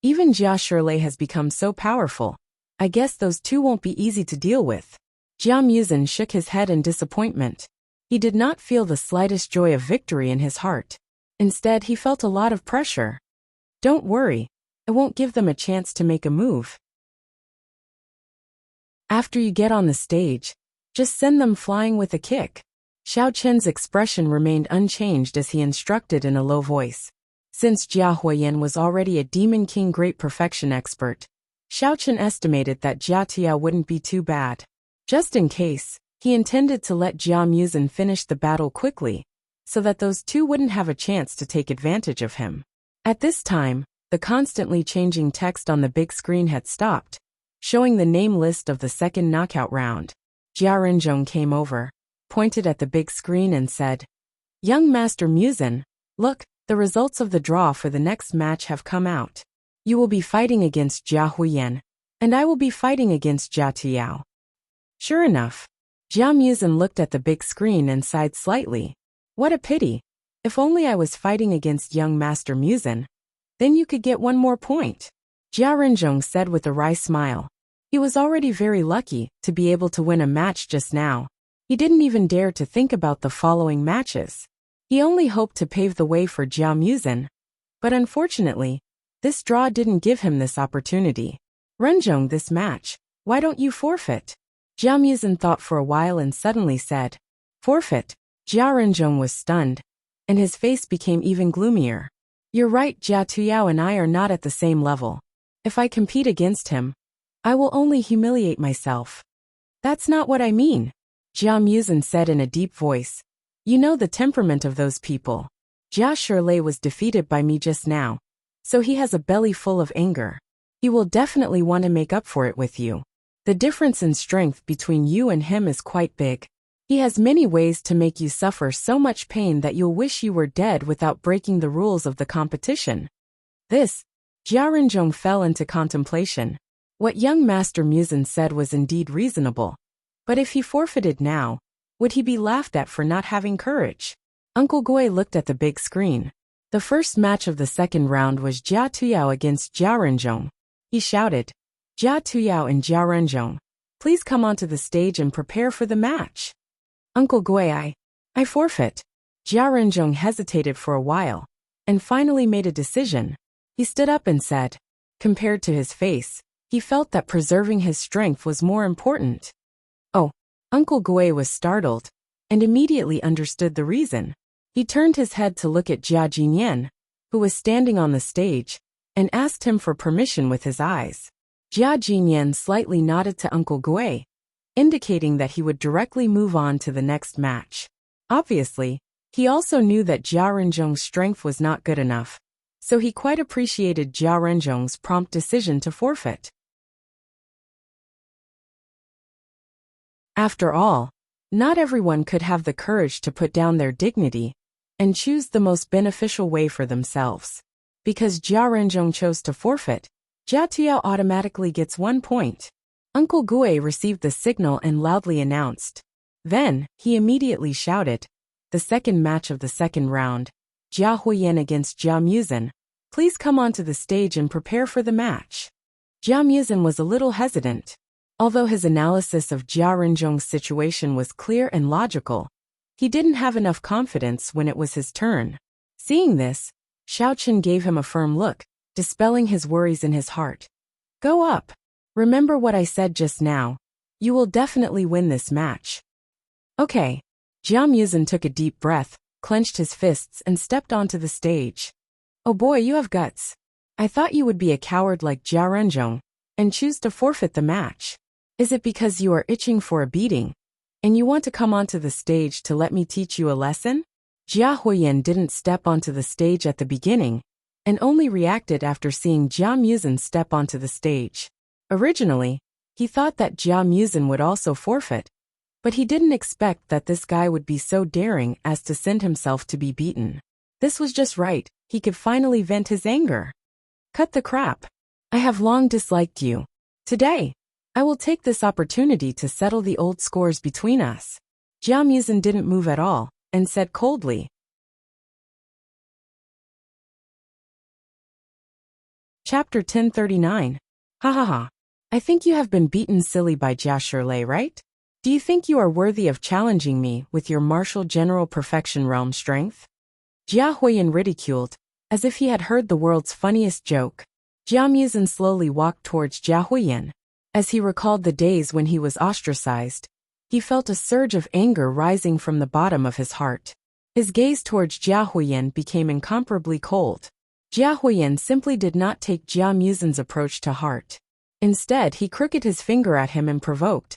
Even Jia Shirlei has become so powerful. I guess those two won't be easy to deal with." Jia Muzin shook his head in disappointment. He did not feel the slightest joy of victory in his heart. Instead, he felt a lot of pressure. "Don't worry, I won't give them a chance to make a move. After you get on the stage, just send them flying with a kick." Xiao Chen's expression remained unchanged as he instructed in a low voice. Since Jia Huiyan was already a Demon King Great Perfection expert, Xiao Chen estimated that Jia Tia wouldn't be too bad. Just in case, he intended to let Jia Muzin finish the battle quickly, so that those two wouldn't have a chance to take advantage of him. At this time, the constantly changing text on the big screen had stopped, showing the name list of the second knockout round. Jia Renzhong came over, pointed at the big screen and said, "Young Master Muzin, look, the results of the draw for the next match have come out. You will be fighting against Jia Huiyan, and I will be fighting against Jia Tuyao." Sure enough, Jia Muzin looked at the big screen and sighed slightly. "What a pity. If only I was fighting against young Master Muzin. Then you could get one more point." Jia Renzhong said with a wry smile. He was already very lucky to be able to win a match just now. He didn't even dare to think about the following matches. He only hoped to pave the way for Jia Muzin. But unfortunately, this draw didn't give him this opportunity. "Renzhong, this match, why don't you forfeit?" Jia Muzin thought for a while and suddenly said, "Forfeit?" Jia Renzhong was stunned, and his face became even gloomier. "You're right, Jia Tuyao and I are not at the same level. If I compete against him, I will only humiliate myself." "That's not what I mean," Jia Muzin said in a deep voice. "You know the temperament of those people. Jia Shirlei was defeated by me just now, so he has a belly full of anger. He will definitely want to make up for it with you. The difference in strength between you and him is quite big. He has many ways to make you suffer so much pain that you'll wish you were dead without breaking the rules of the competition." This, Jia Renzhong fell into contemplation. What young Master Muzin said was indeed reasonable. But if he forfeited now, would he be laughed at for not having courage? Uncle Gui looked at the big screen. The first match of the second round was Jia Tuyao against Jia Renzhong. He shouted, "Jia Tuyao and Jia Renzhong, please come onto the stage and prepare for the match." "Uncle Gui, I forfeit." Jia Renzhong hesitated for a while, and finally made a decision. He stood up and said, compared to his face, he felt that preserving his strength was more important. Oh, Uncle Gui was startled, and immediately understood the reason. He turned his head to look at Jia Jinyan, who was standing on the stage, and asked him for permission with his eyes. Jia Jinyan slightly nodded to Uncle Gui, indicating that he would directly move on to the next match. Obviously, he also knew that Jia Renzhong's strength was not good enough, so he quite appreciated Jia Renzhong's prompt decision to forfeit. After all, not everyone could have the courage to put down their dignity and choose the most beneficial way for themselves. Because Jia Renzhong chose to forfeit, Jia Tuyao automatically gets 1 point. Uncle Gui received the signal and loudly announced. Then, he immediately shouted, "The second match of the second round, Jia Huiyan against Jia Muzin. Please come onto the stage and prepare for the match." Jia Muzin was a little hesitant. Although his analysis of Jia Renzhong's situation was clear and logical, he didn't have enough confidence when it was his turn. Seeing this, Xiao Chen gave him a firm look, dispelling his worries in his heart. "Go up. Remember what I said just now. You will definitely win this match." "Okay." Jia Muzin took a deep breath, clenched his fists and stepped onto the stage. "Oh boy, you have guts. I thought you would be a coward like Jia Renzhong and choose to forfeit the match. Is it because you are itching for a beating, and you want to come onto the stage to let me teach you a lesson? Jia Huiyan didn't step onto the stage at the beginning, and only reacted after seeing Jia Muzin step onto the stage. Originally, he thought that Jia Muzin would also forfeit, but he didn't expect that this guy would be so daring as to send himself to be beaten. This was just right, he could finally vent his anger. Cut the crap. I have long disliked you. Today, I will take this opportunity to settle the old scores between us. Jia Muzin didn't move at all, and said coldly. Chapter 1039. Ha ha ha. I think you have been beaten silly by Jia Shirlei, right? Do you think you are worthy of challenging me with your martial general perfection realm strength? Jia Huiyan ridiculed, as if he had heard the world's funniest joke. Jia Muzin slowly walked towards Jia Huiyan. As he recalled the days when he was ostracized, he felt a surge of anger rising from the bottom of his heart. His gaze towards Jia Huiyan became incomparably cold. Jia Huiyan simply did not take Jia Muzin's approach to heart. Instead, he crooked his finger at him and provoked.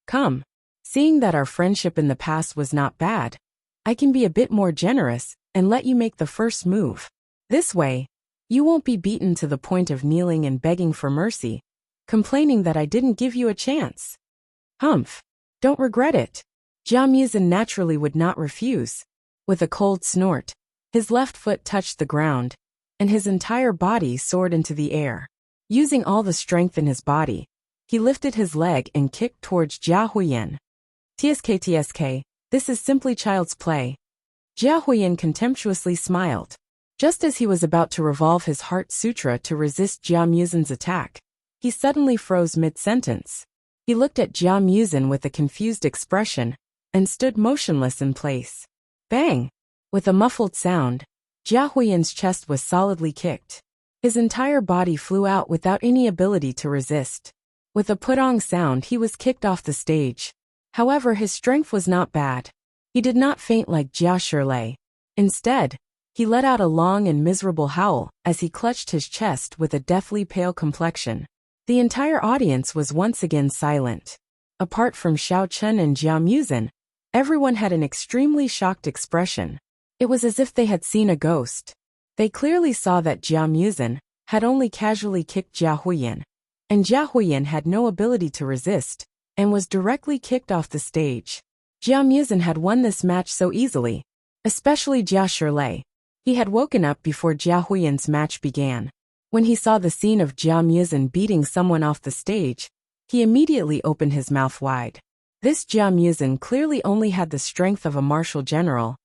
Come. Seeing that our friendship in the past was not bad, I can be a bit more generous and let you make the first move. This way, you won't be beaten to the point of kneeling and begging for mercy, complaining that I didn't give you a chance. Humph. Don't regret it. Jia Muzin naturally would not refuse. With a cold snort, his left foot touched the ground, and his entire body soared into the air. Using all the strength in his body, he lifted his leg and kicked towards Jia Huiyan. TSK, this is simply child's play. Jia Huiyan contemptuously smiled. Just as he was about to revolve his heart sutra to resist Jia Muzin's attack, he suddenly froze mid-sentence. He looked at Jia Muzin with a confused expression and stood motionless in place. Bang! With a muffled sound, Jia Huiyan's chest was solidly kicked. His entire body flew out without any ability to resist. With a putong sound, he was kicked off the stage. However, his strength was not bad. He did not faint like Jia Shirlei. Instead, he let out a long and miserable howl as he clutched his chest with a deathly pale complexion. The entire audience was once again silent. Apart from Xiao Chen and Jia Muzin, everyone had an extremely shocked expression. It was as if they had seen a ghost. They clearly saw that Jia Muzin had only casually kicked Jia Huiyan, and Jia Huiyan had no ability to resist, and was directly kicked off the stage. Jia Muzin had won this match so easily, especially Jia Shirlei. He had woken up before Jia Huiyan's match began. When he saw the scene of Jia Muzin beating someone off the stage, he immediately opened his mouth wide. This Jia Muzin clearly only had the strength of a martial general,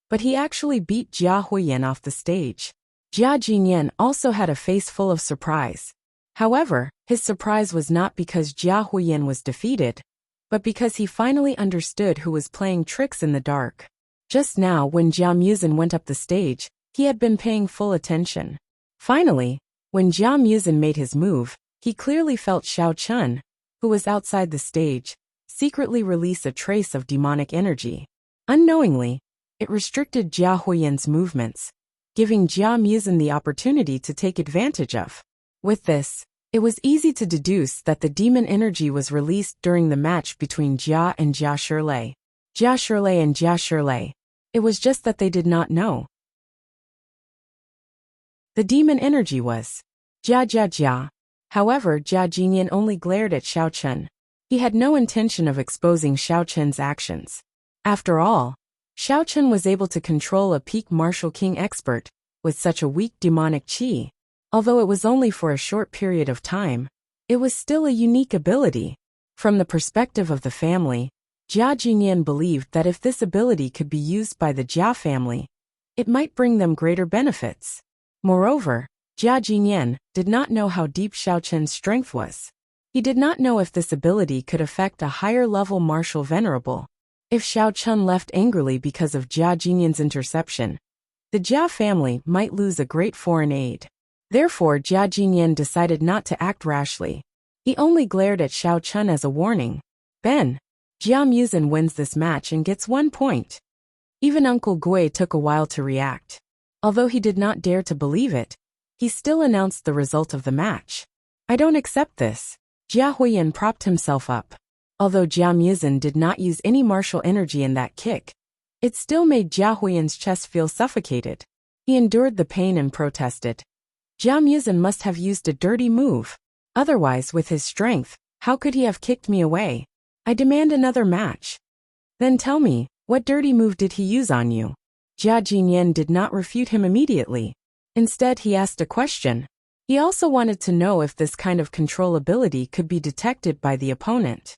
but he actually beat Jia Huiyan off the stage. Jia Jinyan also had a face full of surprise. However, his surprise was not because Jia Huiyan was defeated, but because he finally understood who was playing tricks in the dark. Just now, when Jia Muzin went up the stage, he had been paying full attention. Finally, when Jia Muzin made his move, he clearly felt Xiao Chen, who was outside the stage, secretly release a trace of demonic energy. Unknowingly, it restricted Jia Huiyan's movements, giving Jia Muzin the opportunity to take advantage of. With this, it was easy to deduce that the demon energy was released during the match between Jia and Jia Shirlei. Jia Shirlei and Jia Shirlei. It was just that they did not know. The demon energy was Jia. However, Jia Jinyan only glared at Xiao Chen. He had no intention of exposing Xiao Chen's actions. After all, Xiao Chen was able to control a peak martial king expert with such a weak demonic qi. Although it was only for a short period of time, it was still a unique ability. From the perspective of the family, Jia Jinyan believed that if this ability could be used by the Jia family, it might bring them greater benefits. Moreover, Jia Jinyan did not know how deep Xiao Chen's strength was. He did not know if this ability could affect a higher-level martial venerable. If Xiao Chen left angrily because of Jia Jinyan's interception, the Jia family might lose a great foreign aid. Therefore, Jia Jinyan decided not to act rashly. He only glared at Xiao Chen as a warning. Ben, Jia Muzin wins this match and gets 1 point. Even Uncle Gui took a while to react. Although he did not dare to believe it, he still announced the result of the match. I don't accept this. Jia Huiyan propped himself up. Although Jia Muzin did not use any martial energy in that kick, it still made Jia Huiyan's chest feel suffocated. He endured the pain and protested. Jia Muzin must have used a dirty move. Otherwise, with his strength, how could he have kicked me away? I demand another match. Then tell me, what dirty move did he use on you? Jia Jinyan did not refute him immediately. Instead, he asked a question. He also wanted to know if this kind of controllability could be detected by the opponent.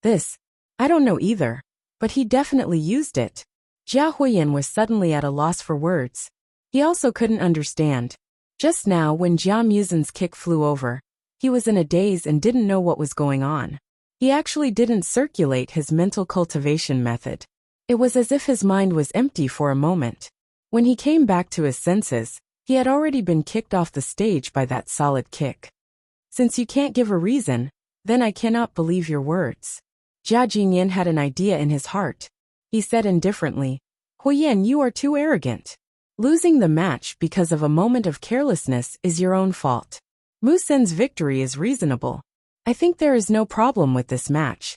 I don't know either, but he definitely used it. Jia Huiyan was suddenly at a loss for words. He also couldn't understand. Just now, when Jia Muzin's kick flew over, he was in a daze and didn't know what was going on. He actually didn't circulate his mental cultivation method. It was as if his mind was empty for a moment. When he came back to his senses, he had already been kicked off the stage by that solid kick. Since you can't give a reason, then I cannot believe your words. Jia Jinyan had an idea in his heart. He said indifferently, Huiyan, you are too arrogant. Losing the match because of a moment of carelessness is your own fault. Musen's victory is reasonable. I think there is no problem with this match.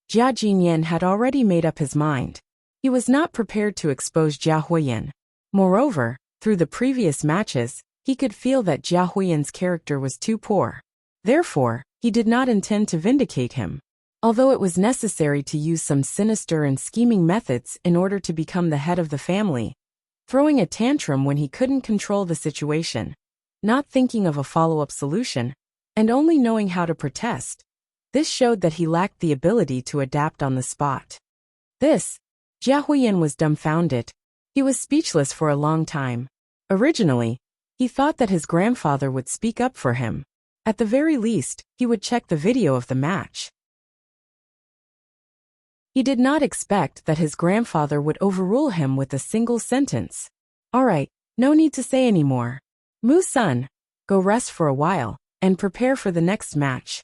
Jia Jinyan had already made up his mind. He was not prepared to expose Jia Huiyan. Moreover, through the previous matches, he could feel that Jia Huiyan's character was too poor. Therefore, he did not intend to vindicate him. Although it was necessary to use some sinister and scheming methods in order to become the head of the family, throwing a tantrum when he couldn't control the situation, not thinking of a follow-up solution, and only knowing how to protest, this showed that he lacked the ability to adapt on the spot. Jia Huiyan was dumbfounded. He was speechless for a long time. Originally, he thought that his grandfather would speak up for him. At the very least, he would check the video of the match. He did not expect that his grandfather would overrule him with a single sentence. All right, no need to say any more. Mu-san, go rest for a while, and prepare for the next match.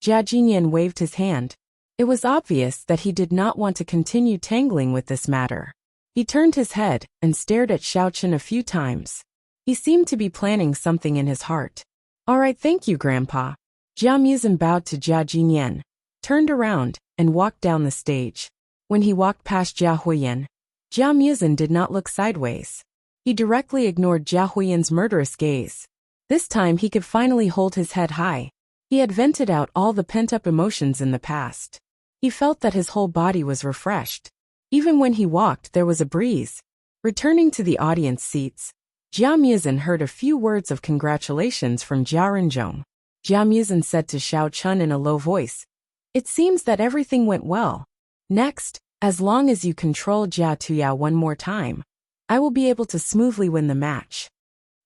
Jia Jinyan waved his hand. It was obvious that he did not want to continue tangling with this matter. He turned his head and stared at Xiaochen a few times. He seemed to be planning something in his heart. All right, thank you, Grandpa. Jia Muzin bowed to Jia Jinyan, turned around, and walked down the stage. When he walked past Jia Huiyan, Jia Muzin did not look sideways. He directly ignored Jia Huiyan's murderous gaze. This time he could finally hold his head high. He had vented out all the pent-up emotions in the past. He felt that his whole body was refreshed. Even when he walked, there was a breeze. Returning to the audience seats, Jia Muzin heard a few words of congratulations from Jia Renjong. Jia Muzin said to Xiao Chun in a low voice, it seems that everything went well. Next, as long as you control Jia Tuyao one more time, I will be able to smoothly win the match.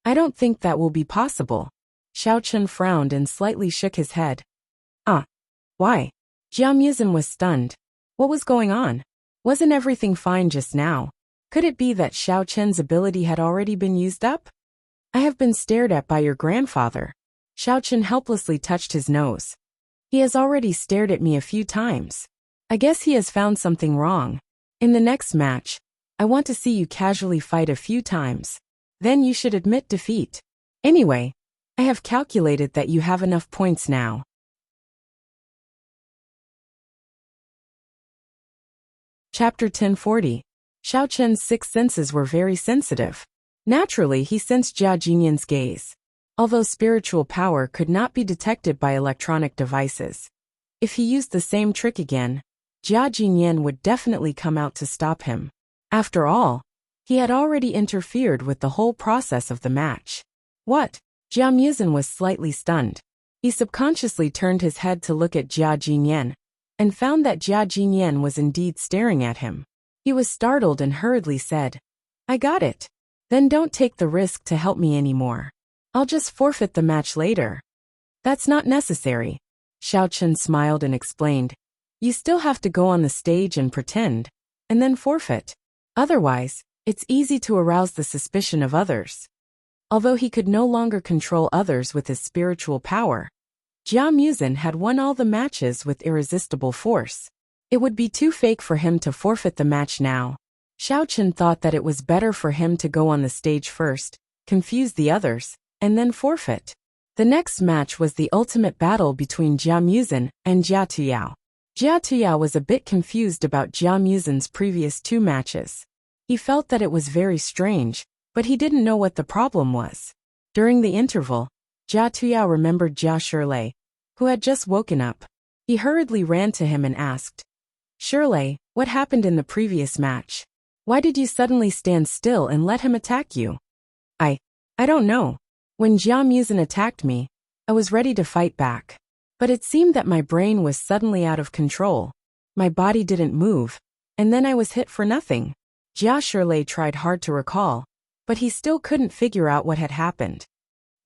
I don't think that will be possible. Xiao Chun frowned and slightly shook his head. Why? Jia Muzin was stunned. What was going on? Wasn't everything fine just now? Could it be that Xiao Chen's ability had already been used up? I have been stared at by your grandfather. Xiao Chen helplessly touched his nose. He has already stared at me a few times. I guess he has found something wrong. In the next match, I want to see you casually fight a few times. Then you should admit defeat. Anyway, I have calculated that you have enough points now. Chapter 1040. Xiao Chen's six senses were very sensitive. Naturally, he sensed Jia Jinyan's gaze. Although spiritual power could not be detected by electronic devices, if he used the same trick again, Jia Jinyan would definitely come out to stop him. After all, he had already interfered with the whole process of the match. What? Jia Muzin was slightly stunned. He subconsciously turned his head to look at Jia Jinyan, and found that Jia Jinyan was indeed staring at him. He was startled and hurriedly said, I got it. Then don't take the risk to help me anymore. I'll just forfeit the match later. That's not necessary. Xiao Chen smiled and explained. You still have to go on the stage and pretend, and then forfeit. Otherwise, it's easy to arouse the suspicion of others. Although he could no longer control others with his spiritual power, Jia Muzin had won all the matches with irresistible force. It would be too fake for him to forfeit the match now. Xiao Chen thought that it was better for him to go on the stage first, confuse the others, and then forfeit. The next match was the ultimate battle between Jia Muzin and Jia Tuyao. Jia Tuyao was a bit confused about Jia Muzin's previous 2 matches. He felt that it was very strange, but he didn't know what the problem was. During the interval, Jia Tuyao remembered Jia Shirlei, who had just woken up. He hurriedly ran to him and asked, "Shirlei, what happened in the previous match? Why did you suddenly stand still and let him attack you?" I don't know. When Jia Muzin attacked me, I was ready to fight back. But it seemed that my brain was suddenly out of control. My body didn't move, and then I was hit for nothing. Jia Shirlei tried hard to recall, but he still couldn't figure out what had happened.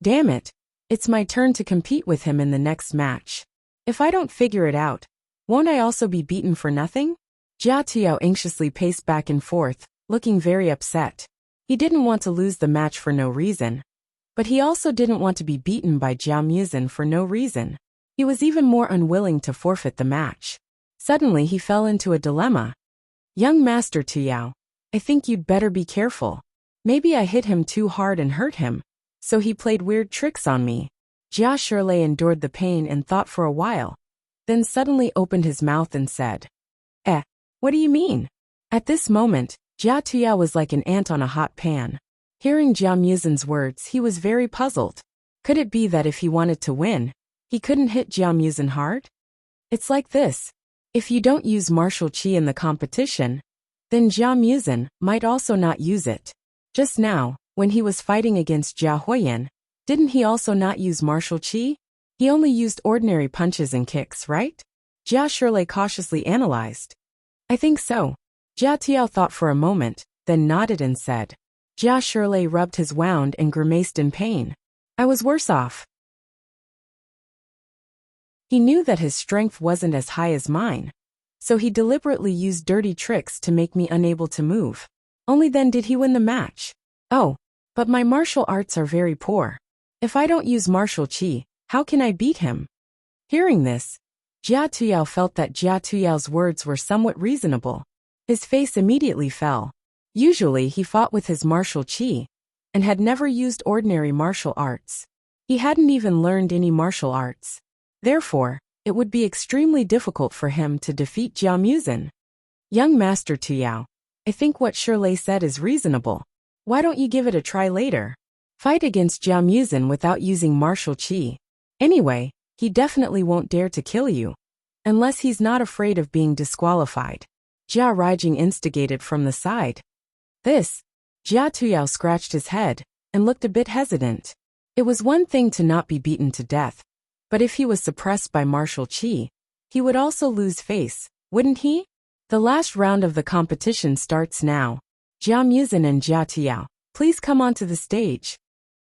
Damn it, it's my turn to compete with him in the next match. If I don't figure it out, won't I also be beaten for nothing? Jia Tuyao anxiously paced back and forth, looking very upset. He didn't want to lose the match for no reason, but he also didn't want to be beaten by Jia Muzin for no reason. He was even more unwilling to forfeit the match. Suddenly he fell into a dilemma. "Young Master Tuyao, I think you'd better be careful. Maybe I hit him too hard and hurt him, so he played weird tricks on me." Jia Shirlei endured the pain and thought for a while, then suddenly opened his mouth and said, What do you mean?" At this moment, Jia Tuyao was like an ant on a hot pan. Hearing Jia Muzin's words, he was very puzzled. Could it be that if he wanted to win, he couldn't hit Jia Muzin hard? It's like this. If you don't use martial qi in the competition, then Jia Muzin might also not use it. Just now, when he was fighting against Jia Huoyan, didn't he also not use martial qi? He only used ordinary punches and kicks, right? Jia Shirlei cautiously analyzed. "I think so." Jia Tuyao thought for a moment, then nodded and said. Jia Shirlei rubbed his wound and grimaced in pain. "I was worse off." He knew that his strength wasn't as high as mine, so he deliberately used dirty tricks to make me unable to move. Only then did he win the match. Oh, but my martial arts are very poor. If I don't use martial qi, how can I beat him? Hearing this, Jia Tuyao felt that Jia Tuyao's words were somewhat reasonable. His face immediately fell. Usually he fought with his martial qi, and had never used ordinary martial arts. He hadn't even learned any martial arts. Therefore, it would be extremely difficult for him to defeat Jia Muzin. "Young Master Tuyao, I think what Shirlei said is reasonable. Why don't you give it a try later? Fight against Jia Muzin without using martial qi. Anyway, he definitely won't dare to kill you, unless he's not afraid of being disqualified." Jia Raijing instigated from the side. This, Jia Tuyao scratched his head and looked a bit hesitant. It was one thing to not be beaten to death, but if he was suppressed by martial qi, he would also lose face, wouldn't he? The last round of the competition starts now. Jia Muzin and Jia Tuyao, please come onto the stage.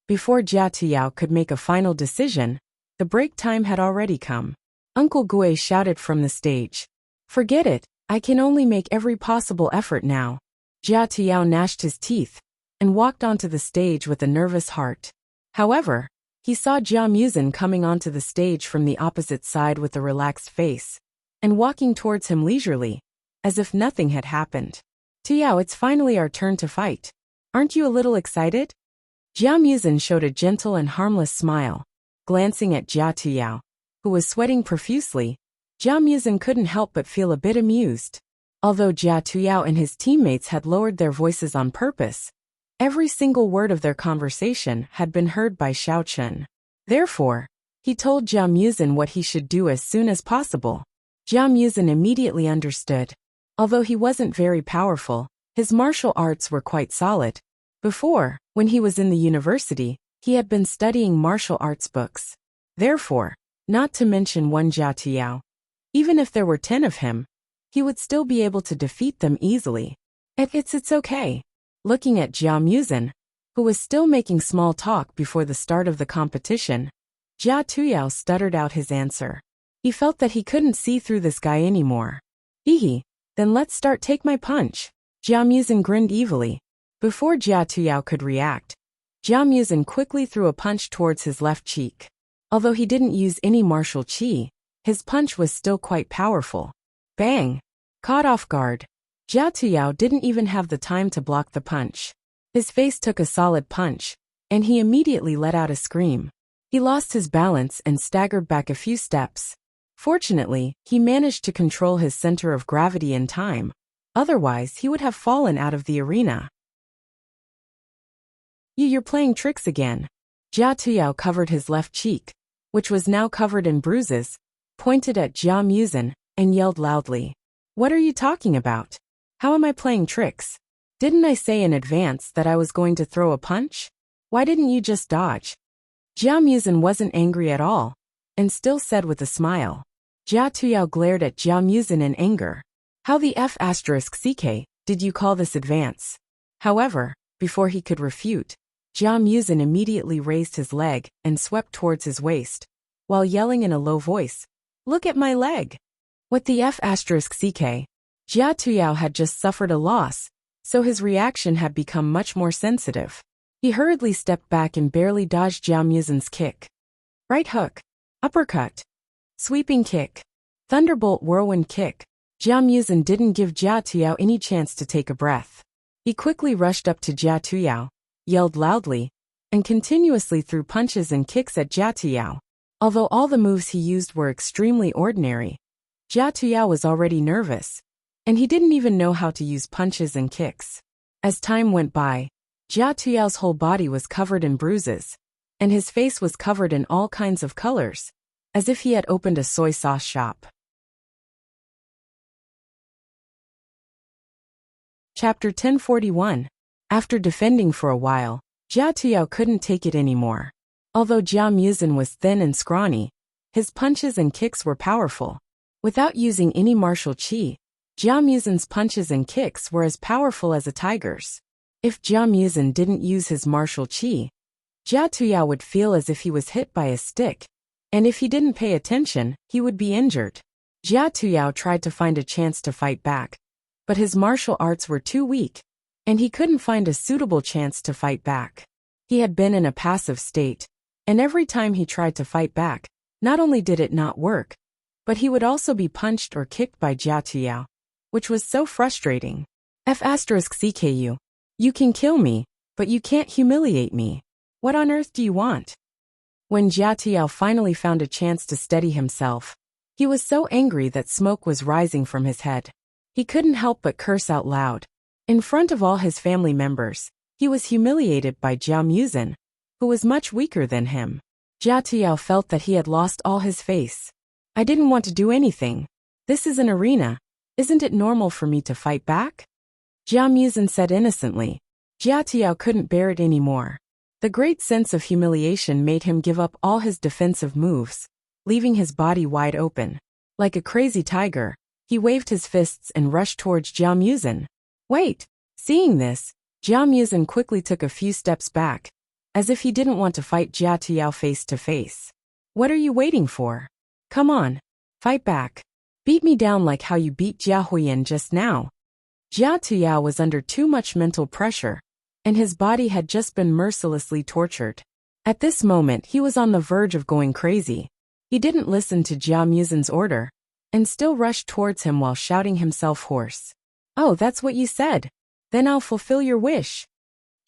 Before Jia Tuyao could make a final decision, the break time had already come. Uncle Gui shouted from the stage. "Forget it, I can only make every possible effort now." Jia Tuyao gnashed his teeth and walked onto the stage with a nervous heart. However, he saw Jia Muzin coming onto the stage from the opposite side with a relaxed face, and walking towards him leisurely, as if nothing had happened. "Tuyao, it's finally our turn to fight. Aren't you a little excited?" Jia Muzin showed a gentle and harmless smile. Glancing at Jia Tuyao, who was sweating profusely, Jia Muzin couldn't help but feel a bit amused. Although Jia Tuyao and his teammates had lowered their voices on purpose, every single word of their conversation had been heard by Xiao Chen. Therefore, he told Jia Muzin what he should do as soon as possible. Jia Muzin immediately understood. Although he wasn't very powerful, his martial arts were quite solid. Before, when he was in the university, he had been studying martial arts books. Therefore, not to mention one Jia Tuyao, even if there were 10 of him, he would still be able to defeat them easily. It's okay. Looking at Jia Muzin, who was still making small talk before the start of the competition, Jia Tuyao stuttered out his answer. He felt that he couldn't see through this guy anymore. "Hehe, then let's start. Take my punch." Jia Muzin grinned evilly. Before Jia Tuyao could react, Jia Muzin quickly threw a punch towards his left cheek. Although he didn't use any martial qi, his punch was still quite powerful. Bang! Caught off guard, Jia Tuyao didn't even have the time to block the punch. His face took a solid punch, and he immediately let out a scream. He lost his balance and staggered back a few steps. Fortunately, he managed to control his center of gravity in time. Otherwise, he would have fallen out of the arena. You're playing tricks again. Jia Tuyao covered his left cheek, which was now covered in bruises, pointed at Jia Muzin, and yelled loudly. What are you talking about? How am I playing tricks? Didn't I say in advance that I was going to throw a punch? Why didn't you just dodge? Jia Muzin wasn't angry at all, and still said with a smile. Jia Tuyao glared at Jia Muzin in anger. How the F***ck did you call this advance? However, before he could refute, Jia Muzin immediately raised his leg and swept towards his waist, while yelling in a low voice, Look at my leg! What the F***ck? Jia Tuyao had just suffered a loss, so his reaction had become much more sensitive. He hurriedly stepped back and barely dodged Jia Muzin's kick. Right hook, uppercut, sweeping kick, thunderbolt whirlwind kick. Jia Muzin didn't give Jia Tuyao any chance to take a breath. He quickly rushed up to Jia Tuyao, yelled loudly, and continuously threw punches and kicks at Jia Tuyao. Although all the moves he used were extremely ordinary, Jia Tuyao was already nervous, and he didn't even know how to use punches and kicks. As time went by, Jia Tuyao's whole body was covered in bruises, and his face was covered in all kinds of colors, as if he had opened a soy sauce shop. Chapter 1041. After defending for a while, Jia Tuyao couldn't take it anymore. Although Jia Muzin was thin and scrawny, his punches and kicks were powerful. Without using any martial chi, Jia Muzin's punches and kicks were as powerful as a tiger's. If Jia Muzin didn't use his martial chi, Jia Tuyao would feel as if he was hit by a stick, and if he didn't pay attention, he would be injured. Jia Tuyao tried to find a chance to fight back, but his martial arts were too weak, and he couldn't find a suitable chance to fight back. He had been in a passive state, and every time he tried to fight back, not only did it not work, but he would also be punched or kicked by Jia Tuyao, which was so frustrating. F***ck you can kill me, but you can't humiliate me. What on earth do you want? When Jia Tuyao finally found a chance to steady himself, he was so angry that smoke was rising from his head. He couldn't help but curse out loud. In front of all his family members, he was humiliated by Jia Muzin, who was much weaker than him. Jia Tuyao felt that he had lost all his face. I didn't want to do anything. This is an arena. Isn't it normal for me to fight back? Jia Muzin said innocently. Jia Tuyao couldn't bear it anymore. The great sense of humiliation made him give up all his defensive moves, leaving his body wide open. Like a crazy tiger, he waved his fists and rushed towards Jia Muzin. Wait! Seeing this, Jia Muzin quickly took a few steps back, as if he didn't want to fight Jia Tuyao face to face. What are you waiting for? Come on, fight back. Beat me down like how you beat Jia Huiyan just now. Jia Tuyao was under too much mental pressure, and his body had just been mercilessly tortured. At this moment he was on the verge of going crazy. He didn't listen to Jia Muzin's order, and still rushed towards him while shouting himself hoarse. Oh, that's what you said. Then I'll fulfill your wish.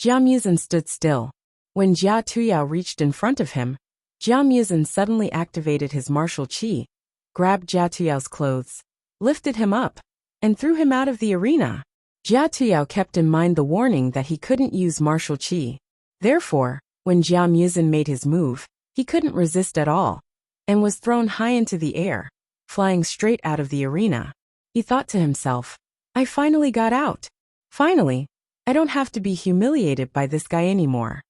Jia Muzin stood still. When Jia Tuyao reached in front of him, Jia Muzin suddenly activated his martial chi, grabbed Jia Tuyao's clothes, lifted him up, and threw him out of the arena. Jia Tuyao kept in mind the warning that he couldn't use martial chi. Therefore, when Jia Muzin made his move, he couldn't resist at all, and was thrown high into the air, flying straight out of the arena. He thought to himself, I finally got out. Finally, I don't have to be humiliated by this guy anymore.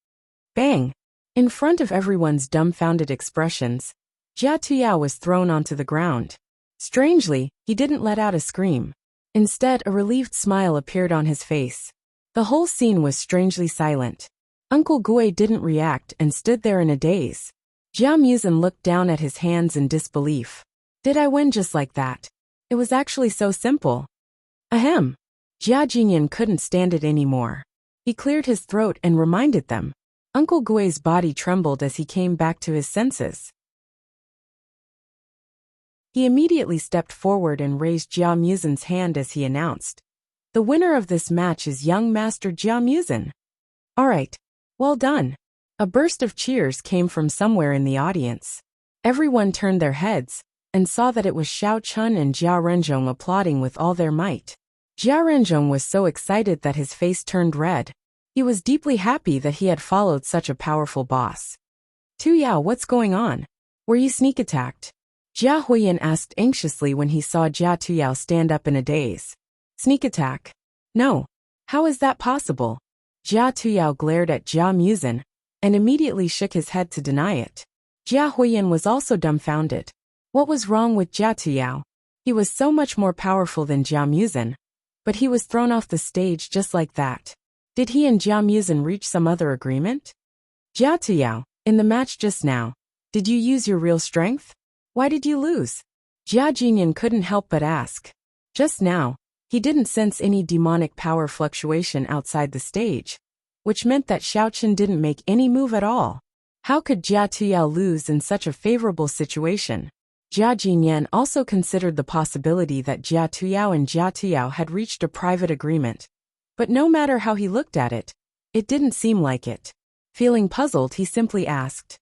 Bang! In front of everyone's dumbfounded expressions, Jia Tuyao was thrown onto the ground. Strangely, he didn't let out a scream. Instead, a relieved smile appeared on his face. The whole scene was strangely silent. Uncle Gui didn't react and stood there in a daze. Jia Muzin looked down at his hands in disbelief. Did I win just like that? It was actually so simple. Ahem. Jia Jinyan couldn't stand it anymore. He cleared his throat and reminded them. Uncle Gui's body trembled as he came back to his senses. He immediately stepped forward and raised Jia Muzin's hand as he announced, the winner of this match is young Master Jia Muzin. Alright, well done. A burst of cheers came from somewhere in the audience. Everyone turned their heads and saw that it was Xiao Chun and Jia Renzhong applauding with all their might. Jia Renzhong was so excited that his face turned red. He was deeply happy that he had followed such a powerful boss. Tu Yao, what's going on? Were you sneak attacked? Jia Huiyan asked anxiously when he saw Jia Tuyao stand up in a daze. Sneak attack? No. How is that possible? Jia Tuyao glared at Jia Muzin and immediately shook his head to deny it. Jia Huiyan was also dumbfounded. What was wrong with Jia Tuyao? He was so much more powerful than Jia Muzin, but he was thrown off the stage just like that. Did he and Jia Muzin reach some other agreement? Jia Tuyao, in the match just now, did you use your real strength? Why did you lose? Jia Jinyan couldn't help but ask. Just now, he didn't sense any demonic power fluctuation outside the stage, which meant that Xiaochen didn't make any move at all. How could Jia Tuyao lose in such a favorable situation? Jia Jinyan also considered the possibility that Jia Tuyao and Jia Tuyao had reached a private agreement, but no matter how he looked at it, it didn't seem like it. Feeling puzzled, he simply asked,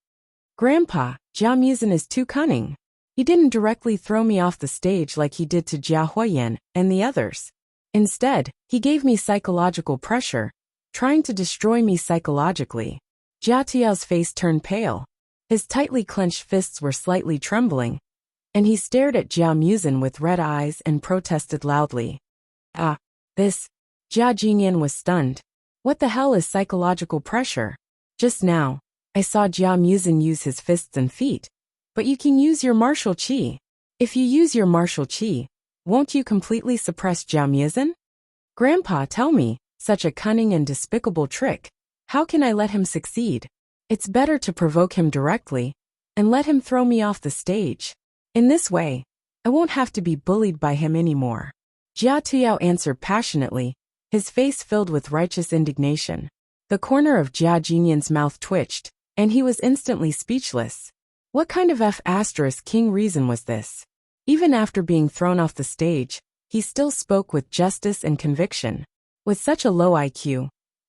Grandpa, Jia Muzin is too cunning. He didn't directly throw me off the stage like he did to Jia Huiyan and the others. Instead, he gave me psychological pressure, trying to destroy me psychologically. Jia Tuyao's face turned pale. His tightly clenched fists were slightly trembling, and he stared at Jia Muzin with red eyes and protested loudly. This. Jia Jinyan was stunned. What the hell is psychological pressure? Just now, I saw Jia Muzin use his fists and feet. But you can use your martial qi. If you use your martial qi, won't you completely suppress Jia Muzin? Grandpa, tell me, such a cunning and despicable trick. How can I let him succeed? It's better to provoke him directly and let him throw me off the stage. In this way, I won't have to be bullied by him anymore. Jia Tuyao answered passionately, his face filled with righteous indignation. The corner of Jia Jinyan's mouth twitched, and he was instantly speechless. What kind of F***king reason was this? Even after being thrown off the stage, he still spoke with justice and conviction. With such a low IQ,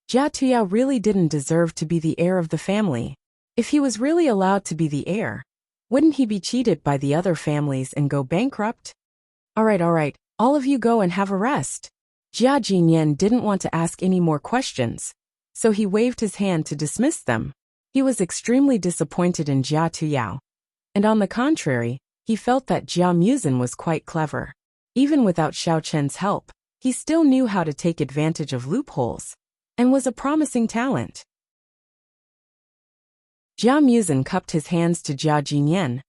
Jia Tuyao really didn't deserve to be the heir of the family. If he was really allowed to be the heir, wouldn't he be cheated by the other families and go bankrupt? Alright, all of you go and have a rest. Jia Jinyan didn't want to ask any more questions, so he waved his hand to dismiss them. He was extremely disappointed in Jia Tuyao, and on the contrary, he felt that Jia Muzin was quite clever. Even without Xiao Chen's help, he still knew how to take advantage of loopholes, and was a promising talent. Jia Muzin cupped his hands to Jia Jinyan,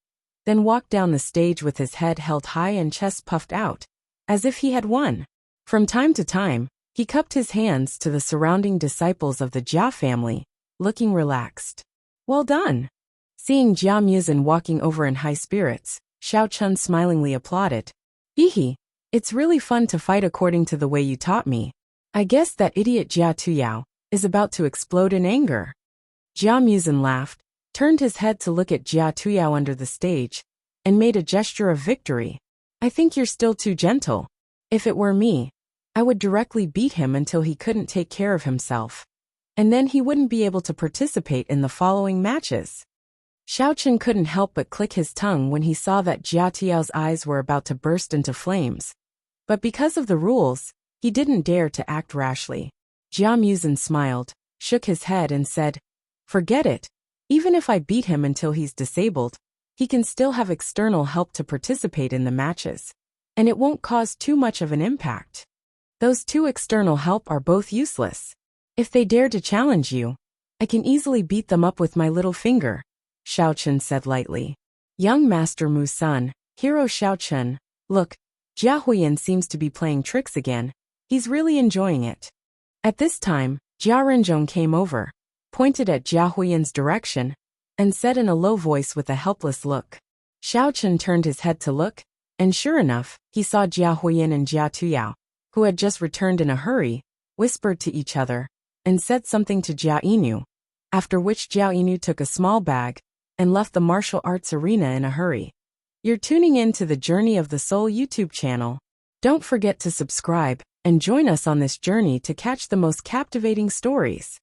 then walked down the stage with his head held high and chest puffed out, as if he had won. From time to time, he cupped his hands to the surrounding disciples of the Jia family, looking relaxed. Well done. Seeing Jia Muzin walking over in high spirits, Xiao Chun smilingly applauded. Hehe, it's really fun to fight according to the way you taught me. I guess that idiot Jia Tuyao is about to explode in anger. Jia Muzin laughed, turned his head to look at Jia Tuyao under the stage, and made a gesture of victory. I think you're still too gentle. If it were me, I would directly beat him until he couldn't take care of himself. And then he wouldn't be able to participate in the following matches. Xiao Chen couldn't help but click his tongue when he saw that Jia Tuyao's eyes were about to burst into flames. But because of the rules, he didn't dare to act rashly. Jia Muzin smiled, shook his head and said, Forget it. Even if I beat him until he's disabled, he can still have external help to participate in the matches. And it won't cause too much of an impact. Those two external help are both useless. If they dare to challenge you, I can easily beat them up with my little finger, Xiao Chen said lightly. Young Master Mu's son, Hero Xiao Chen, look, Jia Huiyan seems to be playing tricks again. He's really enjoying it. At this time, Jia Renzhong came over, pointed at Jia Huiyan's direction, and said in a low voice with a helpless look. Xiao Chen turned his head to look, and sure enough, he saw Jia Huiyan and Jia Tuyao, who had just returned in a hurry, whispered to each other, and said something to Jia Inu, after which Jia Inu took a small bag and left the martial arts arena in a hurry. You're tuning in to the Journey of the Soul YouTube channel. Don't forget to subscribe and join us on this journey to catch the most captivating stories.